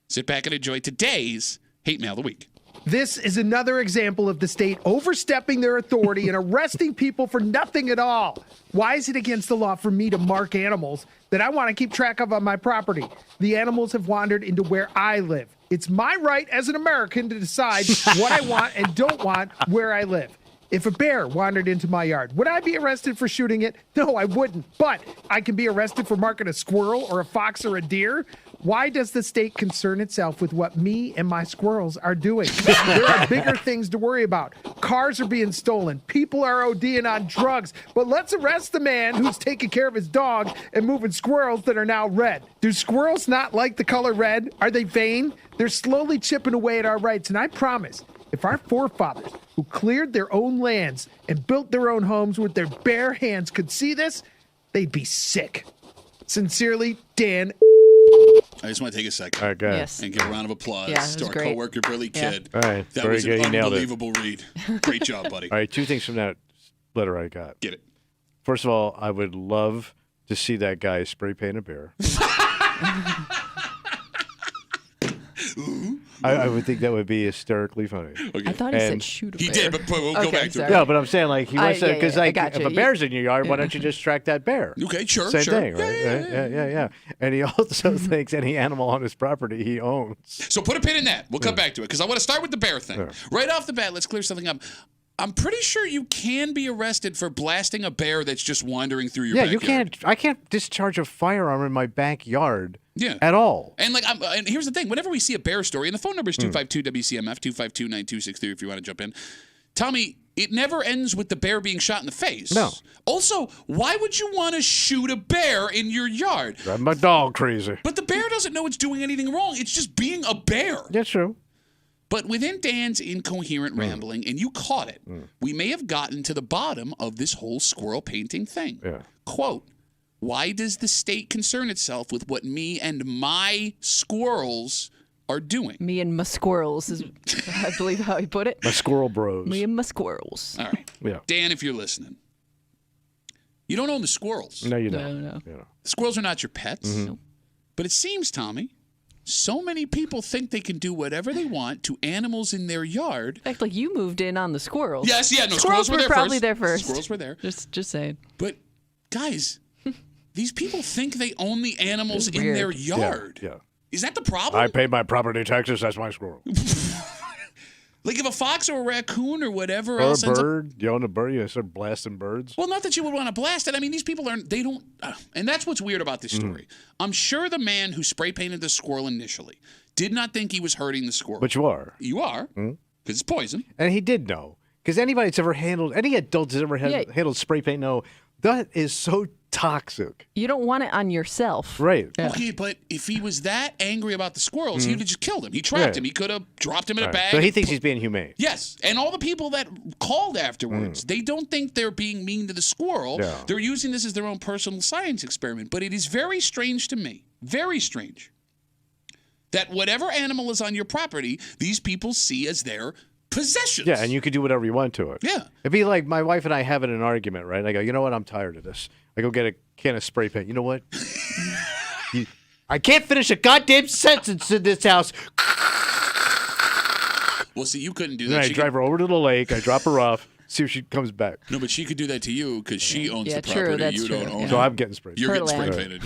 Sit back and enjoy today's Hate Mail of the Week. This is another example of the state overstepping their authority and arresting people for nothing at all. Why is it against the law for me to mark animals that I want to keep track of on my property? The animals have wandered into where I live. It's my right as an American to decide what I want and don't want where I live. If a bear wandered into my yard, would I be arrested for shooting it? No, I wouldn't. But I can be arrested for marking a squirrel or a fox or a deer. Why does the state concern itself with what me and my squirrels are doing? There are bigger things to worry about. Cars are being stolen. People are ODing on drugs. But let's arrest the man who's taking care of his dog and moving squirrels that are now red. Do squirrels not like the color red? Are they vain? They're slowly chipping away at our rights. And I promise, if our forefathers who cleared their own lands and built their own homes with their bare hands could see this, they'd be sick. Sincerely, Dan. I just want to take a second All right, go ahead. Yes. and give a round of applause Yeah, to our great. coworker, Billy Kidd. All right. That Very was good. an You nailed it. unbelievable read. Great job, buddy. All right, 2 things from that letter I got. Get it. First of all, I would love to see that guy spray paint a bear. I would think that would be hysterically funny. Okay. I thought he said And shoot a He bear. did, but we'll go Okay, back to sorry. it. Yeah, but I'm saying like he wants to yeah, because yeah, I like gotcha. if a bear's in your yard, why don't you just track that bear? Okay, sure, Same sure. thing, right? Yeah. And he also thinks any animal on his property he owns. So put a pin in that. We'll come back to it because I want to start with the bear thing. Yeah. Right off the bat, let's clear something up. I'm pretty sure you can be arrested for blasting a bear that's just wandering through your Yeah, backyard. you can't. I can't discharge a firearm in my backyard. Yeah. At all. And and here's the thing: whenever we see a bear story, and the phone number is 252-WCMF 252-9263 if you want to jump in. Tell me, it never ends with the bear being shot in the face. No. Also, why would you want to shoot a bear in your yard? Drive my dog crazy. But the bear doesn't know it's doing anything wrong. It's just being a bear. That's true. But within Dan's incoherent rambling, and you caught it, we may have gotten to the bottom of this whole squirrel painting thing. Yeah. Quote, why does the state concern itself with what me and my squirrels are doing. Me and my squirrels is, I believe, how he put it. My squirrel bros. Me and my squirrels. All right. Yeah. Dan, if you're listening, you don't own the squirrels. No, you don't. No. You know. The squirrels are not your pets. Mm-hmm. But it seems, Tommy, so many people think they can do whatever they want to animals in their yard. In fact, like you moved in on the squirrels. Yes, yeah, no, squirrels were there probably first. there first. Squirrels were there. Just saying. But, guys, these people think they own the animals It's in weird. their yard. Yeah. Is that the problem? I pay my property taxes. That's my squirrel. Like if a fox or a raccoon or whatever Or else a ends up. bird. You own a bird. You start blasting birds. Well, not that you would want to blast it. I mean, these people aren't, they don't, and that's what's weird about this story. I'm sure the man who spray painted the squirrel initially did not think he was hurting the squirrel. But you are. You are, because it's poison. And he did know. Because anybody that's ever handled, any adult that's ever handled spray paint know, that is so toxic. You don't want it on yourself. Right. Yeah. Okay, but if he was that angry about the squirrels, he would have just killed him. He trapped him. He could have dropped him in a bag. So he and thinks he's being humane. Yes, and all the people that called afterwards, they don't think they're being mean to the squirrel. Yeah. They're using this as their own personal science experiment. But it is very strange to me, very strange, that whatever animal is on your property, these people see as their possessions. Yeah, and you could do whatever you want to it. Yeah. It'd be like my wife and I having an argument, right? And I go, you know what? I'm tired of this. I go get a can of spray paint. You know what? I can't finish a goddamn sentence in this house. Well, see, you couldn't do Then that. I drive her over to the lake. I drop her off. See if she comes back. No, but she could do that to you because she owns Yeah, the property. true, that's You true, don't own yeah. it. So I'm getting sprayed. You're Her getting spray land. painted.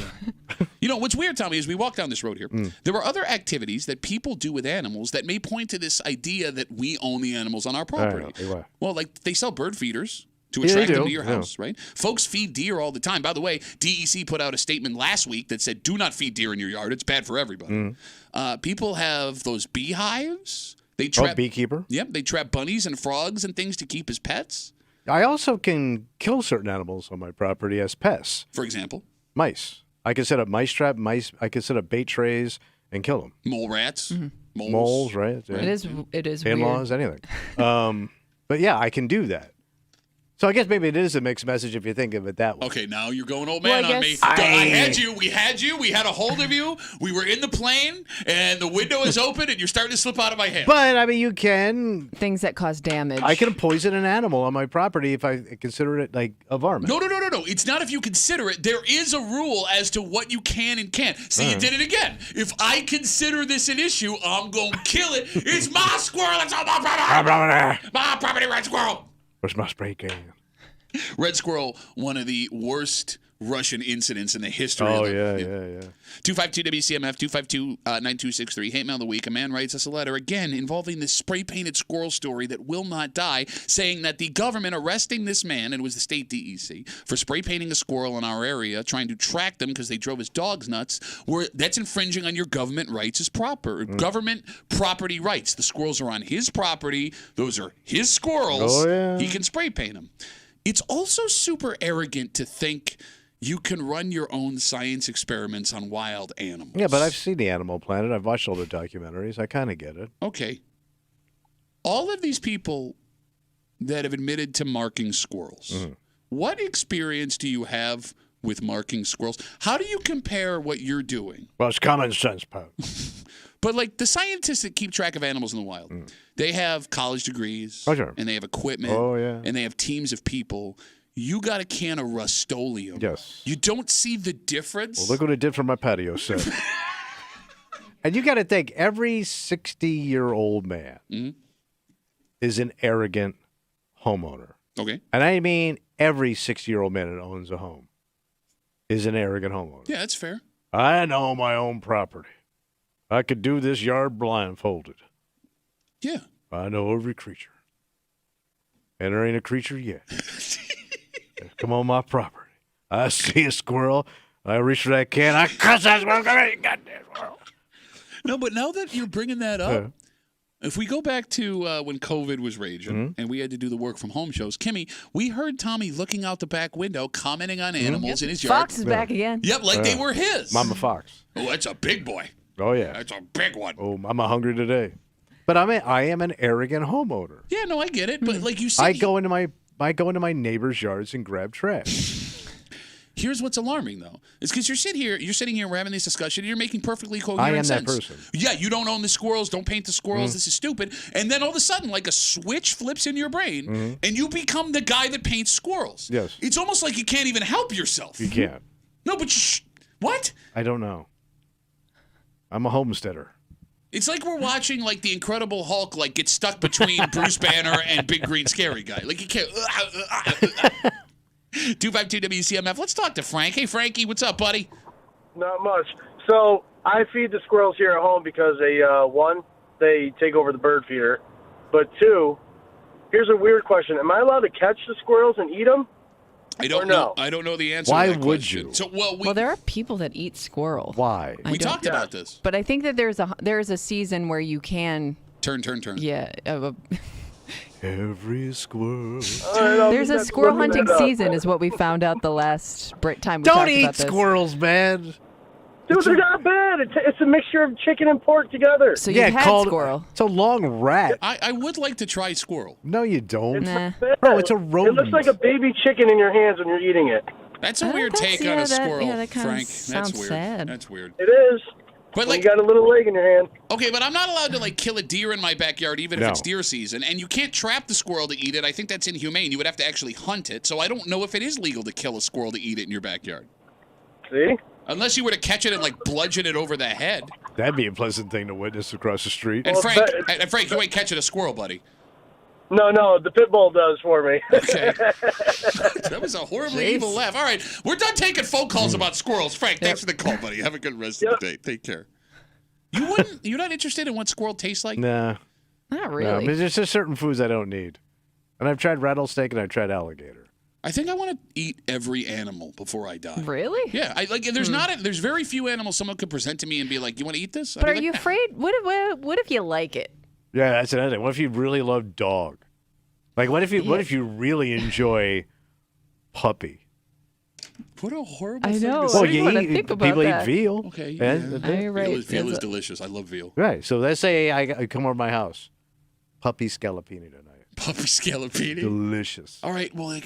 Yeah. You know, what's weird, Tommy, is we walk down this road here. There are other activities that people do with animals that may point to this idea that we own the animals on our property. Hey, what? Well, like they sell bird feeders to Yeah, they attract them do, to your yeah. house, right? Folks feed deer all the time. By the way, DEC put out a statement last week that said, do not feed deer in your yard. It's bad for everybody. People have those beehives. They trap, beekeeper? Yep, they trap bunnies and frogs and things to keep as pets, I also can kill certain animals on my property as pests. for example. Mice. I can set up mice trap. I can set up bait trays and kill them. Mole rats. Moles, right? Yeah. It is In-laws, anything. But yeah, I can do that. So I guess maybe it is a mixed message if you think of it that way. Okay, now you're going old Well, man I on me. guess- I had you. We had you. We had a hold of you. We were in the plane, and the window is open, and you're starting to slip out of my hand. But I mean, you can. Things that cause damage. I can poison an animal on my property if I consider it like a varmint. No. It's not if you consider it. There is a rule as to what you can and can't. See, you did it again. If I consider this an issue, I'm going to kill it. It's my squirrel. It's on my property. My property, red squirrel. Where's my spray can? Red squirrel, one of the worst Russian incidents in the history Oh, of the, yeah. 252 WCMF 252-9263. Hate mail of the week. A man writes us a letter again involving this spray painted squirrel story that will not die, saying that the government arresting this man, and it was the state DEC, for spray painting a squirrel in our area, trying to track them because they drove his dogs nuts. That's infringing on your government rights as government property rights. The squirrels are on his property. Those are his squirrels. Oh, yeah. He can spray paint them. It's also super arrogant to think you can run your own science experiments on wild animals. Yeah, but I've seen the Animal Planet. I've watched all the documentaries. I kind of get it. Okay. All of these people that have admitted to marking squirrels, what experience do you have with marking squirrels? How do you compare what you're doing? Well, it's common sense, Pat. But like the scientists that keep track of animals in the wild, they have college degrees, Oh, sure. and they have equipment, Oh, yeah. and they have teams of people. You got a can of Rust-Oleum. Yes. You don't see the difference? Well, look what it did for my patio set. And you got to think, every 60-year-old man is an arrogant homeowner. Okay. And I mean every 60-year-old man that owns a home is an arrogant homeowner. Yeah, that's fair. I know my own property. I could do this yard blindfolded. Yeah. I know every creature. And there ain't a creature yet. Come on my property. I see a squirrel. I reach for that can. I cuss that squirrel. Goddamn squirrel. No, but now that you're bringing that up, if we go back to when COVID was raging and we had to do the work from home shows, Kimmy, we heard Tommy looking out the back window, commenting on animals in his yard. Fox is back again. Yep, like they were his. Mama Fox. Oh, that's a big boy. Oh, yeah. That's a big one. Oh, I'm hungry today. But I am an arrogant homeowner. Yeah, no, I get it. But like you said, I go into my neighbor's yards and grab trash. Here's what's alarming, though. It's because you're sitting here, we're having this discussion, and you're making perfectly coherent sense. I am that person. Yeah, you don't own the squirrels, don't paint the squirrels, this is stupid. And then all of a sudden, like a switch flips in your brain, and you become the guy that paints squirrels. Yes. It's almost like you can't even help yourself. You can't. No, but what? I don't know. I'm a homesteader. It's like we're watching like the Incredible Hulk like get stuck between Bruce Banner and Big Green Scary Guy. Like you can't. 252 WCMF. Let's talk to Frank. Hey, Frankie, what's up, buddy? Not much. So I feed the squirrels here at home because one, they take over the bird feeder, but two, here's a weird question: am I allowed to catch the squirrels and eat them? I don't know. I don't know the answer. Why to that would question. you? So, well, there are people that eat squirrel. Why? We talked about this. But I think that there's a season where you can turn. Yeah. Every squirrel. There's a squirrel hunting season, is what we found out the last time we talked Don't about eat this. squirrels, man. Dude, they're not bad. It's a mixture of chicken and pork together. So you've had squirrel. It's a long rat. I would like to try squirrel. No, you don't. Nah. Bro, it's a rodent. It looks like a baby chicken in your hands when you're eating it. That's a weird take on a squirrel, that kind Frank. of sounds That's weird. sad. That's weird. It is. But When like, you got a little leg in your hand. okay, but I'm not allowed to like kill a deer in my backyard, even if it's deer season. And you can't trap the squirrel to eat it. I think that's inhumane. You would have to actually hunt it. So I don't know if it is legal to kill a squirrel to eat it in your backyard. See? Unless you were to catch it and like bludgeon it over the head. That'd be a pleasant thing to witness across the street. And Frank, you ain't catching a squirrel, buddy. No, the pit bull does for me. Okay. That was a horribly evil laugh. All right, we're done taking phone calls about squirrels. Frank, thanks for the call, buddy. Have a good rest of the day. Take care. You're not interested in what squirrel tastes like? Nah. Not No, really. there's just certain foods I don't need. And I've tried rattlesnake and I've tried alligator. I think I want to eat every animal before I die. Really? Yeah, there's very few animals someone could present to me and be like, "You want to eat this?" But are you afraid? What if you like it? Yeah, that's another thing. What if you really love dog? Like, what if you really enjoy puppy? What a horrible I thing know. to Well, say. you wanna think about people that. eat veal. Okay, Yeah, yeah. Right. Veal is delicious. I love veal. Right. So let's say I come over to my house. Puppy scallopini tonight. Puppy scallopini. Delicious. All right, well,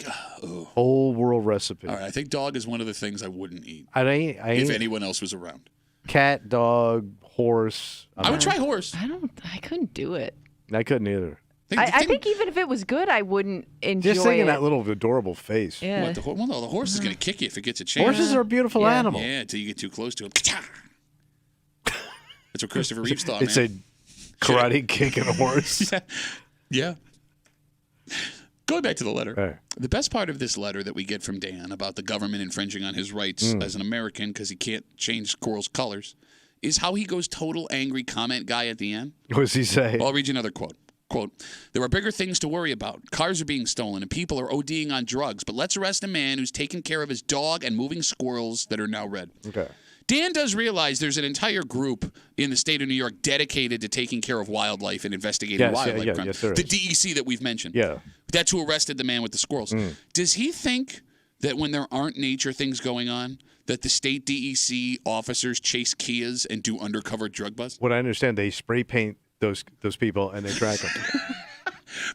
Whole world recipe. all right. I think dog is one of the things I wouldn't eat I ain't if anyone else was around. cat, dog, horse. I would try horse. I couldn't do it. I couldn't either. I think even if it was good, I wouldn't enjoy Just thinking it. that little adorable face. Yeah. What, the horse is going to kick you if it gets a chance. Horses are a beautiful Yeah. animal. Yeah, until you get too close to him. That's what Christopher Reeves thought, It's man. a karate kick and a horse. Yeah. Going back to the letter. Right. The best part of this letter that we get from Dan about the government infringing on his rights as an American because he can't change squirrels' colors is how he goes total angry comment guy at the end. What does he say? Well, I'll read you another quote. Quote, there are bigger things to worry about. Cars are being stolen and people are ODing on drugs, but let's arrest a man who's taking care of his dog and moving squirrels that are now red. Okay. Dan does realize there's an entire group in the state of New York dedicated to taking care of wildlife and investigating wildlife crime. Yes, there the is. DEC that we've mentioned. Yeah. That's who arrested the man with the squirrels. Does he think that when there aren't nature things going on, that the state DEC officers chase Kias and do undercover drug busts? What I understand, they spray paint those people and they track them.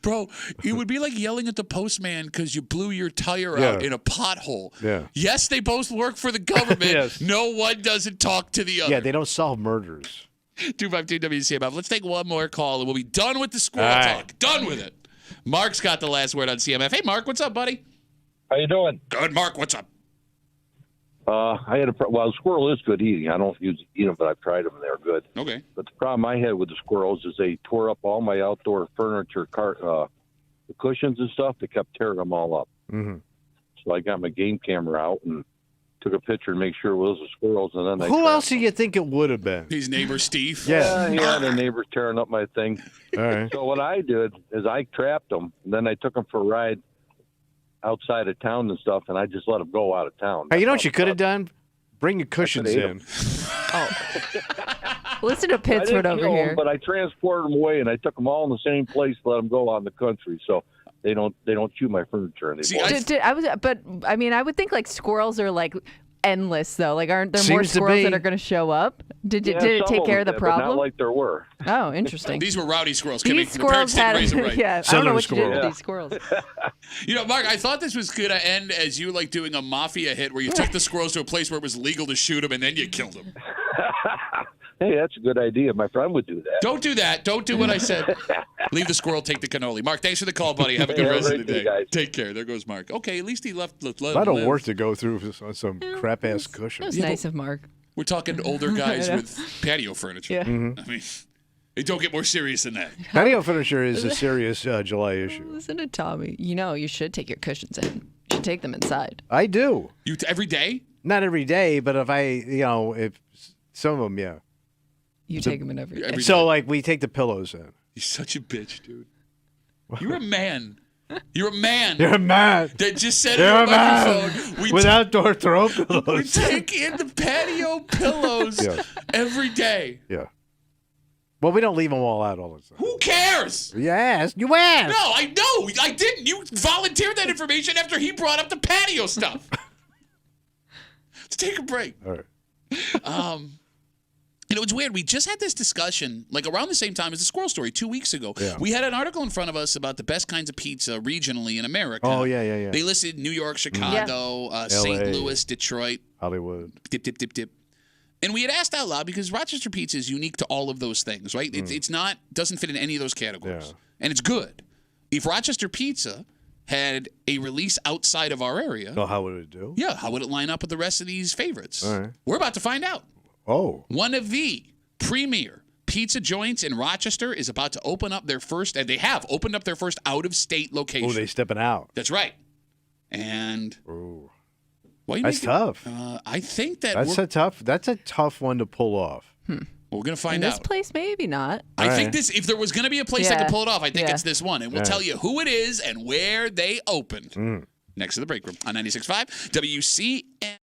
Bro, it would be like yelling at the postman because you blew your tire out in a pothole. Yeah. Yes, they both work for the government. Yes. No one doesn't talk to the other. Yeah, they don't solve murders. 252 WCMF. Let's take one more call and we'll be done with the squirrel All right. talk. Done with it. Mark's got the last word on CMF. Hey, Mark, what's up, buddy? How you doing? Good, Mark. What's up? I had squirrel is good eating. I don't use eat them, but I've tried them and they're good. Okay. But the problem I had with the squirrels is they tore up all my outdoor furniture, the cushions and stuff. They kept tearing them all up. Mm-hmm. So I got my game camera out and took a picture and make sure it was the squirrels. And then Who else do you think it would have been? His neighbor, Steve. Yeah. Yeah, the neighbors tearing up my thing. All right. So what I did is I trapped them, and then I took them for a ride outside of town and stuff, and I just let them go out of town. Hey, you know what you could have done? Bring your cushions ate in. Listen to I Pittsford didn't over kill here. them, but I transported them away, and I took them all in the same place, let them go out in the country, so they don't chew my furniture anymore. See, I would think like squirrels are like endless though? Like, aren't there Seems more to squirrels be. that are going to show up? Did Yeah, it some take of care of them the did, but problem? not like there were. Oh, interesting. These were rowdy squirrels. These Kimmy. The squirrels parents didn't had, raise them right. yeah. I don't Southern know what you did squirrel. to these squirrels. You know, Mark, I thought this was going to end as you like doing a mafia hit where you took the squirrels to a place where it was legal to shoot them and then you killed them. Hey, that's a good idea. My friend would do that. Don't do that. Don't do what I said. Leave the squirrel, take the cannoli. Mark, thanks for the call, buddy. Have a good rest of the day. Guys. Take care. There goes Mark. Okay, at least he left. A lot of work to go through on some crap ass That cushion. was nice of Mark. We're talking older guys I know. with patio furniture. Yeah. I mean, it don't get more serious than that. Patio furniture is a serious July issue. Listen to Tommy. You know, you should take your cushions in. You should take them inside. I do. You every day? Not every day, but if some of them, yeah. You take them in every day. Every So day. like we take the pillows in. You're such a bitch, dude. You're a man. You're a man. You're mad. That just said You're on a the man. microphone. With outdoor throw We pillows. take in the patio pillows Yeah. every day. Yeah. Well, we don't leave them all out all the time. Who cares? You asked. You asked. No, I know. I didn't. You volunteered that information after he brought up the patio stuff. Let's take a break. All right. You know, it's weird. We just had this discussion, like around the same time as the squirrel story 2 weeks ago. Yeah. We had an article in front of us about the best kinds of pizza regionally in America. Oh, yeah. They listed New York, Chicago, St. Louis, Detroit. Hollywood. Dip, dip, dip, dip. And we had asked out loud because Rochester pizza is unique to all of those things, right? It's not, doesn't fit in any of those categories. Yeah. And it's good. If Rochester pizza had a release outside of our area, So how would it do? yeah, how would it line up with the rest of these favorites? All right. We're about to find out. Oh. One of the premier pizza joints in Rochester is about to open up their first, and they have opened up their first out-of-state location. Oh, they stepping out. That's right. And Ooh. why you That's making- tough. I think that That's a tough one to pull off. we're going to In find this out. place, maybe not. I think Alright. this, if there was going to be a place that Yeah. could pull it off, I think Yeah. it's this one. And we'll Yeah. tell you who it is and where they opened. Next to the break room on 96.5 WCMF.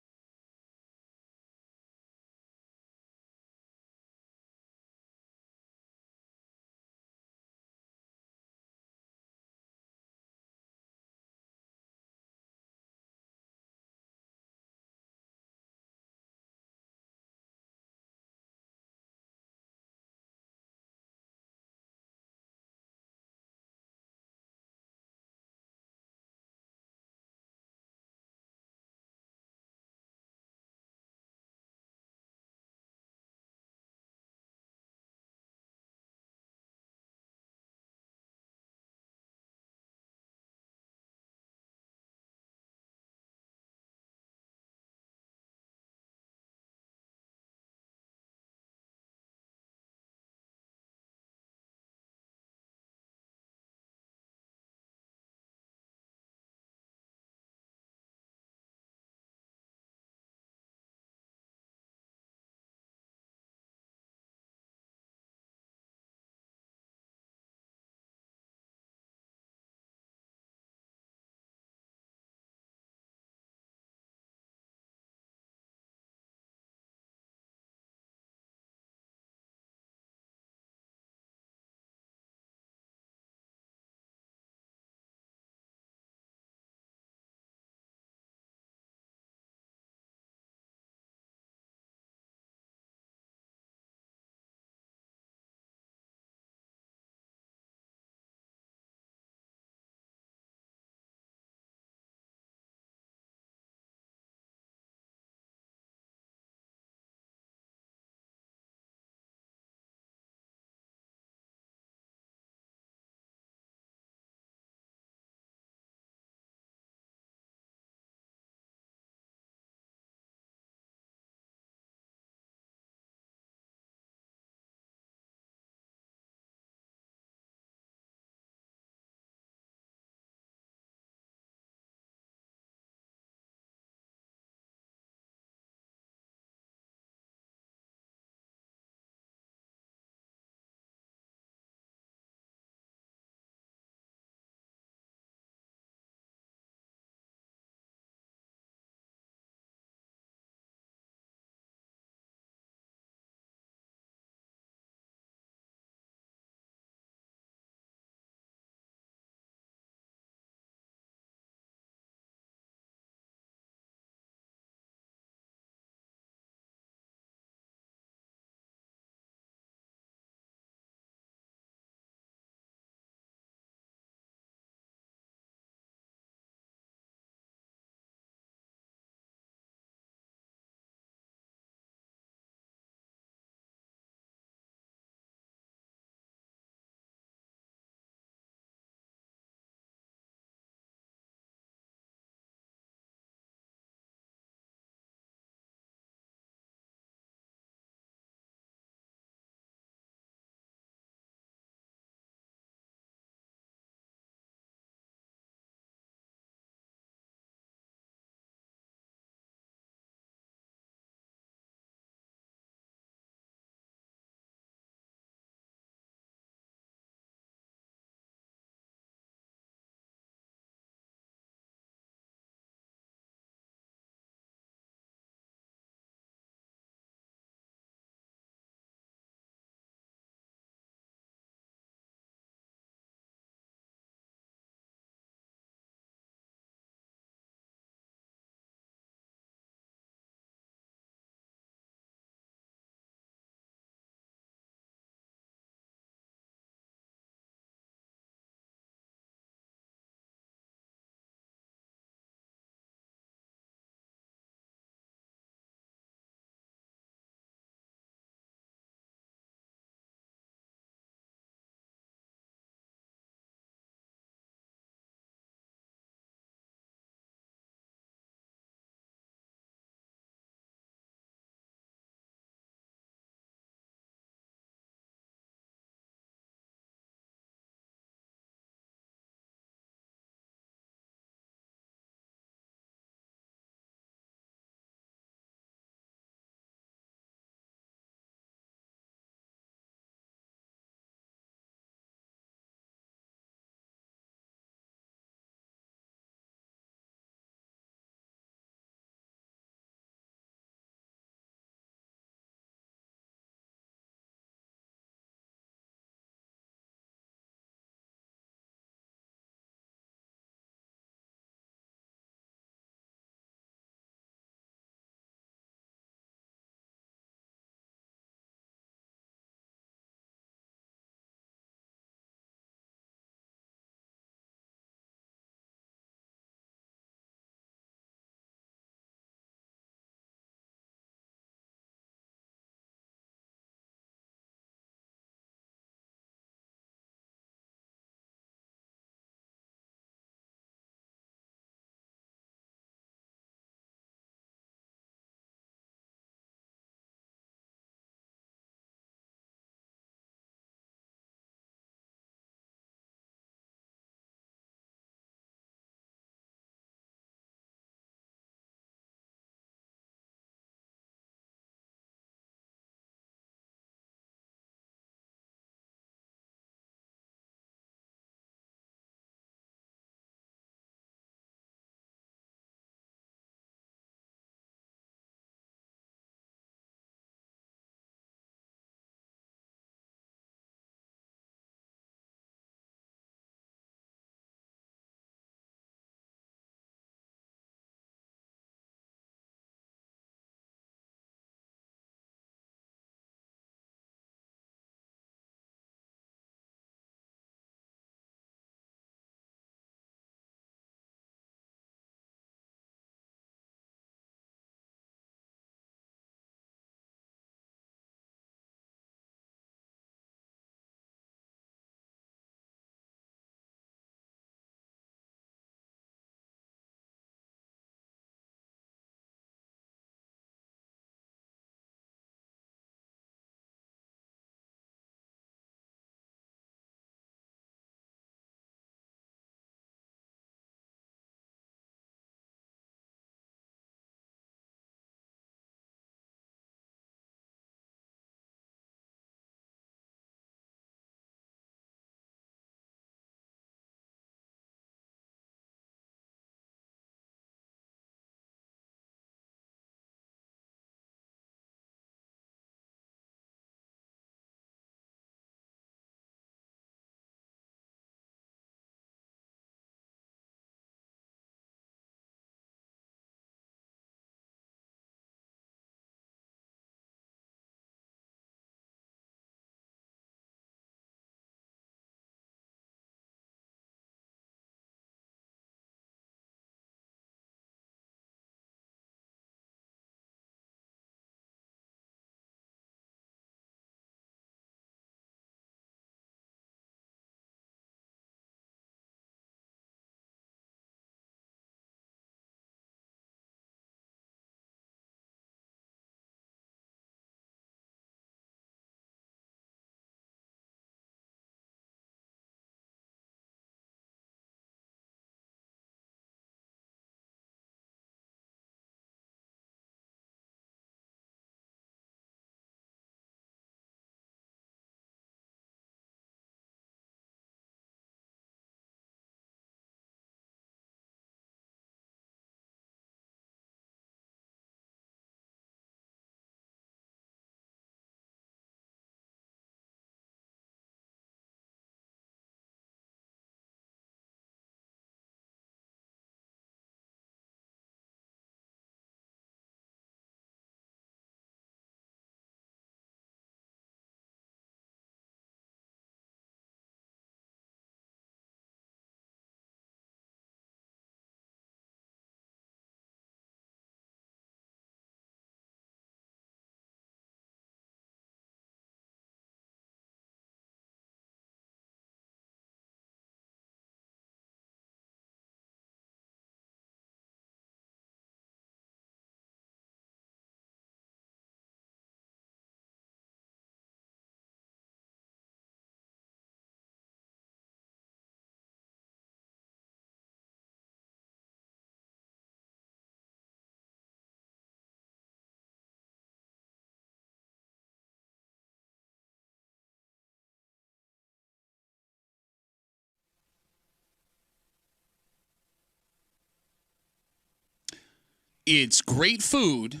It's great food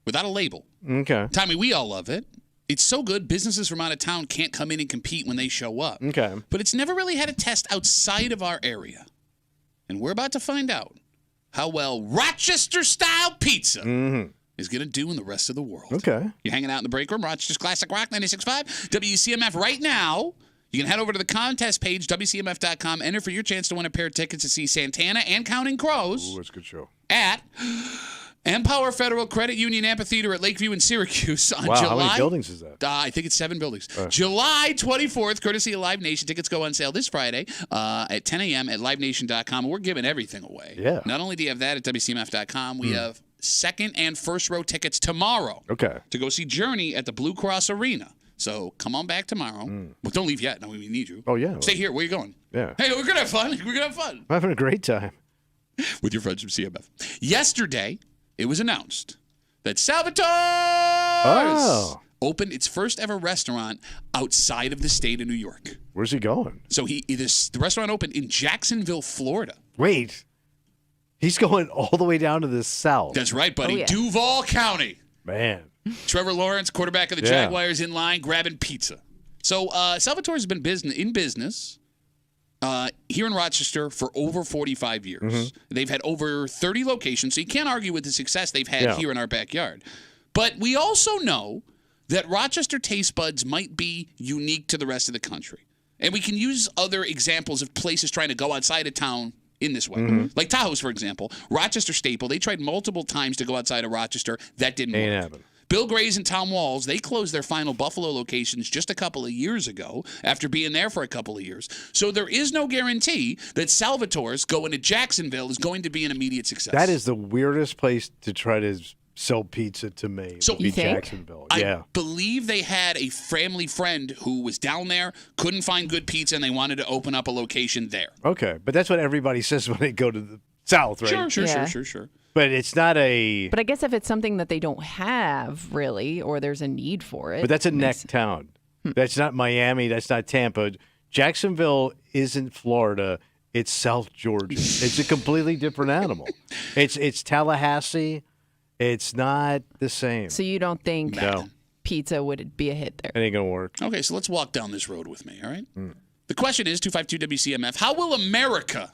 without a label. Okay. Tommy, we all love it. It's so good, businesses from out of town can't come in and compete when they show up. Okay. But it's never really had a test outside of our area. And we're about to find out how well Rochester-style pizza is going to do in the rest of the world. Okay. You're hanging out in the break room, Rochester's Classic Rock 96.5, WCMF right now. You can head over to the contest page, WCMF.com. Enter for your chance to win a pair of tickets to see Santana and Counting Crows. Ooh, that's a good show. At Empower Federal Credit Union Amphitheater at Lakeview in Syracuse on July. How many buildings is that? I think it's 7 buildings. July 24th, courtesy of Live Nation. Tickets go on sale this Friday at 10 a.m. at livenation.com. We're giving everything away. Yeah. Not only do you have that at WCMF.com, we have second and first row tickets tomorrow. Okay. To go see Journey at the Blue Cross Arena. So come on back tomorrow. Well, don't leave yet. No, we need you. Oh, yeah. Stay here. Where are you going? Yeah. Hey, we're going to have fun. We're going to have fun. I'm having a great time. With your friends from CMF. Yesterday, it was announced that Salvatore's opened its first ever restaurant outside of the state of New York. Where's he going? So the restaurant opened in Jacksonville, Florida. Wait. He's going all the way down to the south. That's right, buddy. Oh, yeah. Duval County. Man. Trevor Lawrence, quarterback of the Jaguars, in line grabbing pizza. So Salvatore's been in business here in Rochester for over 45 years. They've had over 30 locations, so you can't argue with the success they've had here in our backyard. But we also know that Rochester taste buds might be unique to the rest of the country. And we can use other examples of places trying to go outside of town in this way. Like Tahoe's, for example. Rochester staple. They tried multiple times to go outside of Rochester. That didn't work. Happen. Bill Gray's and Tom Walls, they closed their final Buffalo locations just a couple of years ago after being there for a couple of years. So there is no guarantee that Salvatore's going to Jacksonville is going to be an immediate success. That is the weirdest place to try to sell pizza to me. So would be Jacksonville. I believe they had a family friend who was down there, couldn't find good pizza, and they wanted to open up a location there. Okay, but that's what everybody says when they go to the south, right? Sure. But it's not a... But I guess if it's something that they don't have, really, or there's a need for it. But that's a neck town. That's not Miami. That's not Tampa. Jacksonville isn't Florida. It's South Georgia. It's a completely different animal. It's Tallahassee. It's not the same. So you don't think pizza would be a hit there? It ain't going to work. Okay, so let's walk down this road with me, all right? The question is, 252-WCMF, how will America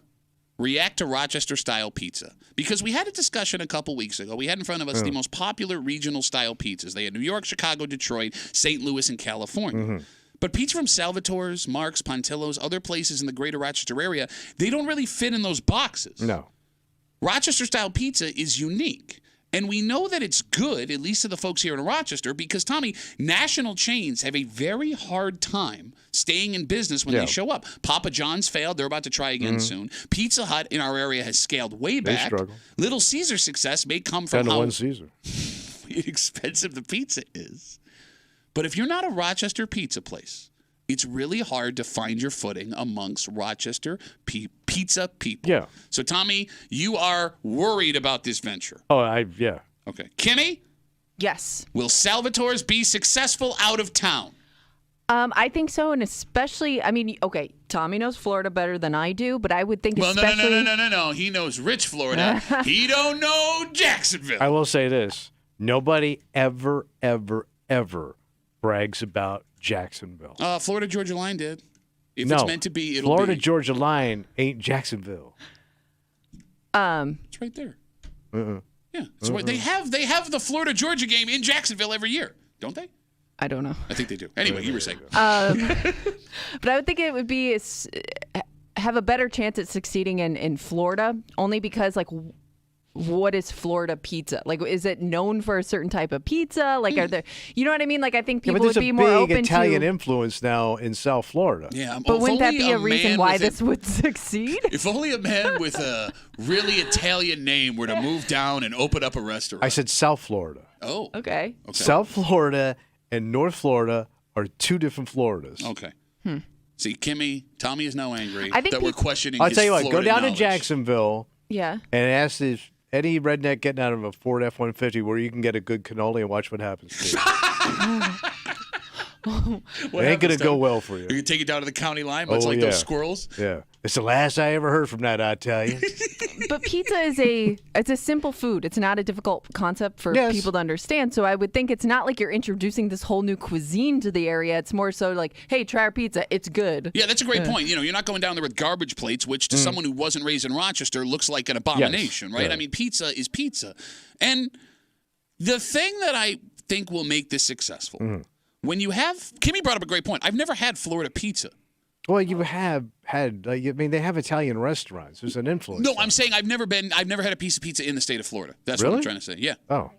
react to Rochester-style pizza? Because we had a discussion a couple weeks ago. We had in front of us the most popular regional-style pizzas. They had New York, Chicago, Detroit, St. Louis, and California. But pizza from Salvatore's, Mark's, Pontillo's, other places in the greater Rochester area, they don't really fit in those boxes. No. Rochester-style pizza is unique. And we know that it's good, at least to the folks here in Rochester, because, Tommy, national chains have a very hard time staying in business when they show up. Papa John's failed. They're about to try again soon. Pizza Hut in our area has scaled way back. They struggle. Little Caesar's success may come from Down to how one Caesar. expensive the pizza is. But if you're not a Rochester pizza place, it's really hard to find your footing amongst Rochester pizza people. Yeah. So, Tommy, you are worried about this venture. Oh, yeah. Okay. Kimmy? Yes. Will Salvatore's be successful out of town? I think so, and especially, I mean, okay, Tommy knows Florida better than I do, but I would think especially... No. He knows rich Florida. He don't know Jacksonville. I will say this. Nobody ever brags about Jacksonville. Florida Georgia Line did. If it's meant to be, it'll Florida be. Georgia Line ain't Jacksonville. It's right there. Yeah. They have the Florida Georgia game in Jacksonville every year, don't they? I don't know. I think they do. Anyway, you were saying. But I would think it would be have a better chance at succeeding in Florida, only because, like, what is Florida pizza? Like, is it known for a certain type of pizza? Like, are there, you know what I mean? Like, I think people would be more open to... there's a big Italian influence now in South Florida. Yeah, but wouldn't that be a reason why this would succeed? If only a man with a really Italian name were to move down and open up a restaurant. I said South Florida. Oh. Okay. South Florida and North Florida are two different Floridas. Okay. See, Tommy is now angry I think that we're questioning I'll his tell you what, Florida go down knowledge. to Jacksonville Yeah. and ask any redneck getting out of a Ford F-150 where you can get a good cannoli and watch what happens to you. It ain't going to go well for you. You can take it down to the county line, much like those squirrels. Yeah. It's the last I ever heard from that Italian. But pizza is it's a simple food. It's not a difficult concept for people to understand. So I would think it's not like you're introducing this whole new cuisine to the area. It's more so like, hey, try our pizza. It's good. Yeah, that's a great point. You know, you're not going down there with garbage plates, which to someone who wasn't raised in Rochester looks like an abomination, right? Right. I mean, pizza is pizza. And the thing that I think will make this successful, when you have, Kimmy brought up a great point. I've never had Florida pizza. Well, you have had, I mean, they have Italian restaurants. There's an influence. No, I'm saying I've never had a piece of pizza in the state of Florida. That's what I'm trying to say. Yeah. Oh,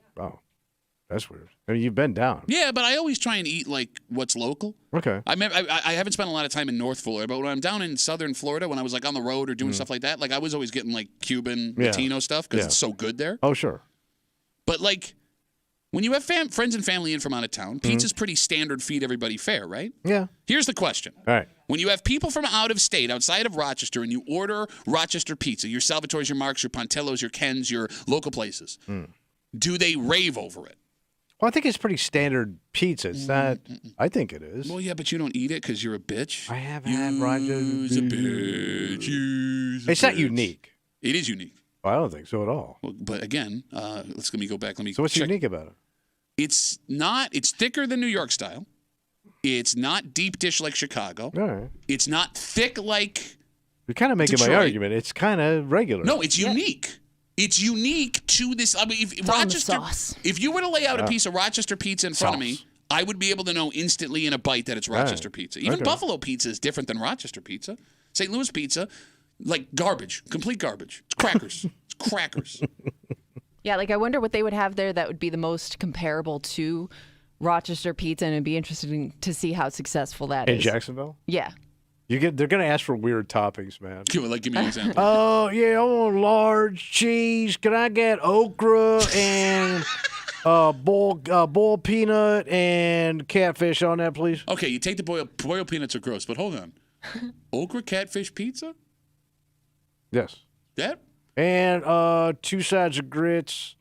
that's weird. I mean, you've been down. Yeah, but I always try and eat like what's local. Okay. I haven't spent a lot of time in North Florida, but when I'm down in Southern Florida, when I was like on the road or doing stuff like that, like I was always getting like Cuban, Latino stuff because it's so good there. Oh, sure. But like, when you have friends and family in from out of town, pizza's pretty standard feed everybody fare, right? Yeah. Here's the question. All right. When you have people from out of state, outside of Rochester, and you order Rochester pizza, your Salvatore's, your Mark's, your Pontello's, your Ken's, your local places, do they rave over it? Well, I think it's pretty standard pizza. It's not, I think it is. Well, yeah, but you don't eat it because you're a bitch. I have had Rochester. You's a bitch. You's a It's not bitch. unique. It is unique. Well, I don't think so at all. Well, but again, let me go back. Let me. So what's check. unique about it? It's not. It's thicker than New York style. It's not deep dish like Chicago. All right. It's not thick like. You're kind of making my Detroit. argument. It's kind of regular. No, it's unique. It's unique to this. I mean, if Rochester, if you were to lay out a piece of Rochester pizza in front of me, I would be able to know instantly in a bite that it's Rochester pizza. Even Buffalo pizza is different than Rochester pizza. St. Louis pizza, like garbage, complete garbage. It's crackers. It's crackers. Yeah, like I wonder what they would have there that would be the most comparable to Rochester pizza, and it'd be interesting to see how successful that is. In Jacksonville? Yeah. They're gonna ask for weird toppings, man. Give me an example. Oh yeah, I want large cheese. Can I get okra and boiled peanut and catfish on that, please? Okay, you take the boiled peanuts are gross, but hold on. Okra catfish pizza? Yes. That? And 2 sides of grits.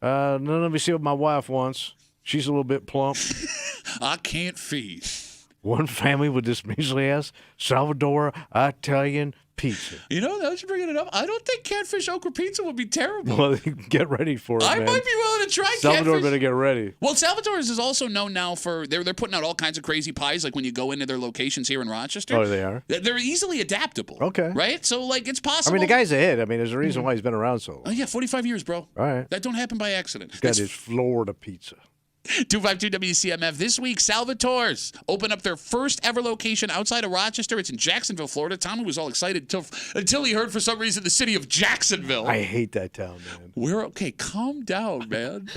Let me see what my wife wants. She's a little bit plump. I can't feed. One family with this measly ass Salvador Italian pizza. You know, now that you're bringing it up, I don't think catfish okra pizza would be terrible. Well, get ready for it, I man. might be willing to try Salvador catfish. better get ready. Well, Salvatore's is also known now for they're putting out all kinds of crazy pies. Like when you go into their locations here in Rochester. Oh, they are. They're easily adaptable. Okay. Right. So like it's possible. I mean, the guy's a hit. I mean, there's a reason why he's been around so long. Oh yeah, 45 years, bro. All right. That don't happen by accident. He's got his Florida pizza. 252 WCMF. This week, Salvatore's open up their first ever location outside of Rochester. It's in Jacksonville, Florida. Tommy was all excited until he heard for some reason the city of Jacksonville. I hate that town, man. Okay, calm down, man.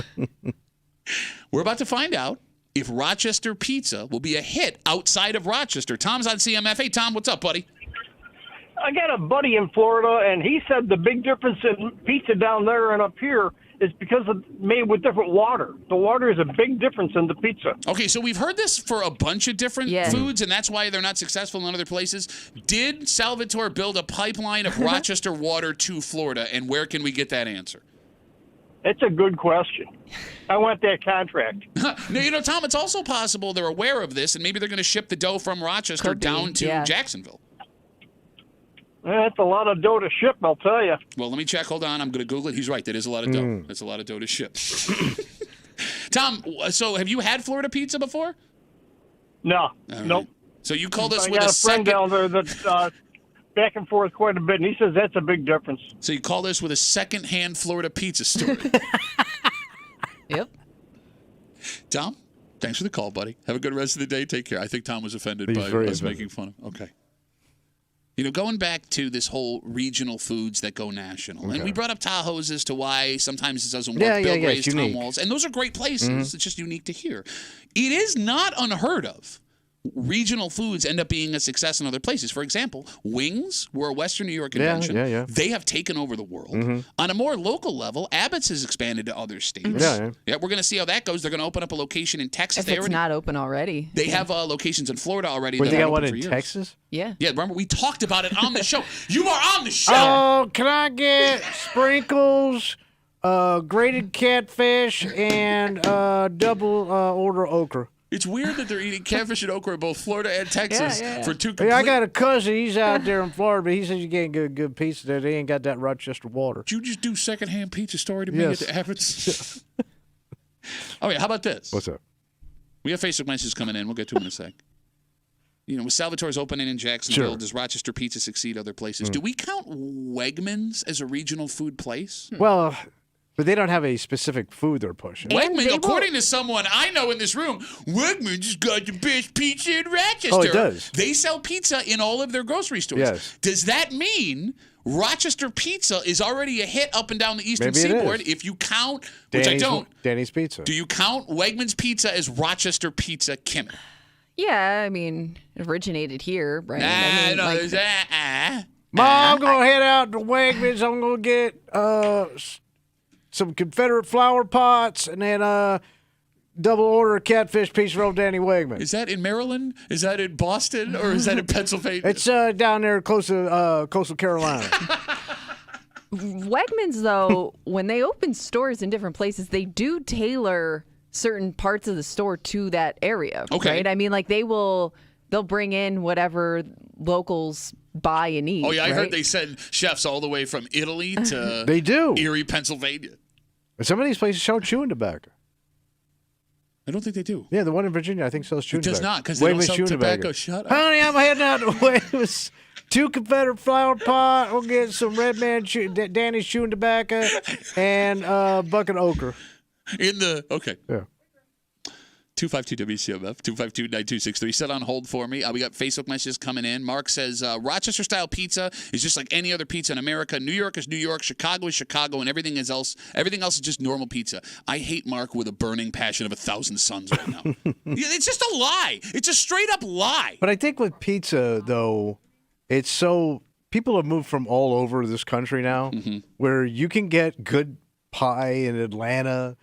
We're about to find out if Rochester pizza will be a hit outside of Rochester. Tom's on CMF. Hey, Tom, what's up, buddy? I got a buddy in Florida, and he said the big difference in pizza down there and up here is because it's made with different water. The water is a big difference in the pizza. Okay, so we've heard this for a bunch of different foods, and that's why they're not successful in other places. Did Salvatore build a pipeline of Rochester water to Florida, and where can we get that answer? It's a good question. I want that contract. Now, you know, Tom, it's also possible they're aware of this, and maybe they're going to ship the dough from Rochester down to Jacksonville. That's a lot of dough to ship, I'll tell you. Well, let me check. Hold on. I'm going to Google it. He's right. That is a lot of dough. That's a lot of dough to ship. Tom, so have you had Florida pizza before? No. Right. Nope. So you called us I with got a a friend second... down there that's back and forth quite a bit, and he says that's a big difference. So you called us with a second-hand Florida pizza story. Yep. Tom, thanks for the call, buddy. Have a good rest of the day. Take care. I think Tom was offended by us making fun of him. Okay. You know, going back to this whole regional foods that go national, and we brought up Tahoe's as to why sometimes it doesn't work. Bill Ray's, Tom Walls, and those are great places. It's just unique to hear. It is not unheard of. Regional foods end up being a success in other places. For example, wings were a Western New York invention. They have taken over the world. On a more local level, Abbott's has expanded to other states. Yeah, we're going to see how that goes. They're going to open up a location in Texas. If it's not open already. They have locations in Florida already. Wait, they got one in Texas? Yeah. Yeah, remember, we talked about it on the show. You are on the show. Oh, can I get sprinkles, grated catfish, and double order okra? It's weird that they're eating catfish and okra in both Florida and Texas for two complete... Hey, I got a cousin. He's out there in Florida, but he says you can't get good pizza there. They ain't got that Rochester water. Did you just do secondhand pizza story to me at the Abbott's? All right, how about this? What's up? We have Facebook messages coming in. We'll get to them in a sec. You know, with Salvatore's opening in Jacksonville, does Rochester Pizza succeed other places? Do we count Wegmans as a regional food place? Well... But they don't have a specific food they're pushing. Wegmans, according to someone I know in this room, Wegmans has got the best pizza in Rochester. Oh, it does. They sell pizza in all of their grocery stores. Yes. Does that mean Rochester Pizza is already a hit up and down the Eastern Seaboard? If you count, which I don't. Danny's Pizza. Do you count Wegmans Pizza as Rochester Pizza, Kimmy? Yeah, I mean, it originated here, right? Mom, I'm going to head out to Wegmans. I'm going to get some Confederate flower pots and then double order of catfish pizza from Danny Wegman. Is that in Maryland? Is that in Boston? Or is that in Pennsylvania? It's down there close to coastal Carolina. Wegmans, though, when they open stores in different places, they do tailor certain parts of the store to that area. Okay. Right? I mean, like they'll bring in whatever locals buy and eat. Oh, yeah, I right? heard they send chefs all the way from Italy to They do. Erie, Pennsylvania. Some of these places sell chewing tobacco. I don't think they do. Yeah, the one in Virginia, I think, sells chewing tobacco. It does not, because they don't sell tobacco. Shut up. Honey, I'm heading out to Wegmans. 2 Confederate flower pot. We'll get some Red Man Danny's chewing tobacco and a bucket of okra. Okay. Yeah. 252-WCMF, 252-9263. Set on hold for me. We got Facebook messages coming in. Mark says, Rochester-style pizza is just like any other pizza in America. New York is New York. Chicago is Chicago. And everything else is just normal pizza. I hate Mark with a burning passion of 1,000 suns right now. It's just a lie. It's a straight-up lie. But I think with pizza, though, it's so... People have moved from all over this country now where you can get good pie in Atlanta.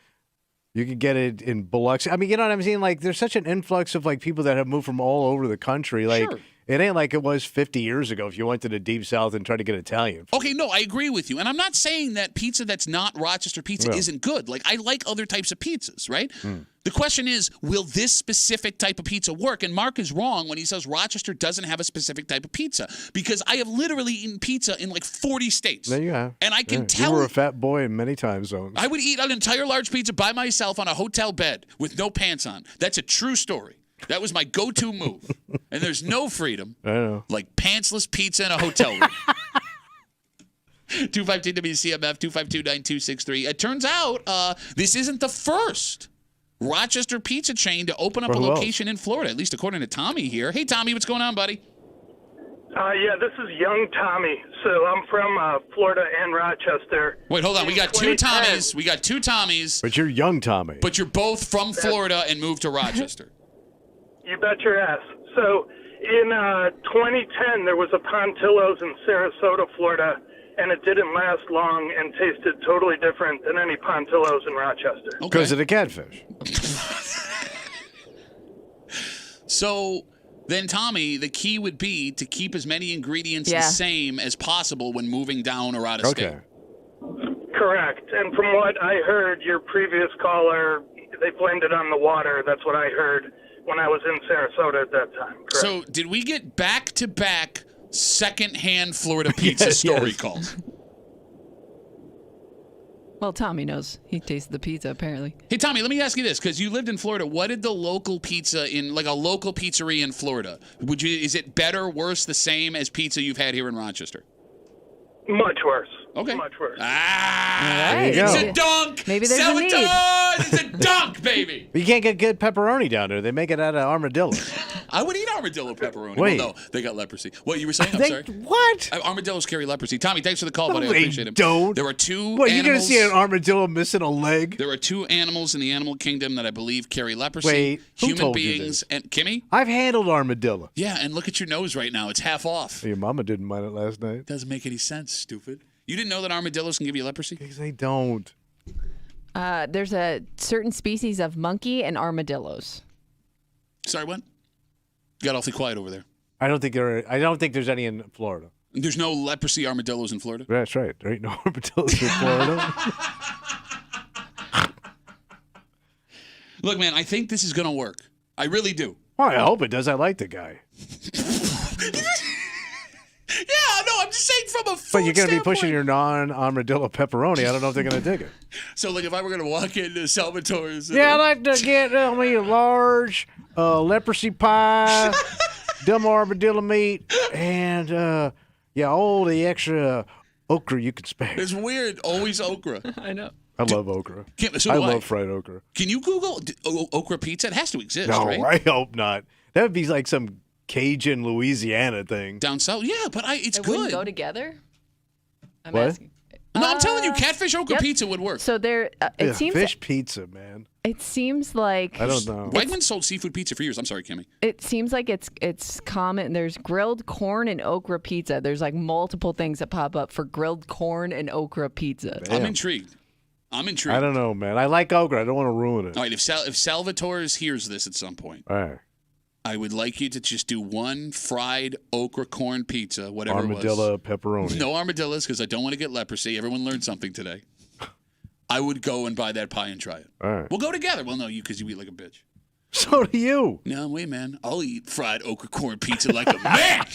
You can get it in Biloxi. I mean, you know what I'm saying? Like, there's such an influx of, like, people that have moved from all over the country. Like, it ain't like it was 50 years ago if you went to the Deep South and tried to get Italian. Okay, no, I agree with you. And I'm not saying that pizza that's not Rochester pizza isn't good. Like, I like other types of pizzas, right? The question is, will this specific type of pizza work? And Mark is wrong when he says Rochester doesn't have a specific type of pizza. Because I have literally eaten pizza in like 40 states. There you have. And I can tell. You were a fat boy in many time zones. I would eat an entire large pizza by myself on a hotel bed with no pants on. That's a true story. That was my go-to move. And there's no freedom I know. like pantsless pizza in a hotel room. 252-WCMF, 252-9263. It turns out this isn't the first Rochester pizza chain to open up a location in Florida, at least according to Tommy here. Hey, Tommy, what's going on, buddy? Yeah, this is young Tommy. So I'm from Florida and Rochester. Wait, hold on. We got two Tommies. We got two Tommies. But you're young Tommy. But you're both from Florida and moved to Rochester. You bet your ass. So in 2010, there was a Pontillo's in Sarasota, Florida, and it didn't last long and tasted totally different than any Pontillo's in Rochester. Because of the catfish. So then, Tommy, the key would be to keep as many ingredients the same as possible when moving down or out of state. Correct. And from what I heard, your previous caller, they blamed it on the water. That's what I heard when I was in Sarasota at that time. Correct. So did we get back-to-back second-hand Florida pizza story calls? Well, Tommy knows. He tasted the pizza, apparently. Hey, Tommy, let me ask you this, because you lived in Florida. What did the local pizza in, like a local pizzeria in Florida, is it better, worse, the same as pizza you've had here in Rochester? Much worse. Okay. Much worse. It's a dunk. Maybe there's a need. It's a dunk, baby. But you can't get good pepperoni down there. They make it out of armadillo. I would eat armadillo pepperoni. Wait. Well, no, they got leprosy. What you were saying? I'm sorry. What? Armadillos carry leprosy. Tommy, thanks for the call, buddy. I They appreciate it. don't. There are two What, animals. you're going to see an armadillo missing a leg? There are two animals in the animal kingdom that I believe carry leprosy. Wait, who human told you beings this? and Kimmy? I've handled armadillo. Yeah, and look at your nose right now. It's half off. Your mama didn't mind it last night. Doesn't make any sense, stupid. You didn't know that armadillos can give you leprosy? Because they don't. There's a certain species of monkey and armadillos. Sorry, what? You got awfully quiet over there. I don't think there's any in Florida. There's no leprosy armadillos in Florida? That's right. There ain't no armadillos in Florida. Look, man, I think this is going to work. I really do. Well, I hope it does. I like the guy. Yeah, no, I'm just saying from a food But you're going to be pushing standpoint. your non-armadillo pepperoni. I don't know if they're going to dig it. So, like, if I were going to walk into Salvatore's. Yeah, I'd like to get me a large leprosy pie, dumb armadillo meat, and all the extra okra you could spare. It's weird. Always okra. I know. I love okra. So I do love fried okra. Can you Google okra pizza? It has to exist, No, right? I hope not. That would be like some Cajun Louisiana thing. Down south? Yeah, but it's It good. wouldn't go together? I'm What? asking. No, I'm telling you, catfish okra Yep. pizza would work. So there, it seems fish pizza, man. it seems like I don't know. Wegmans sold seafood pizza for years. I'm sorry, Kimmy. it seems like it's common. There's grilled corn and okra pizza. There's like multiple things that pop up for grilled corn and okra pizza. I'm intrigued. I don't know, man. I like okra. I don't want to ruin it. All right, if Salvatore's hears this at some point, All right. I would like you to just do one fried okra corn pizza, whatever Armadillo it was. pepperoni. No armadillos, because I don't want to get leprosy. Everyone learned something today. I would go and buy that pie and try it. All right. We'll go together. Well, no, because you eat like a bitch. So do you. No, wait, man. I'll eat fried okra corn pizza like a man.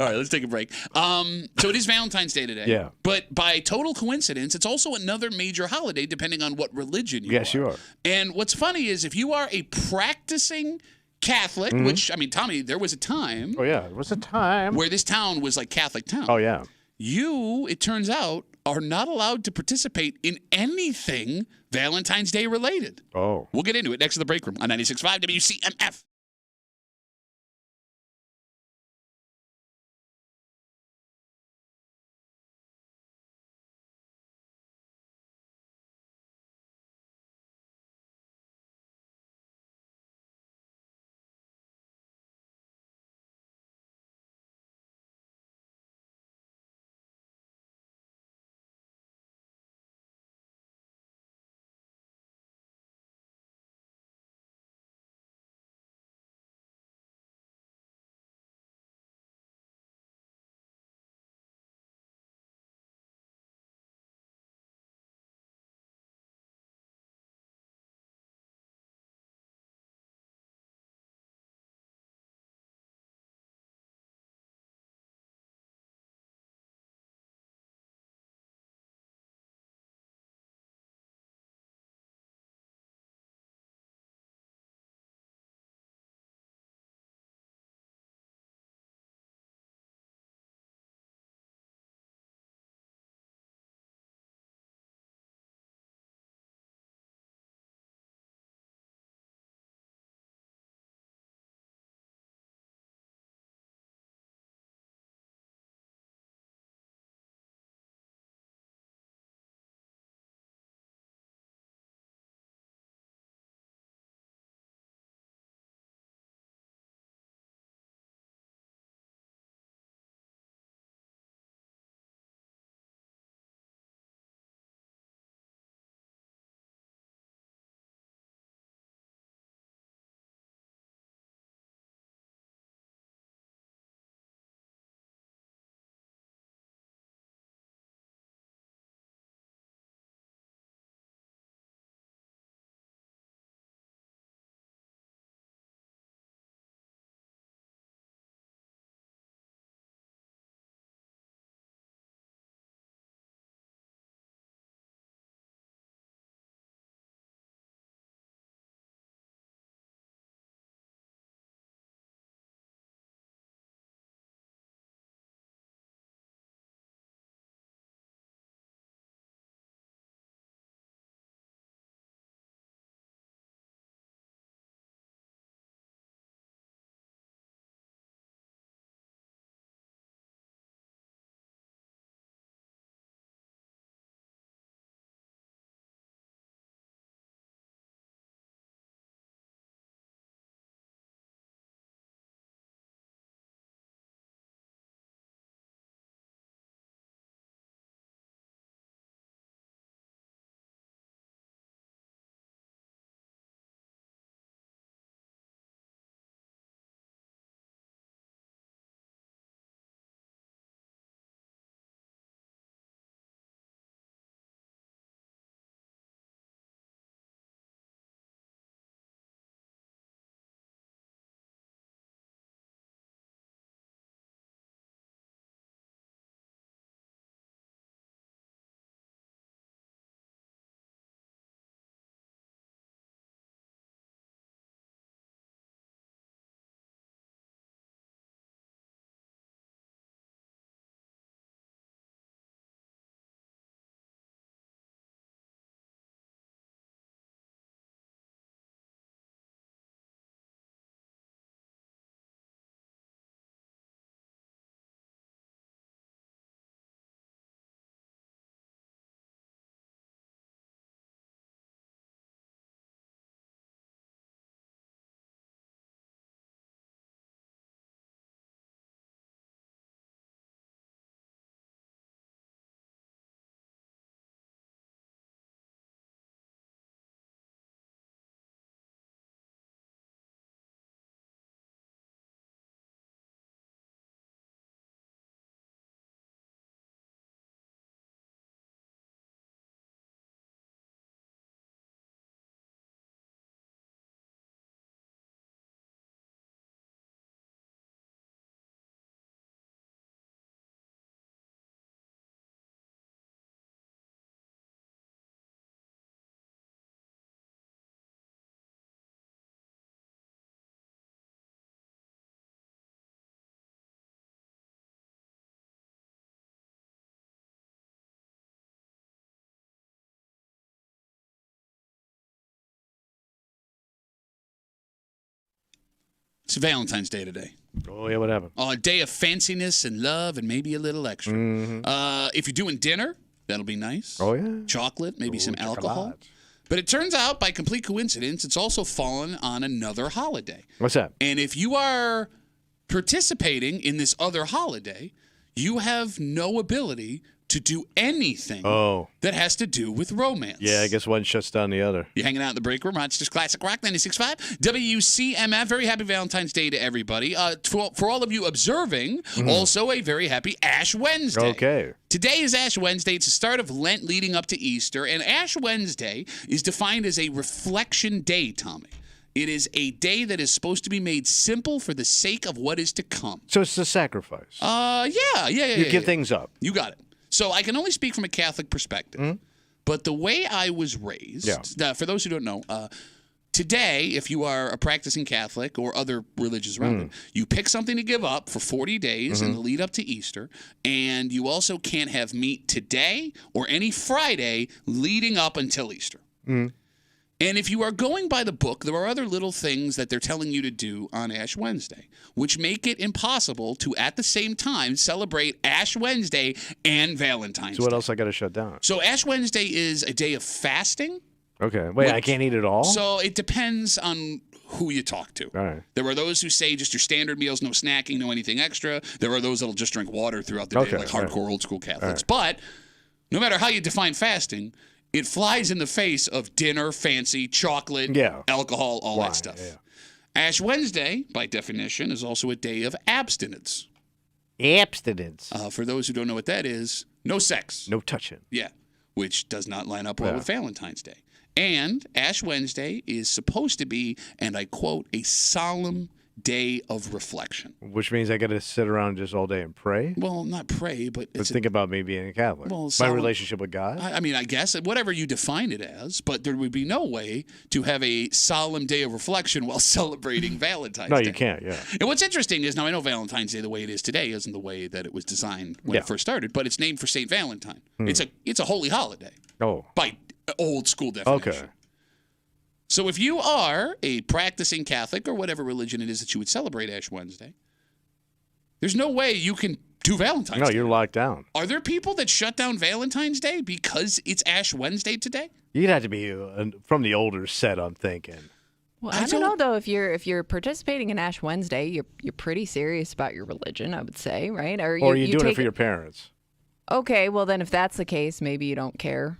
All right, let's take a break. So it is Valentine's Day today. Yeah. But by total coincidence, it's also another major holiday, depending on what religion you are. Yes, you are. And what's funny is if you are a practicing Catholic, which, I mean, Tommy, there was a time Oh, yeah. There was a time. where this town was like Catholic town. Oh, yeah. You, it turns out, are not allowed to participate in anything Valentine's Day related. Oh. We'll get into it next to the break room on 96.5 WCMF. It's Valentine's Day today. Oh, yeah, what happened? A day of fanciness and love and maybe a little extra. If you're doing dinner, that'll be nice. Oh, yeah. Chocolate, maybe some alcohol. chocolate. But it turns out, by complete coincidence, it's also fallen on another holiday. What's that? And if you are participating in this other holiday, you have no ability to do anything that has to do with romance. Yeah, I guess one shuts down the other. You're hanging out in the break room, Rochester's Classic Rock 96.5, WCMF. Very happy Valentine's Day to everybody. For all of you observing, also a very happy Ash Wednesday. Okay. Today is Ash Wednesday. It's the start of Lent leading up to Easter, and Ash Wednesday is defined as a reflection day, Tommy. It is a day that is supposed to be made simple for the sake of what is to come. So it's the sacrifice. Yeah. You give things up. You got it. So I can only speak from a Catholic perspective, but the way I was raised, for those who don't know, today, if you are a practicing Catholic or other religions around it, you pick something to give up for 40 days in the lead up to Easter, and you also can't have meat today or any Friday leading up until Easter. And if you are going by the book, there are other little things that they're telling you to do on Ash Wednesday, which make it impossible to, at the same time, celebrate Ash Wednesday and Valentine's Day. So what else I got to shut down? So Ash Wednesday is a day of fasting. Okay. Wait, I can't eat it all? So it depends on who you talk to. All right. There are those who say just your standard meals, no snacking, no anything extra. There are those that'll just drink water throughout the day, like hardcore old school Catholics. But no matter how you define fasting, it flies in the face of dinner, fancy, chocolate, alcohol, all that stuff. Yeah. Ash Wednesday, by definition, is also a day of abstinence. Abstinence. For those who don't know what that is, no sex. No touching. Yeah, which does not line up well with Valentine's Day. And Ash Wednesday is supposed to be, and I quote, a solemn day of reflection. Which means I got to sit around just all day and pray? Well, not pray, but think about me being a Catholic. Well, my relationship with God? I mean, I guess, whatever you define it as, but there would be no way to have a solemn day of reflection while celebrating Valentine's Day. No, you can't, yeah. And what's interesting is, now I know Valentine's Day, the way it is today, isn't the way that it was designed when it first started, but it's named for St. Valentine. It's a holy holiday. Oh. By old school definition. Okay. So if you are a practicing Catholic or whatever religion it is that you would celebrate Ash Wednesday, there's no way you can do Valentine's Day. No, you're locked down. Are there people that shut down Valentine's Day because it's Ash Wednesday today? You'd have to be from the older set, I'm thinking. Well, I don't know though. If you're participating in Ash Wednesday, you're pretty serious about your religion, I would say, right? Or are you doing it for your parents? Okay, well then, if that's the case, maybe you don't care.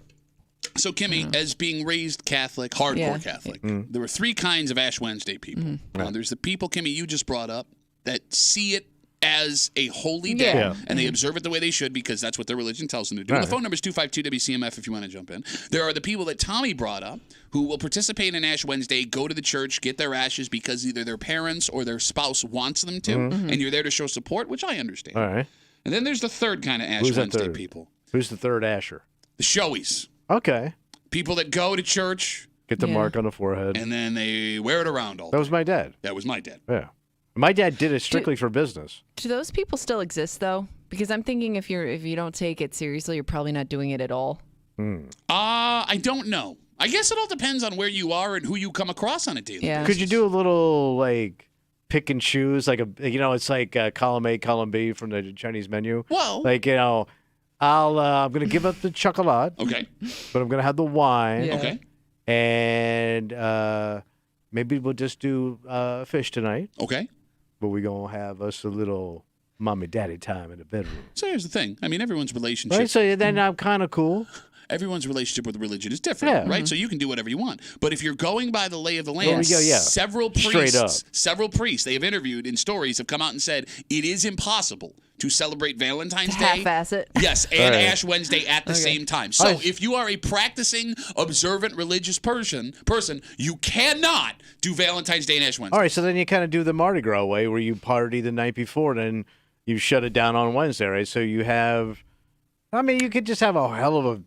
So, Kimmy, as being raised Catholic, hardcore Catholic, there were three kinds of Ash Wednesday people. There's the people, Kimmy, you just brought up, that see it as a holy day, and they observe it the way they should because that's what their religion tells them to do. And the phone number is 252-WCMF if you want to jump in. There are the people that Tommy brought up who will participate in Ash Wednesday, go to the church, get their ashes because either their parents or their spouse wants them to, and you're there to show support, which I understand. All right. And then there's the third kind of Ash Wednesday people. Who's the third Asher? The showies. Okay. People that go to church. Get the mark on the forehead. And then they wear it around all day. That was my dad. That was my dad. Yeah. My dad did it strictly for business. Do those people still exist, though? Because I'm thinking if you don't take it seriously, you're probably not doing it at all. I don't know. I guess it all depends on where you are and who you come across on a daily basis. Could you do a little, pick and choose? It's like column A, column B from the Chinese menu. Well. I'm going to give up the chocolate. Okay. But I'm going to have the wine. Yeah. Okay. And maybe we'll just do fish tonight. Okay. But we're going to have us a little mommy-daddy time in the bedroom. So here's the thing. I mean, everyone's relationship. Right, so then I'm kind of cool. Everyone's relationship with religion is different, right? So you can do whatever you want. But if you're going by the lay of the land, several priests they have interviewed in stories have come out and said it is impossible to celebrate Valentine's Day. Half-ass it. Yes, and Ash Wednesday at the same time. So if you are a practicing, observant, religious person, you cannot do Valentine's Day and Ash Wednesday. All right, so then you kind of do the Mardi Gras way where you party the night before, then you shut it down on Wednesday, right? So you have, you could just have a hell of a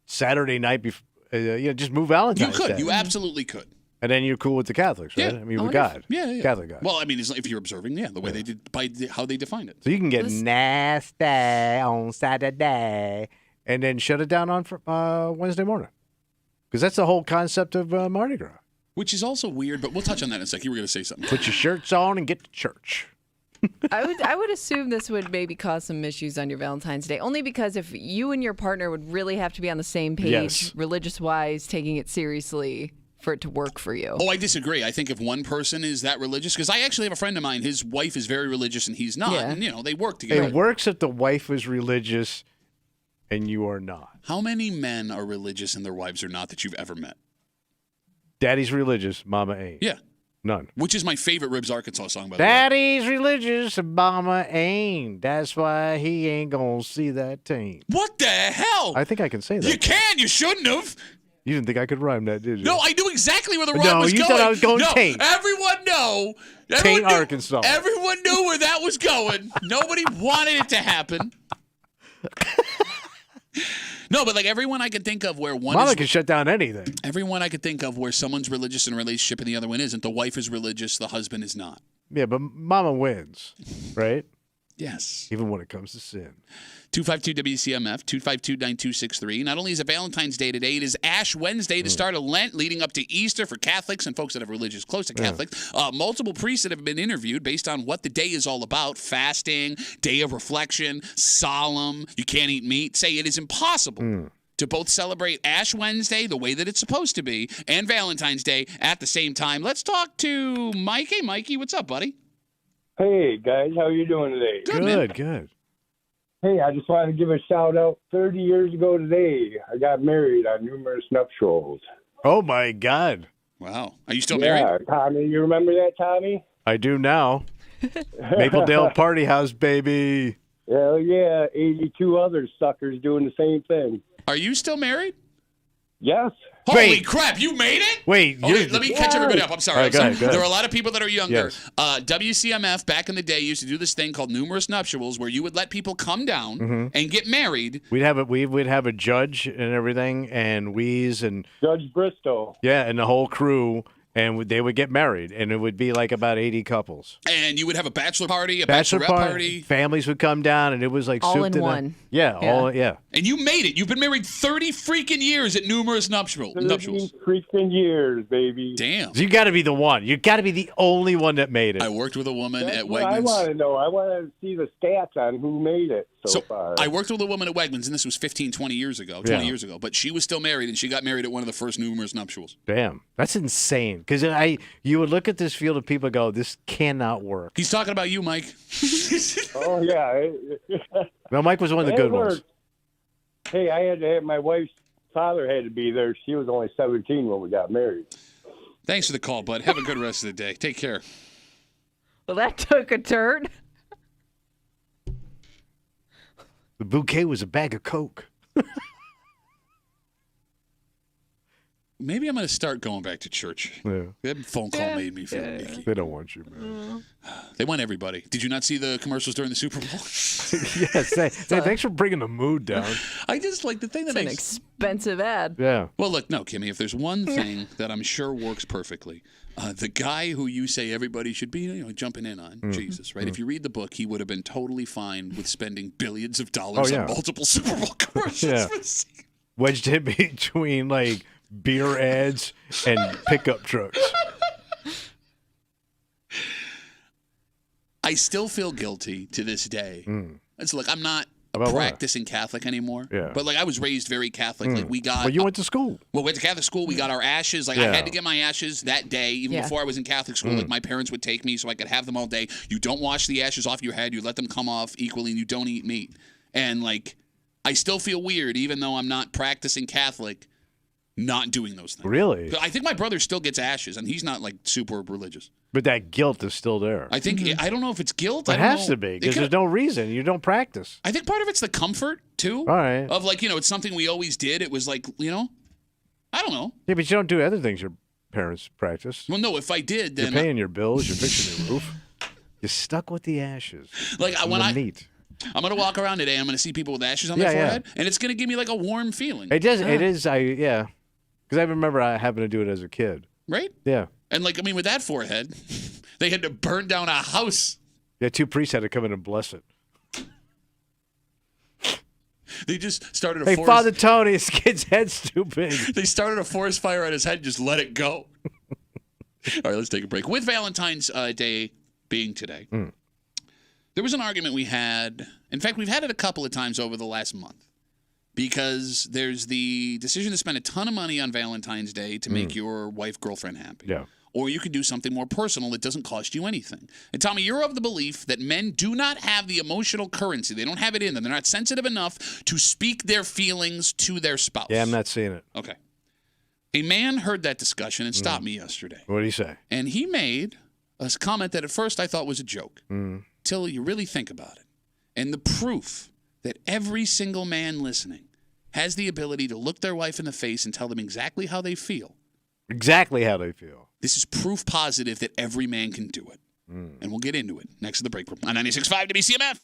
Saturday night before, just move Valentine's Day. You could. You absolutely could. And then you're cool with the Catholics, right? Yeah. With God. Yeah. Catholic God. Well, if you're observing, the way they did, by how they defined it. So you can get nasty on Saturday and then shut it down on Wednesday morning. Because that's the whole concept of Mardi Gras. Which is also weird, but we'll touch on that in a sec. You were going to say something. Put your shirts on and get to church. I would assume this would maybe cause some issues on your Valentine's Day, only because if you and your partner would really have to be on the same page, Yes. religious-wise, taking it seriously for it to work for you. Oh, I disagree. I think if one person is that religious, because I actually have a friend of mine, his wife is very religious and he's not, Yeah. and, you know, they work together. It works if the wife is religious and you are not. How many men are religious and their wives are not that you've ever met? Daddy's religious, mama ain't. Yeah. None. Which is my favorite Ribs Arkansas song, by the way. Daddy's religious and mama ain't. That's why he ain't gonna see that taint. What the hell? I think I can say that. You can. You shouldn't have. You didn't think I could rhyme that, did you? No, I knew exactly where the rhyme No, was you going. thought I was going no, taint. Everyone knew. Taint, Arkansas. Everyone knew where that was going. Nobody wanted it to happen. No, but like everyone I could think of where one Mama is, can shut down anything. everyone I could think of where someone's religious in a relationship and the other one isn't. The wife is religious, the husband is not. Yeah, but mama wins, right? Yes. Even when it comes to sin. 252-WCMF, 252-9263. Not only is it Valentine's Day today, it is Ash Wednesday, the start of Lent, leading up to Easter for Catholics and folks that have religious close to Catholics. Multiple priests that have been interviewed based on what the day is all about. Fasting, day of reflection, solemn, you can't eat meat. Say it is impossible to both celebrate Ash Wednesday the way that it's supposed to be and Valentine's Day at the same time. Let's talk to Mike. Hey, Mikey, what's up, buddy? Hey, guys, how you doing today? Good. Hey, I just wanted to give a shout out. 30 years ago today, I got married on numerous nuptials. Oh, my God. Wow. Are you still married? Yeah, Tommy, you remember that, Tommy? I do now. Mapledale Party House, baby. Hell yeah, 82 other suckers doing the same thing. Are you still married? Yes. Holy Wait. crap, you made it? Wait, Okay, let me catch everybody up. I'm sorry. All right, go ahead. There are a lot of people that are younger. Yes. WCMF back in the day used to do this thing called numerous nuptials where you would let people come down and get married. We'd have a judge and everything, and Wheeze and Judge Bristow. yeah, and the whole crew, and they would get married, and it would be like about 80 couples. And you would have a bachelor party, a Bachelor bachelorette party. families would come down, and it was like All soup in to one. nuts. Yeah. And you made it. You've been married 30 freaking years at numerous nuptials. 30 freaking years, baby. Damn. So you got to be the one. You got to be the only one that made it. I worked with a woman That's at what I Wegmans. want to know. I want to see the stats on who made it so far. I worked with a woman at Wegmans, and this was 15, 20 years ago, but she was still married, and she got married at one of the first numerous nuptials. Damn, that's insane. Because you would look at this field of people and go, this cannot work. He's talking about you, Mike. Oh, yeah. No, Mike was one of the It good worked. ones. Hey, I had to have my wife's father had to be there. She was only 17 when we got married. Thanks for the call, bud. Have a good rest of the day. Take care. Well, that took a turn. The bouquet was a bag of Coke. Maybe I'm going to start going back to church. Yeah. That phone call made me feel icky. They don't want you, man. They want everybody. Did you not see the commercials during the Super Bowl? Yes. Thanks for bringing the mood down. I just like the thing that It's an expensive ad. Yeah. Well, look, no, Kimmy, if there's one thing that I'm sure works perfectly, the guy who you say everybody should be jumping in on, Jesus, right? If you read the book, he would have been totally fine with spending billions of dollars on multiple Super Bowl commercials. Yeah. Wedged in between, like, beer ads and pickup trucks. I still feel guilty to this day. It's like I'm not About practicing Catholic anymore. Yeah. But like I was raised very Catholic. Like we got. Well, you went to school. Well, we went to Catholic school. We got our ashes. Like I had to get my ashes that day, even before I was in Catholic school. Like my parents would take me so I could have them all day. You don't wash the ashes off your head. You let them come off equally, and you don't eat meat. And like, I still feel weird, even though I'm not practicing Catholic, not doing those things. Really? I think my brother still gets ashes, and he's not like super religious. But that guilt is still there. I think I don't know if it's guilt. It I don't has know. to be because there's no reason. You don't practice. I think part of it's the comfort too. All right. Of like it's something we always did. It was like I don't know. Yeah, but you don't do other things your parents practice. Well, no. If I did, then You're paying your bills. You're fixing your roof. You're stuck with the ashes. Like when meat. I'm gonna walk around today. I'm gonna see people with ashes on their forehead, and it's gonna give me like a warm feeling. It does. It is. Because I remember I having to do it as a kid. Right? Yeah. And like with that forehead, they had to burn down a house. Yeah, 2 priests had to come in and bless it. They just started a Hey, forest. Father Tony, his kid's head's too big. They started a forest fire on his head and just let it go. All right, let's take a break. With Valentine's Day being today, there was an argument we had. In fact, we've had it a couple of times over the last month because there's the decision to spend a ton of money on Valentine's Day to make your wife, girlfriend happy. Yeah. Or you could do something more personal that doesn't cost you anything. And Tommy, you're of the belief that men do not have the emotional currency. They don't have it in them. They're not sensitive enough to speak their feelings to their spouse. Yeah, I'm not seeing it. Okay. A man heard that discussion and stopped me yesterday. What did he say? And he made a comment that at first I thought was a joke. Till you really think about it. And the proof that every single man listening has the ability to look their wife in the face and tell them exactly how they feel. Exactly how they feel. This is proof positive that every man can do it. And we'll get into it next to the break. On 96.5 WCMF.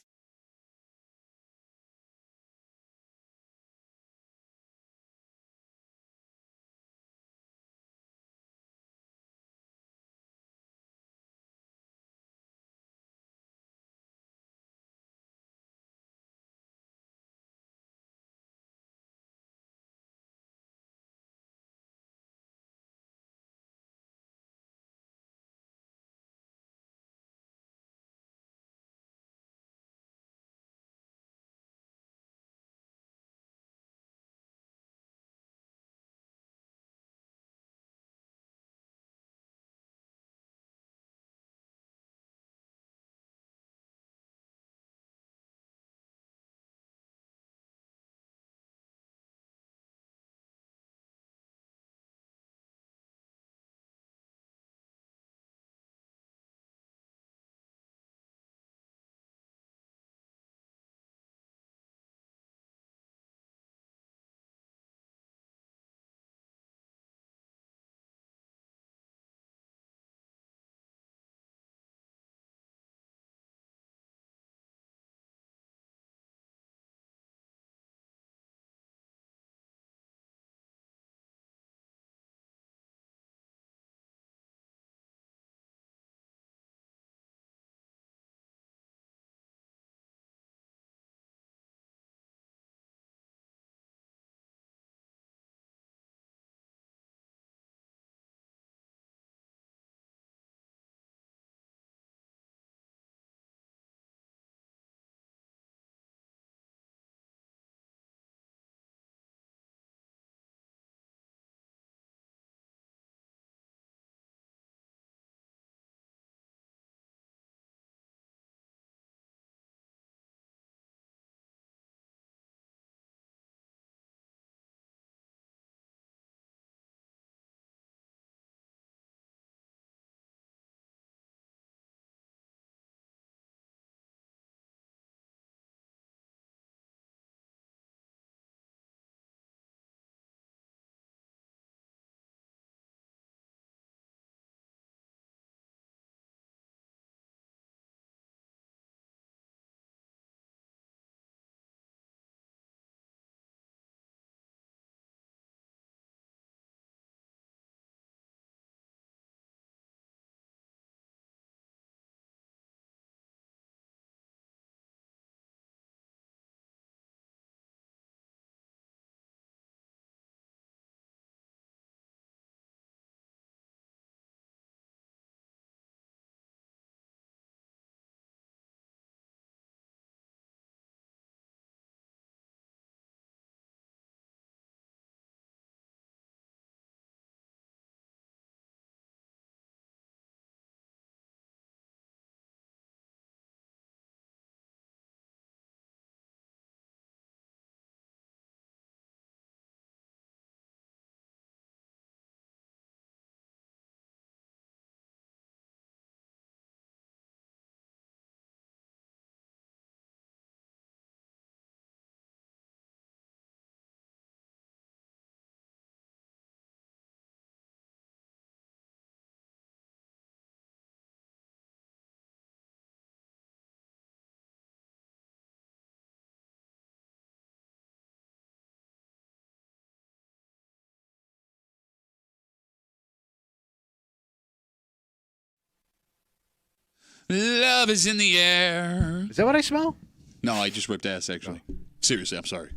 Love is in the air. Is that what I smell? No, I just ripped ass, actually. Seriously, I'm sorry.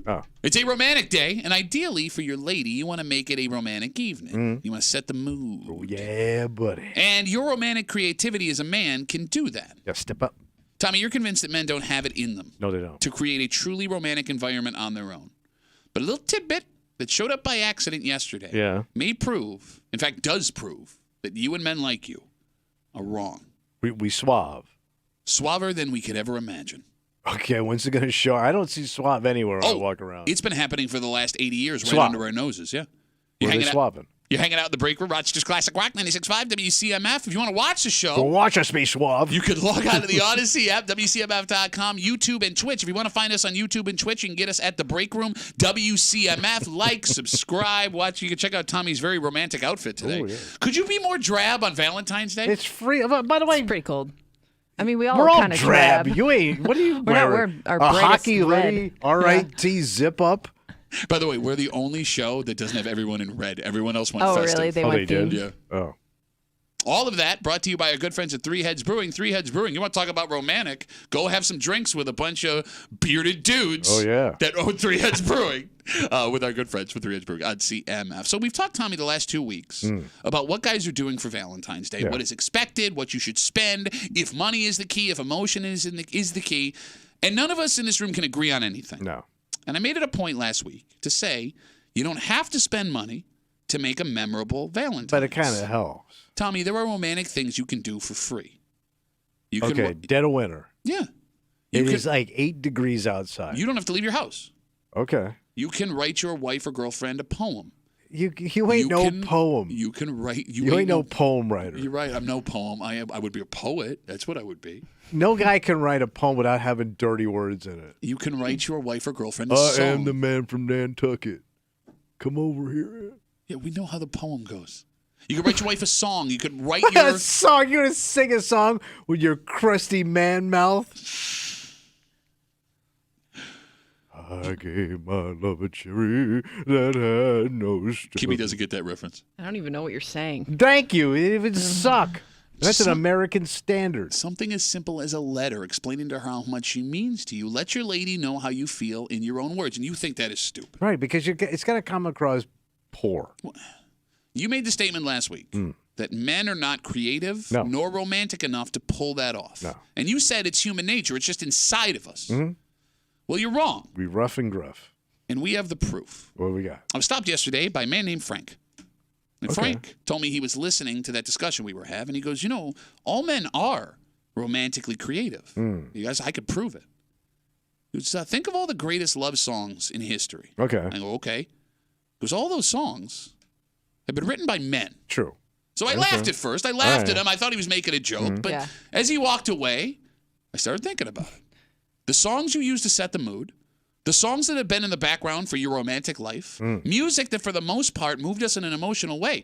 Oh. It's a romantic day, and ideally for your lady, you want to make it a romantic evening. You want to set the mood. Oh, yeah, buddy. And your romantic creativity as a man can do that. Yeah, step up. Tommy, you're convinced that men don't have it in them. No, they don't. To create a truly romantic environment on their own. But a little tidbit that showed up by accident yesterday may prove, in fact, does prove, that you and men like you are wrong. We suave. Suaver than we could ever imagine. Okay, when's it going to show? I don't see suave anywhere when I walk around. It's been happening for the last 80 years right Suave. under our noses, yeah. Where are they suaving? You're hanging out in the break room, Rochester's Classic Rock, 96.5 WCMF. If you want to watch the show, Go watch us be suave. you can log on to the Odyssey app, WCMF.com, YouTube, and Twitch. If you want to find us on YouTube and Twitch, you can get us at the break room, WCMF. Like, subscribe, watch. You can check out Tommy's very romantic outfit today. Oh, yeah. Could you be more drab on Valentine's Day? It's free. By the way, It's pretty cold. I mean, we're all kind of drab. You ain't. What are you We're not wearing? wearing our a brightest hockey red. hoodie, RIT zip up. By the way, we're the only show that doesn't have everyone in red. Everyone else went Oh, festive. really? They Oh, went they did? themed? Yeah. Oh. All of that brought to you by our good friends at Three Heads Brewing. Three Heads Brewing. You want to talk about romantic? Go have some drinks with a bunch of bearded dudes. Oh, yeah. That own Three Heads Brewing with our good friends from Three Heads Brewing on CMF. So we've talked, Tommy, the last 2 weeks about what guys are doing for Valentine's Day, what is expected, what you should spend, if money is the key, if emotion is the key. And none of us in this room can agree on anything. No. And I made it a point last week to say you don't have to spend money to make a memorable Valentine's. But it kind of helps. Tommy, there are romantic things you can do for free. You can, Okay, dead of winter. Yeah. It is like 8 degrees outside. You don't have to leave your house. Okay. You can write your wife or girlfriend a poem. You ain't no poem. You can write. You ain't no poem writer. You're right. I'm no poem. I would be a poet. That's what I would be. No guy can write a poem without having dirty words in it. You can write your wife or girlfriend a I song. am the man from Nantucket. Come over here. Yeah, we know how the poem goes. You could write your wife a song. You could write your A song? You're going to sing a song with your crusty man mouth? I gave my love a cherry that had no strawberry. Kimmy doesn't get that reference. I don't even know what you're saying. Thank you. It would suck. That's an American standard. Something as simple as a letter explaining to her how much she means to you. Let your lady know how you feel in your own words. And you think that is stupid. Right, because it's going to come across poor. You made the statement last week that men are not creative nor romantic enough to pull that off. No. And you said it's human nature. It's just inside of us. Well, you're wrong. We rough and gruff. And we have the proof. What do we got? I was stopped yesterday by a man named Frank. And Okay. Frank told me he was listening to that discussion we were having. He goes, all men are romantically creative. You guys, I could prove it. He goes, think of all the greatest love songs in history. Okay. I go, okay. Because all those songs have been written by men. True. So I laughed at first. I laughed at him. I thought he was making a joke. But as he walked away, I started thinking about it. The songs you use to set the mood, the songs that have been in the background for your romantic life, music that for the most part moved us in an emotional way.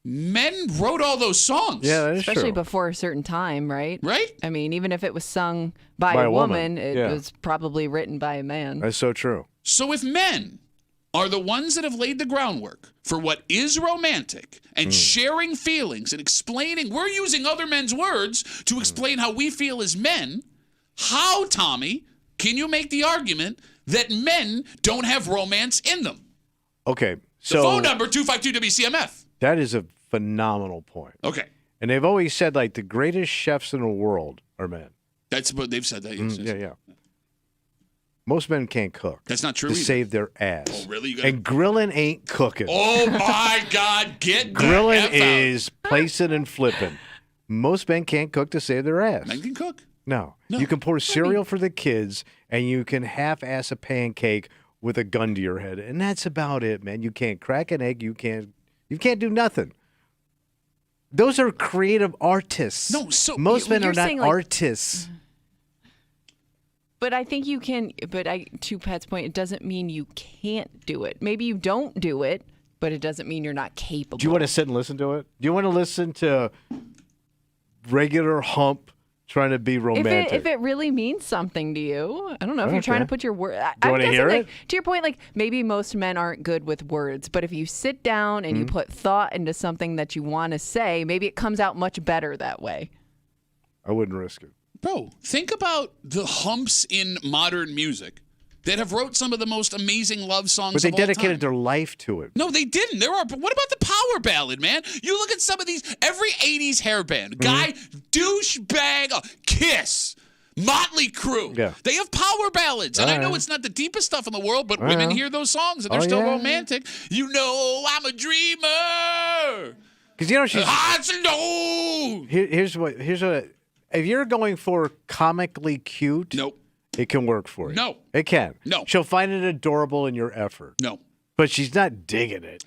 Men wrote all those songs. Yeah, that is Especially true. before a certain time, right? Right? I mean, even if it was sung by a woman, it was probably written by a man. That's so true. So if men are the ones that have laid the groundwork for what is romantic and sharing feelings and explaining, we're using other men's words to explain how we feel as men, how, Tommy, can you make the argument that men don't have romance in them? Okay. The So phone number, 252-WCMF. that is a phenomenal point. Okay. And they've always said, like, the greatest chefs in the world are men. That's what they've said. That. Yes, yes. Yeah. Most men can't cook. That's not true To either. save their ass. Oh, really? You gotta- And grilling ain't cooking. Oh, my God. Get Grilling the F out. is placing and flipping. Most men can't cook to save their ass. Men can cook. No. No. You can pour cereal for the kids, and you can half-ass a pancake with a gun to your head, and that's about it, man. You can't crack an egg. You can't do nothing. Those are creative artists. No, so most men you're are not saying, like- artists. But I think you can. But to Pat's point, it doesn't mean you can't do it. Maybe you don't do it, but it doesn't mean you're not capable. Do you want to sit and listen to it? Do you want to listen to regular hump trying to be romantic? If it really means something to you, I don't know if you're trying to Okay. put your word. Do you wanna hear it? To your point, like maybe most men aren't good with words, but if you sit down and you put thought into something that you want to say, maybe it comes out much better that way. I wouldn't risk it. Bro, think about the humps in modern music that have wrote some of the most amazing love songs But they of all dedicated time. their life to it. No, they didn't. What about the power ballad, man? You look at some of these, every 80s hair band, guy, douchebag, Kiss, Motley Crue. Yeah. They have power ballads. And I know it's not the deepest stuff in the world, but women hear those songs and they're still romantic. You know I'm a dreamer. Because you know she's. Hearts and gold. Here's what. If you're going for comically cute, Nope. it can work for you. No. It can. No. She'll find it adorable in your effort. No. But she's not digging it.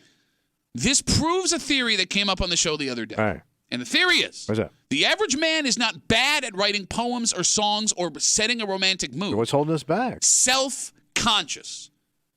This proves a theory that came up on the show the other day. All right. And the theory is What's that? the average man is not bad at writing poems or songs or setting a romantic mood. What's holding us back? Self-conscious.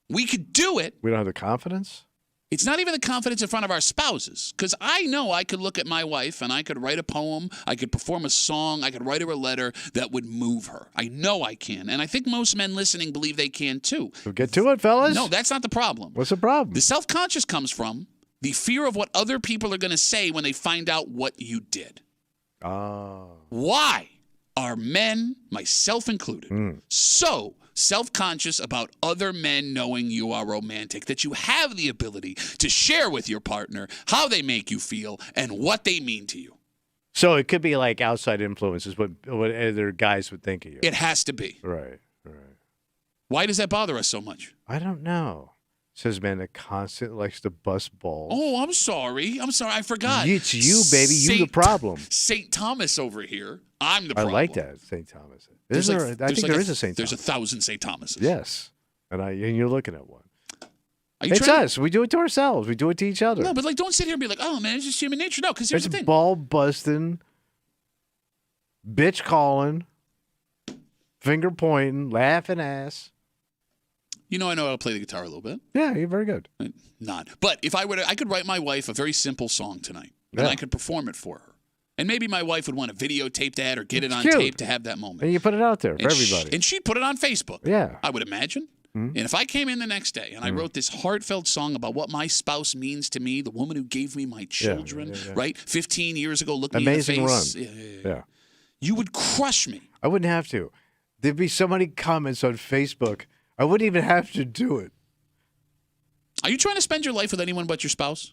We could do it. We don't have the confidence? It's not even the confidence in front of our spouses. Because I know I could look at my wife and I could write a poem, I could perform a song, I could write her a letter that would move her. I know I can. And I think most men listening believe they can too. So get to it, fellas. No, that's not the problem. What's the problem? The self-conscious comes from the fear of what other people are going to say when they find out what you did. Why are men, myself included, so self-conscious about other men knowing you are romantic that you have the ability to share with your partner how they make you feel and what they mean to you? So it could be like outside influences, what other guys would think of you. It has to be. Right. Why does that bother us so much? I don't know. Says man that constantly likes to bust balls. Oh, I'm sorry. I forgot. It's you, baby. You the problem. St. Thomas over here. I'm the problem. I like that, St. Thomas. I think there is a St. Thomas. There's 1,000 St. Thomases. Yes. And you're looking at one. Are you It's trying us. We do it to ourselves. We do it to each other. No, but like, don't sit here and be like, "Oh man, it's just human nature." No, because here's It's the thing. ball busting, bitch calling, finger pointing, laughing ass. You know, I know how to play the guitar a little bit. Yeah, you're very good. Not. But if I were to, I could write my wife a very simple song tonight, and I could perform it for her. And maybe my wife would want to videotape that or get it on tape to have that moment. And you put it out there for everybody. And she'd put it on Facebook. Yeah. I would imagine. And if I came in the next day and I wrote this heartfelt song about what my spouse means to me, the woman who gave me my children, right? 15 years ago, looked me in the face. Amazing run. Yeah. You would crush me. I wouldn't have to. There'd be so many comments on Facebook. I wouldn't even have to do it. Are you trying to spend your life with anyone but your spouse?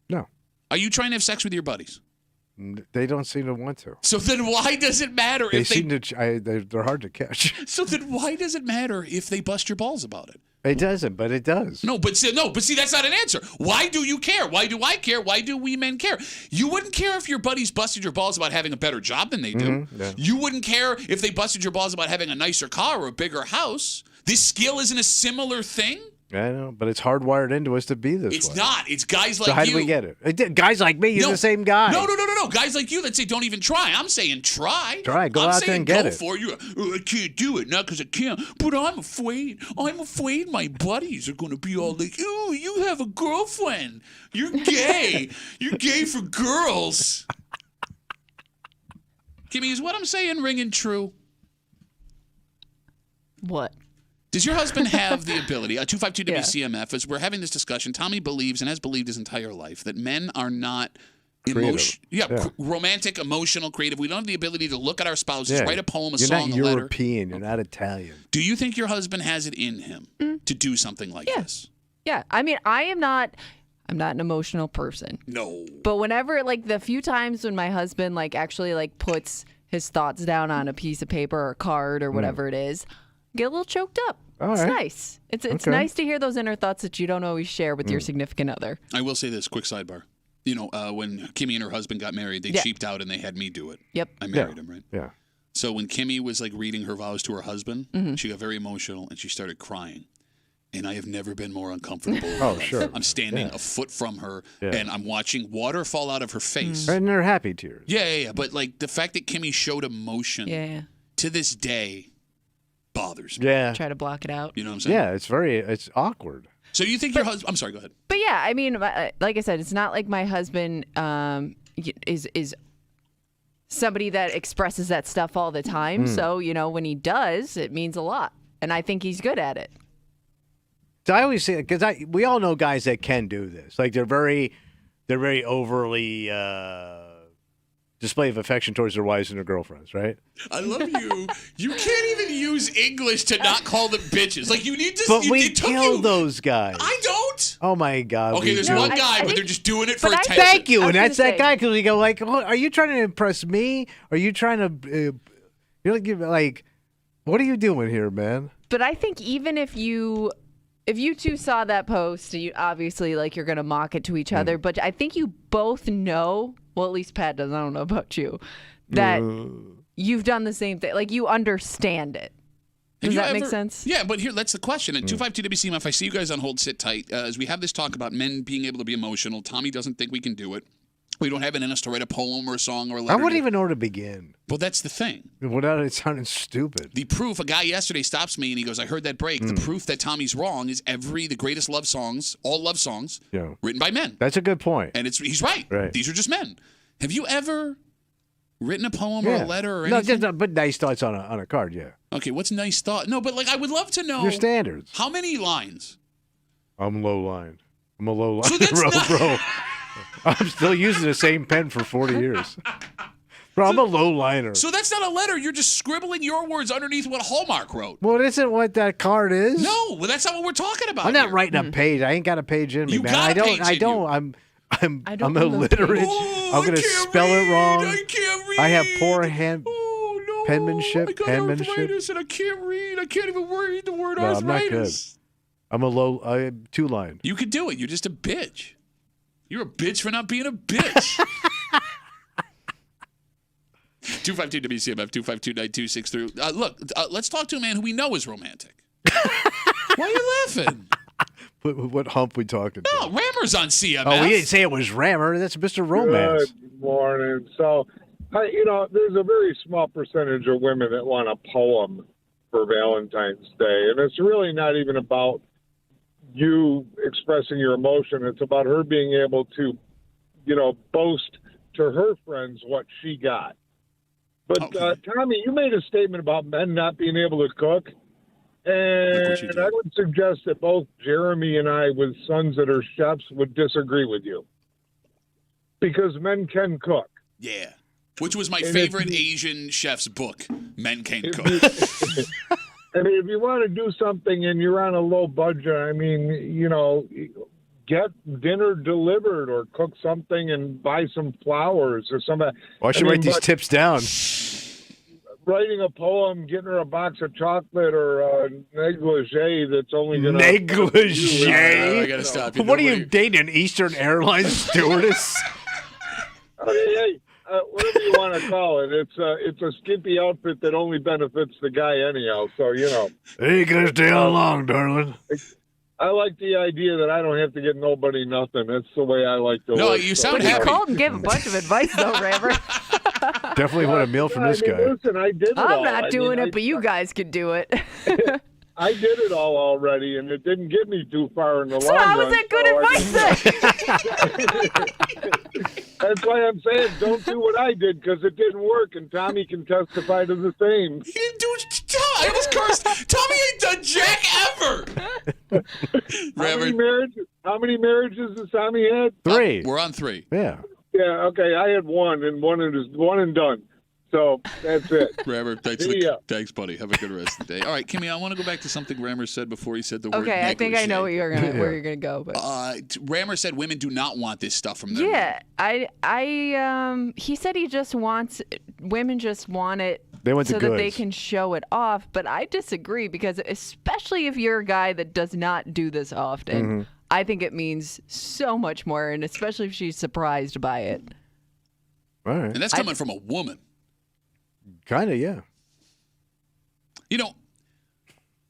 No. Are you trying to have sex with your buddies? They don't seem to want to. So then why does it matter They if seem to. They're hard to catch. So then why does it matter if they bust your balls about it? It doesn't, but it does. No, but see, that's not an answer. Why do you care? Why do I care? Why do we men care? You wouldn't care if your buddies busted your balls about having a better job than they do. Yeah. You wouldn't care if they busted your balls about having a nicer car or a bigger house. This skill isn't a similar thing. I know, but it's hardwired into us to be this way. It's not. It's guys like you. So how do we get it? Guys like me, you're the same guy. No. Guys like you that say don't even try. I'm saying try. Try. Go out there and get it. For you. I can't do it. Not because I can't. But I'm afraid. I'm afraid my buddies are going to be all like, "Ooh, you have a girlfriend. You're gay. You're gay for girls." Kimmy, is what I'm saying ringing true? What? Does your husband have the ability, 252 WCMF, as we're having this discussion, Tommy believes and has believed his entire life that men are not romantic, emotional, creative. We don't have the ability to look at our spouses, write a poem, a song, a letter. You're not European. You're not Italian. Do you think your husband has it in him to do something like this? Yeah. I mean, I'm not an emotional person. No. But whenever, like, the few times when my husband, like, actually, like, puts his thoughts down on a piece of paper or a card or whatever it is, get a little choked up. All it's right. nice. It's nice to hear those inner thoughts that you don't always share with your significant other. I will say this, quick sidebar. You know, when Kimmy and her husband got married, they cheaped out and they had me do it. Yep. I married him, right? Yeah. So when Kimmy was like reading her vows to her husband, she got very emotional and she started crying. And I have never been more uncomfortable. Oh, sure. I'm standing a foot from her and I'm watching water fall out of her face. And they're happy tears. Yeah. But like the fact that Kimmy showed emotion to this day bothers me. Yeah. Try to block it out. You know what I'm saying? Yeah, it's awkward. So you think your husband? I'm sorry. Go ahead. But yeah, I mean, like I said, it's not like my husband is somebody that expresses that stuff all the time. So you know, when he does, it means a lot, and I think he's good at it. So I always say, because we all know guys that can do this. Like they're very overly display of affection towards their wives and their girlfriends, right? I love you. You can't even use English to not call them bitches. Like, you need to. But we kill those guys. I don't. Oh my God. Okay, there's one guy, but they're just doing it for attention. Thank you, and that's that guy because we go like, oh, are you trying to impress me? Are you trying to? You're like, what are you doing here, man? But I think even if you two saw that post, you obviously like you're gonna mock it to each other. But I think you both know. Well, at least Pat does. I don't know about you. That you've done the same thing. Like you understand it. Does that make sense? Yeah, but here, that's the question. At 252 WCMF, I see you guys on hold. Sit tight. As we have this talk about men being able to be emotional, Tommy doesn't think we can do it. We don't have it in us to write a poem or a song or a letter. I wouldn't even know where to begin. Well, that's the thing. Without it sounding stupid. The proof, a guy yesterday stops me and he goes, I heard that break. The proof that Tommy's wrong is the greatest love songs, all love songs, written by men. That's a good point. And he's right. These are just men. Have you ever written a poem or a letter or anything? No, but nice thoughts on a card, yeah. Okay, what's nice thought? No, but like I would love to know. Your standards. How many lines? I'm low line. I'm a low line, So that's bro. I'm still using the same pen for 40 years. Bro, I'm a low liner. So that's not a letter. You're just scribbling your words underneath what Hallmark wrote. Well, isn't what that card is? No, well, that's not what we're talking about. I'm not writing a page. I ain't got a page in me, You man. got a page in you. I'm illiterate. I'm gonna spell it wrong. I can't read. I have poor penmanship. I got arthritis and I can't read. I can't even read the word arthritis. I'm not good. I'm a low two-line. You could do it. You're just a bitch. You're a bitch for not being a bitch. 252 WCMF 252-9263. Look, let's talk to a man who we know is romantic. Why are you laughing? What hump we talking to? No, Rammer's on CMF. Oh, we didn't say it was Rammer. That's Mr. Romance. Good morning. So, there's a very small percentage of women that want a poem for Valentine's Day. And it's really not even about you expressing your emotion. It's about her being able to, boast to her friends what she got. But, Tommy, you made a statement about men not being able to cook. And I would suggest that both Jeremy and I, with sons that are chefs, would disagree with you. Because men can cook. Yeah. Which was my favorite Asian chef's book, Men Can Cook. I mean, if you want to do something and you're on a low budget, get dinner delivered or cook something and buy some flowers or something. Why should I write these tips down? Writing a poem, getting her a box of chocolate or a negligee that's only going to... Negligee? I got to stop you. What are you dating, an Eastern Airlines stewardess? Hey, whatever you want to call it. It's a skimpy outfit that only benefits the guy anyhow, so, Hey, you going to stay on long, darling? I like the idea that I don't have to get nobody nothing. That's the way I like to live. No, you sound happy. You called and gave a bunch of advice, though, Rammer. Definitely want a meal from this guy. Listen, I did it all. I'm not doing it, but you guys could do it. I did it all already, and it didn't get me too far in the long So run. how was that good advice then? That's why I'm saying don't do what I did, because it didn't work, and Tommy can testify to the same. He didn't do it. I almost cursed. Tommy ain't done jack ever. How many marriages has Tommy had? 3. We're on 3. Yeah. Yeah, okay. I had one and done. So that's it. Rammer, thanks, buddy. Have a good rest of the day. All right, Kimmy, I want to go back to something Rammer said before he said the word Okay, I think I know negligee. where you're gonna go. But Rammer said women do not want this stuff from them. Yeah, he said women just want it They want the so that they goods. can show it off. But I disagree, because especially if you're a guy that does not do this often, I think it means so much more, and especially if she's surprised by it. All right. And that's coming from a woman. Kind of, yeah.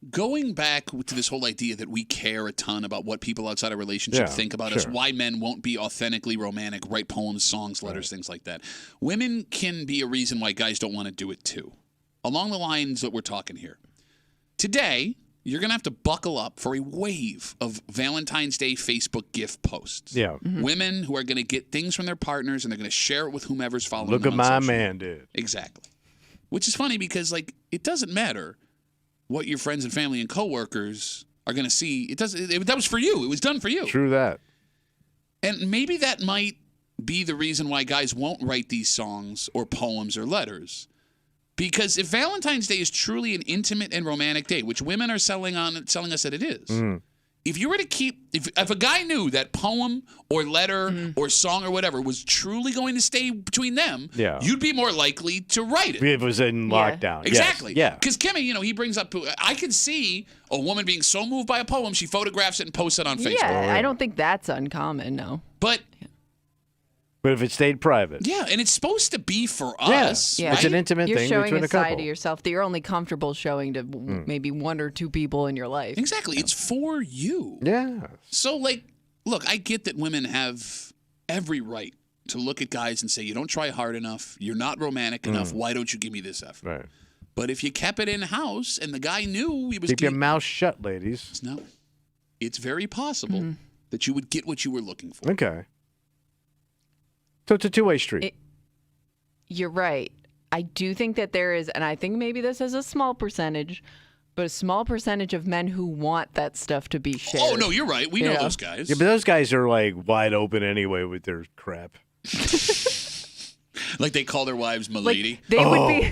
Going back to this whole idea that we care a ton about what people outside a relationship think about us, why men won't be authentically romantic, write poems, songs, letters, things like that. Women can be a reason why guys don't want to do it too. Along the lines that we're talking here. Today, you're going to have to buckle up for a wave of Valentine's Day Facebook gift posts. Yeah. Women who are going to get things from their partners and they're going to share it with whomever's following Look them at on my social man, media. dude. Exactly. Which is funny because, it doesn't matter what your friends and family and coworkers are going to see. That was for you. It was done for you. True that. And maybe that might be the reason why guys won't write these songs or poems or letters. Because if Valentine's Day is truly an intimate and romantic day, which women are selling us that it is, if you were to keep, if a guy knew that poem or letter or song or whatever was truly going to stay between them, you'd be more likely to write it. If it was in lockdown. Exactly. Yes. Yeah. Because Kimmy, he brings up, I could see a woman being so moved by a poem, she photographs it and posts it on Facebook. Yeah, I don't think that's uncommon, no. But if it stayed private. Yeah, and it's supposed to be for us. Yeah. It's an intimate You're thing showing between a a couple. side of yourself that you're only comfortable showing to maybe one or two people in your life. Exactly. It's for you. Yeah. So, look, I get that women have every right to look at guys and say, you don't try hard enough, you're not romantic enough, why don't you give me this effort? Right. But if you kept it in-house and the guy knew he was... Keep your mouth shut, ladies. No. It's very possible that you would get what you were looking for. Okay. So it's a two-way street. You're right. I do think that there is, and I think maybe this is a small percentage, but a small percentage of men who want that stuff to be shared. Oh, no, you're right. We know those guys. Yeah, but those guys are wide open anyway with their crap. Like they call their wives "milady." They would be.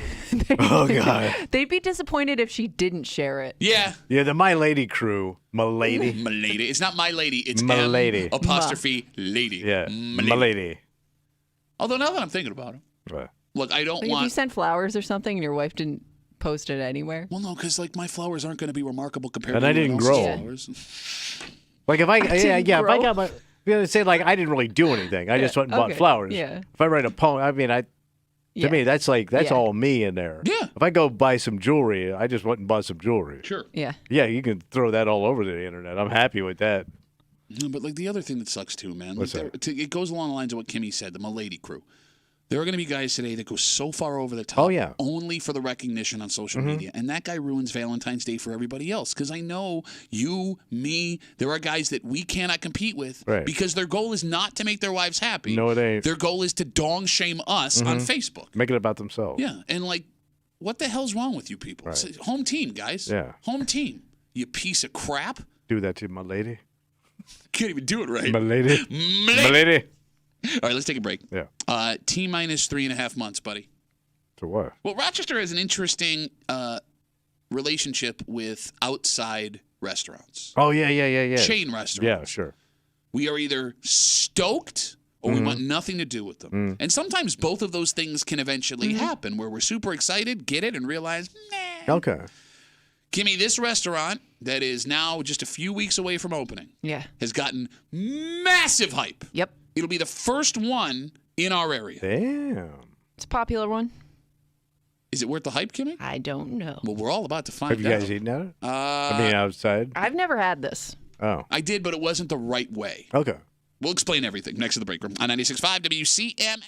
Oh God. They'd be disappointed if she didn't share it. Yeah. Yeah, the My Lady crew, Milady. Milady. It's not my lady. It's Milady. M' lady. Yeah, Milady. Milady. Although now that I'm thinking about it, Right. look, I don't Like if want. you sent flowers or something and your wife didn't post it anywhere. Well, no, because my flowers aren't going to be remarkable compared And to I anyone didn't else's grow. flowers. Like if I didn't if I grow. got my say I didn't really do anything. I just went and bought okay, flowers. yeah. If I write a poem, to me that's Yeah. all me in there. Yeah. If I go buy some jewelry, I just went and bought some jewelry. Sure. Yeah. Yeah, you can throw that all over the internet. I'm happy with that. No, but the other thing that sucks too, man. What's that? It goes along the lines of what Kimmy said, the milady crew. There are going to be guys today that go so far over the top Oh, yeah. only for the recognition on social media. And that guy ruins Valentine's Day for everybody else. Because I know you, me, there are guys that we cannot compete with Right. because their goal is not to make their wives happy. No, it ain't. Their goal is to dong shame us on Facebook. Make it about themselves. Yeah. And what the hell's wrong with you people? Right. It's home team, guys. Yeah. Home team. You piece of crap. Do that to my lady. Can't even do it right. My lady. Milady. My lady. All right, let's take a break. Yeah. T minus 3.5 months, buddy. To what? Well, Rochester has an interesting relationship with outside restaurants, Oh yeah. chain restaurants. Yeah, sure. We are either stoked or we want nothing to do with them. And sometimes both of those things can eventually happen where we're super excited, get it, and realize, nah. Okay. Kimmy, this restaurant that is now just a few weeks away from opening Yeah. has gotten massive hype. Yep. It'll be the first one in our area. Damn. It's a popular one. Is it worth the hype, Kimmy? I don't know. Well, we're all about to find Have you out. guys eaten at it? Uh, outside. I've never had this. Oh. I did, but it wasn't the right way. Okay. We'll explain everything next to the break room on 96.5 WCMF.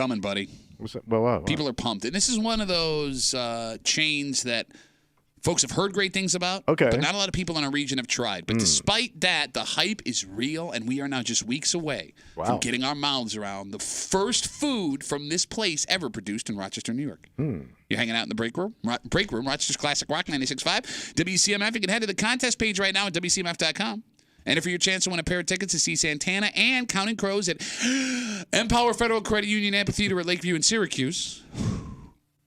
coming, buddy. What's that? Well, People are pumped. And this is one of those chains that folks have heard great things about, okay, but not a lot of people in our region have tried. But despite that, the hype is real, and we are now just weeks away from getting our mouths around the first food from this place ever produced in Rochester, New York. You're hanging out in the break room, Rochester's Classic Rock 96.5, WCMF. You can head to the contest page right now at WCMF.com. Enter for your chance to win a pair of tickets to see Santana and Counting Crows at Empower Federal Credit Union Amphitheater at Lakeview in Syracuse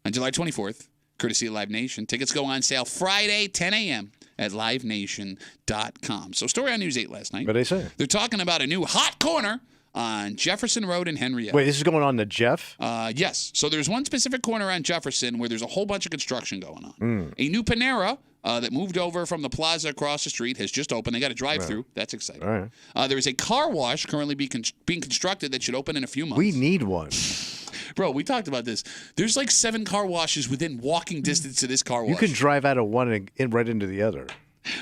on July 24th. Courtesy of Live Nation. Tickets go on sale Friday, 10 a.m. at livenation.com. So, story on News 8 last night. What did they say? They're talking about a new hot corner on Jefferson Road in Henrietta. Wait, this is going on to Jeff? Yes. So, there's one specific corner on Jefferson where there's a whole bunch of construction going on. A new Panera that moved over from the plaza across the street has just opened. They got a drive-through. That's exciting. All right. There is a car wash currently being constructed that should open in a few months. We need one. Bro, we talked about this. There's like 7 car washes within walking distance to this car wash. You can drive out of one and right into the other.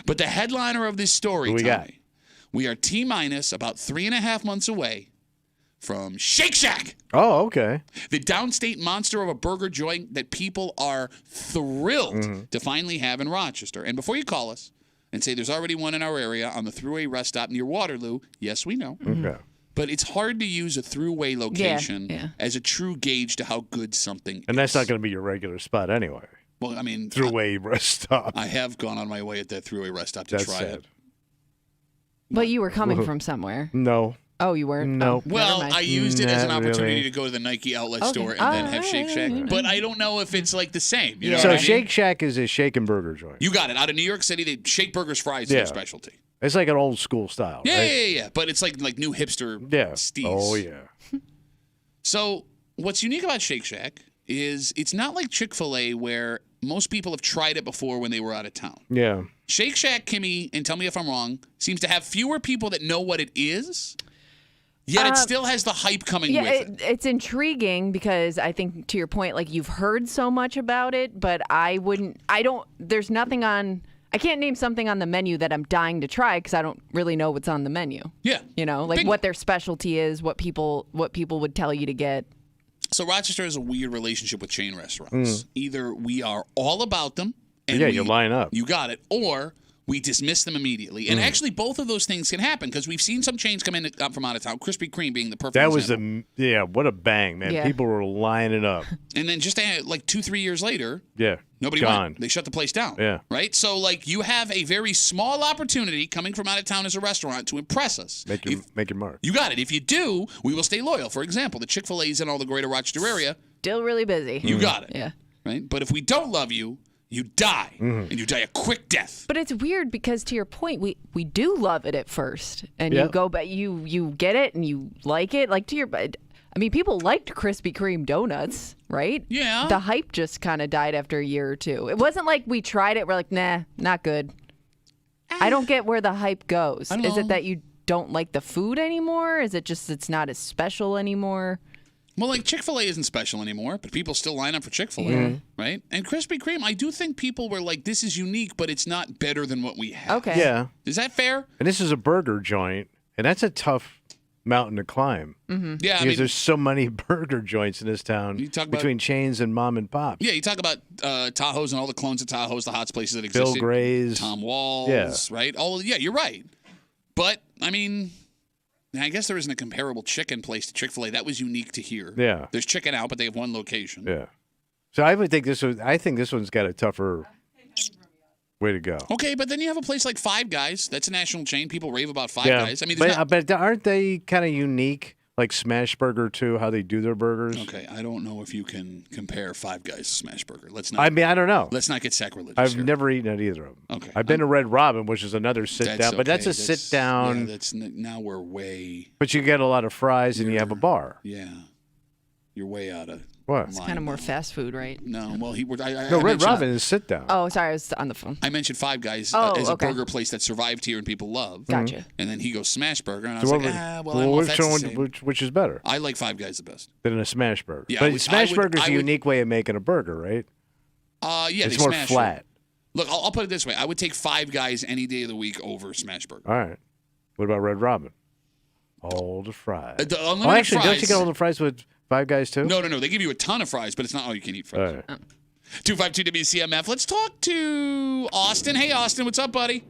But the headliner of this story, Tommy, we are T-minus about 3.5 months away from Shake Shack. Oh, okay. The downstate monster of a burger joint that people are thrilled to finally have in Rochester. And before you call us and say there's already one in our area on the Thruway rest stop near Waterloo, yes, we know. Okay. But it's hard to use a throughway location as a true gauge to how good something is. And that's not going to be your regular spot anyway. Well, I mean... Throughway rest stop. I have gone on my way at that throughway rest stop to try it. But you were coming from somewhere. No. Oh, you were? No. Oh, well, I used it as an opportunity really. to go to the Nike outlet store and then have Shake Shack. But I don't know if it's like the same. You know so what I mean? Shake Shack is a shake and burger joint. You got it. Out of New York City, they shake burgers, fries, their specialty. It's like an old school style. Yeah, right? yeah. But it's like new hipster steez. Oh, yeah. So what's unique about Shake Shack is it's not like Chick-fil-A where most people have tried it before when they were out of town. Yeah. Shake Shack, Kimmy, and tell me if I'm wrong, seems to have fewer people that know what it is, yet it still has the hype coming with it. It's intriguing because I think, to your point, like you've heard so much about it, but there's nothing on... I can't name something on the menu that I'm dying to try because I don't really know what's on the menu. Yeah. You know, like what their specialty is, what people would tell you to get. So Rochester has a weird relationship with chain restaurants. Either we are all about them. And you line up. You got it. Or we dismiss them immediately. And actually, both of those things can happen because we've seen some chains come in from out of town. Krispy Kreme being the perfect example. What a bang, man. Yeah. People were lining up. And then just like 2-3 years later, nobody gone. went. They shut the place down. Yeah. Right? So, like, you have a very small opportunity coming from out of town as a restaurant to impress us. Make your mark. You got it. If you do, we will stay loyal. For example, the Chick-fil-A's in all the greater Rochester area. Still really busy. You got it. Yeah. Right? But if we don't love you, you die. And you die a quick death. But it's weird because, to your point, we do love it at first. And you go back, you get it and you like it. Like, I mean, people liked Krispy Kreme donuts, right? Yeah. The hype just kind of died after a year or two. It wasn't like we tried it, we're like, nah, not good. I don't get where the hype goes. Is it that you don't like the food anymore? Is it just it's not as special anymore? Well, like Chick-fil-A isn't special anymore, but people still line up for Chick-fil-A, right? And Krispy Kreme, I do think people were like, this is unique, but it's not better than what we have. Okay. Yeah. Is that fair? And this is a burger joint, and that's a tough mountain to climb. Yeah, because there's so many burger joints in this town between chains and mom and pops. Yeah, you talk about Tahoe's and all the clones of Tahoe's, the hot places that existed. Bill Gray's. Tom Wall's, right? You're right. But, I mean... I guess there isn't a comparable chicken place to Chick-fil-A. That was unique to here. Yeah. There's Chicken Out, but they have one location. Yeah. So I think this one's got a tougher way to go. Okay, but then you have a place like Five Guys. That's a national chain. People rave about Five Guys. I mean, but aren't they kind of unique? Like Smash Burger too, how they do their burgers. Okay, I don't know if you can compare Five Guys to Smash Burger. Let's not. I mean, I don't know. Let's not get sacrilegious. I've here. never eaten at either of them. Okay, I've been to Red Robin, which is another sit down, but that's a sit down. Yeah, now we're way. But you get a lot of fries and you have a bar. Yeah, you're way out of. What? It's kind of more fast food, right? No, well, Red Robin is sit down. Oh, sorry, I was on the phone. I mentioned Five Guys as a burger place that survived here and people love. Gotcha. And then he goes Smash Burger, and I was like, I don't know if that's the same. Which is better? I like Five Guys the best. Than a Smash Burger. Yeah, but Smash Burger is a unique way of making a burger, right? Yeah, it's more flat. It. Look, I'll put it this way: I would take Five Guys any day of the week over Smash Burger. All right. What about Red Robin? All the fries. Unlimited actually, fries. don't you get all the fries with Five Guys too? No. They give you a ton of fries, but it's not all you can eat fries. All right. 252 WCMF. Let's talk to Austin. Hey, Austin, what's up, buddy?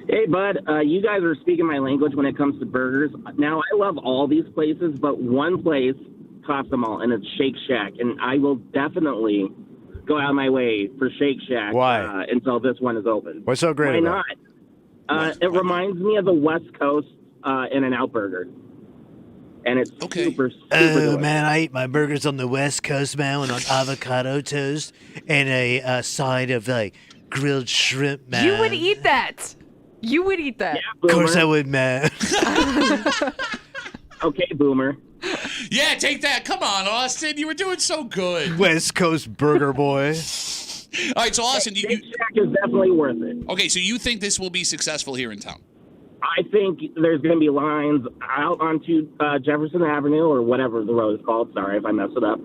Hey, bud. You guys are speaking my language when it comes to burgers. Now, I love all these places, but one place tops them all, and it's Shake Shack. And I will definitely go out of my way for Shake Shack. Why? Until this one is open. What's so great Why about not? It reminds me of the West Coast In-N-Out burger. And it's super delicious. Man, I eat my burgers on the West Coast, man, on avocado toast and a side of grilled shrimp, man. You would eat that. You would eat that. Yeah, of course I would, man. Okay, Boomer. Yeah, take that. Come on, Austin. You were doing so good. West Coast burger boy. All right, so Austin, Shake Shack is definitely worth it. Okay, so you think this will be successful here in town? I think there's going to be lines out onto Jefferson Avenue or whatever the road is called. Sorry if I messed it up.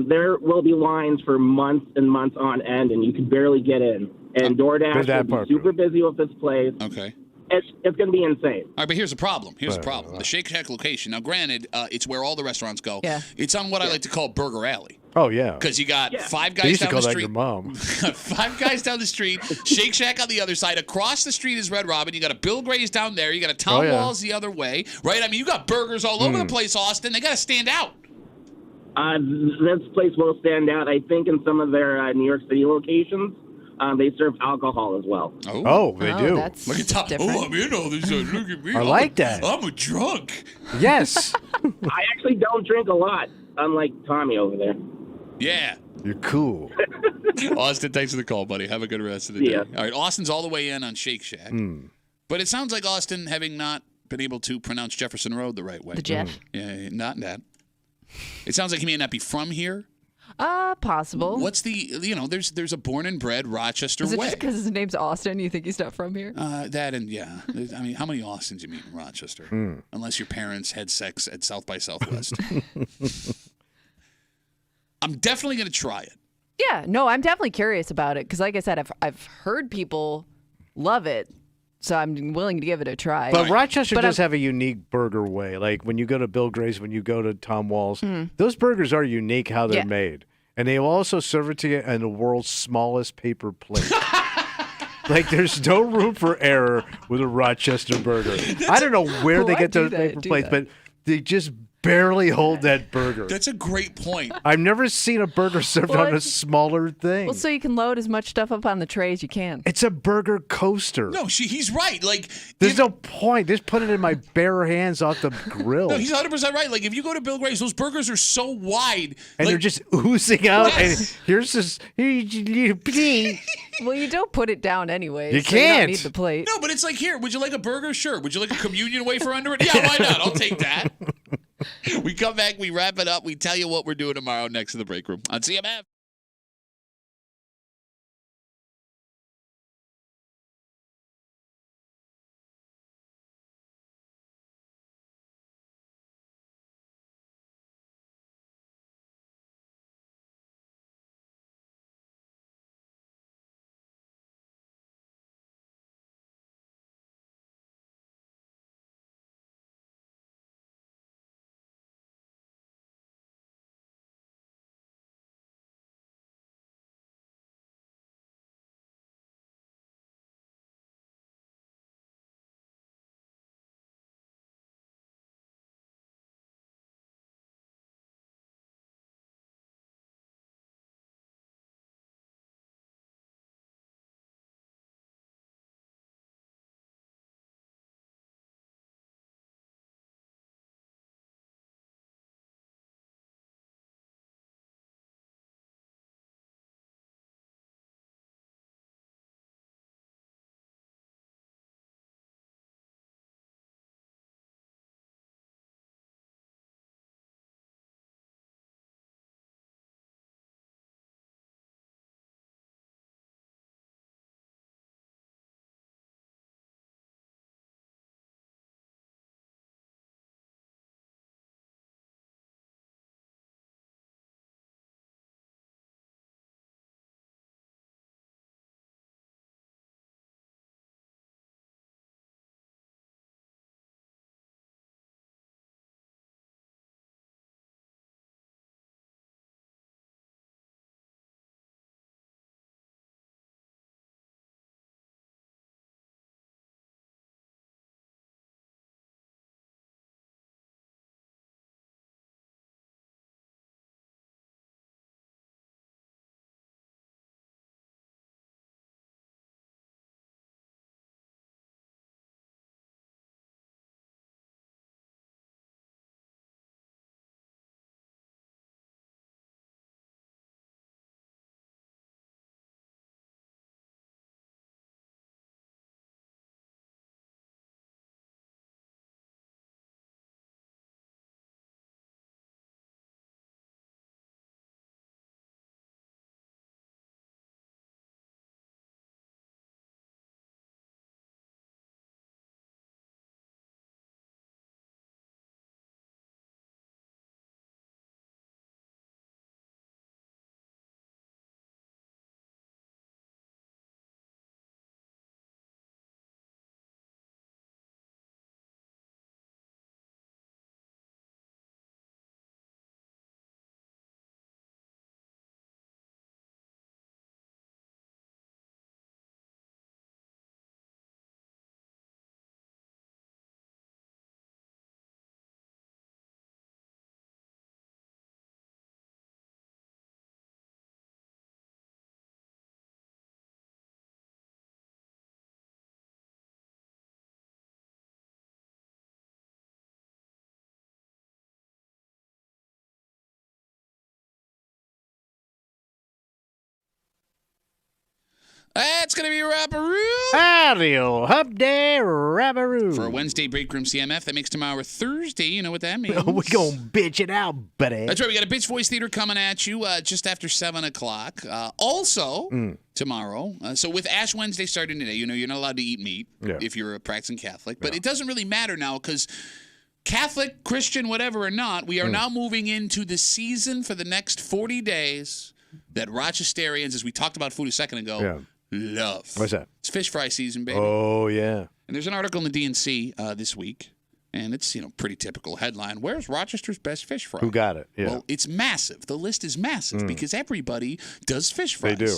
There will be lines for months and months on end, and you can barely get in. And DoorDash will be super busy with this place. Okay. It's going to be insane. All right, but here's the problem. The Shake Shack location. Now, granted, it's where all the restaurants go. Yeah. It's on what I like to call Burger Alley. Oh, yeah. Because you got Five They Guys used to down call the that street. your mom. Five Guys down the street, Shake Shack on the other side. Across the street is Red Robin. You got a Bill Gray's down there. You got a Tom Walls the other way, right? I mean, you got burgers all over the place, Austin. They got to stand out. This place will stand out. I think in some of their New York City locations, they serve alcohol as well. Oh, they do. That's Look at Tom. different. Oh, I'm in all this. Look at me. I like that. I'm a drunk. Yes. I actually don't drink a lot, unlike Tommy over there. Yeah. You're cool. Austin, thanks for the call, buddy. Have a good rest of the day. Yeah. All right, Austin's all the way in on Shake Shack. But it sounds like Austin, having not been able to pronounce Jefferson Road the right way. The Jeff. Yeah, not that. It sounds like he may not be from here. Possible. What's the, there's a born and bred Rochester Is it way. just because his name's Austin? You think he's not from here? That and, yeah. I mean, how many Austins you meet in Rochester? Unless your parents had sex at South by Southwest. I'm definitely going to try it. Yeah, no, I'm definitely curious about it because, like I said, I've heard people love it, so I'm willing to give it a try. But Rochester does have a unique burger way. Like when you go to Bill Gray's, when you go to Tom Wall's, those burgers are unique how they're made. And they will also serve it to you in the world's smallest paper plate. Like there's no room for error with a Rochester burger. I don't know where they get those paper plates, but they just barely hold that burger. That's a great point. I've never seen a burger served on a smaller thing. Well, so you can load as much stuff up on the tray as you can. It's a burger coaster. No, he's right. Like, there's no point. Just put it in my bare hands off the grill. No, he's 100% right. Like, if you go to Bill Gray's, those burgers are so wide. And they're just oozing out. And here's this. Well, you don't put it down anyway. You so You can't. don't need the plate. No, but it's like, here, would you like a burger? Sure. Would you like a communion wafer under it? Yeah, why not? I'll take that. We come back, we wrap it up, we tell you what we're doing tomorrow next to the break room on CMF. That's going to be Rapparoo. Howdy-o, Hub Day Rapparoo. For a Wednesday break room CMF, that makes tomorrow Thursday. You know what that means. We gonna bitch it out, buddy. That's right. We got a Bitch Voice Theater coming at you just after 7 o'clock. Also, tomorrow. So with Ash Wednesday starting today, you know, you're not allowed to eat meat if you're a practicing Catholic. But it doesn't really matter now because Catholic, Christian, whatever or not, we are now moving into the season for the next 40 days that Rochesterians, as we talked about food a second ago, love. What's that? It's fish fry season, baby. Oh, yeah. And there's an article in the DNC this week, and it's, you know, pretty typical headline. Where's Rochester's best fish fry? Who got it? Yeah. Well, it's massive. The list is massive because everybody does fish fries. They do.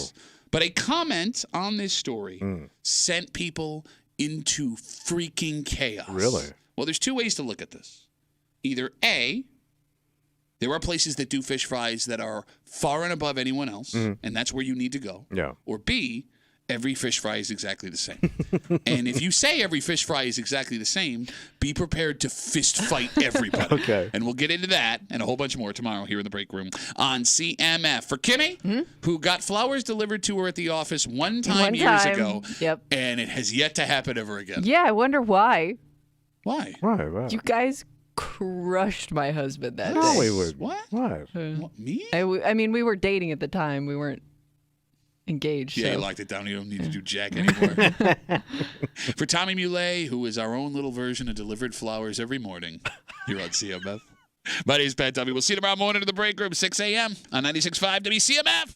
But a comment on this story sent people into freaking chaos. Really? Well, there's two ways to look at this. Either A, there are places that do fish fries that are far and above anyone else, and that's where you need to go. Yeah. Or B, every fish fry is exactly the same. And if you say every fish fry is exactly the same, be prepared to fist fight everybody. Okay. And we'll get into that and a whole bunch more tomorrow here in the break room on CMF. For Kimmy, who got flowers delivered to her at the office one time years ago, and it has yet to happen ever again. Yeah, I wonder why. Why? Why? You guys crushed my husband that day. No, we would. What? What? What, me? I mean, we were dating at the time. We weren't engaged. Yeah, so. you locked it down. You don't need to do jack anymore. For Tommy Muley, who is our own little version of delivered flowers every morning here on CMF. My name's Pat Tommy. We'll see you tomorrow morning in the break room, 6 a.m. on 96.5 WCMF.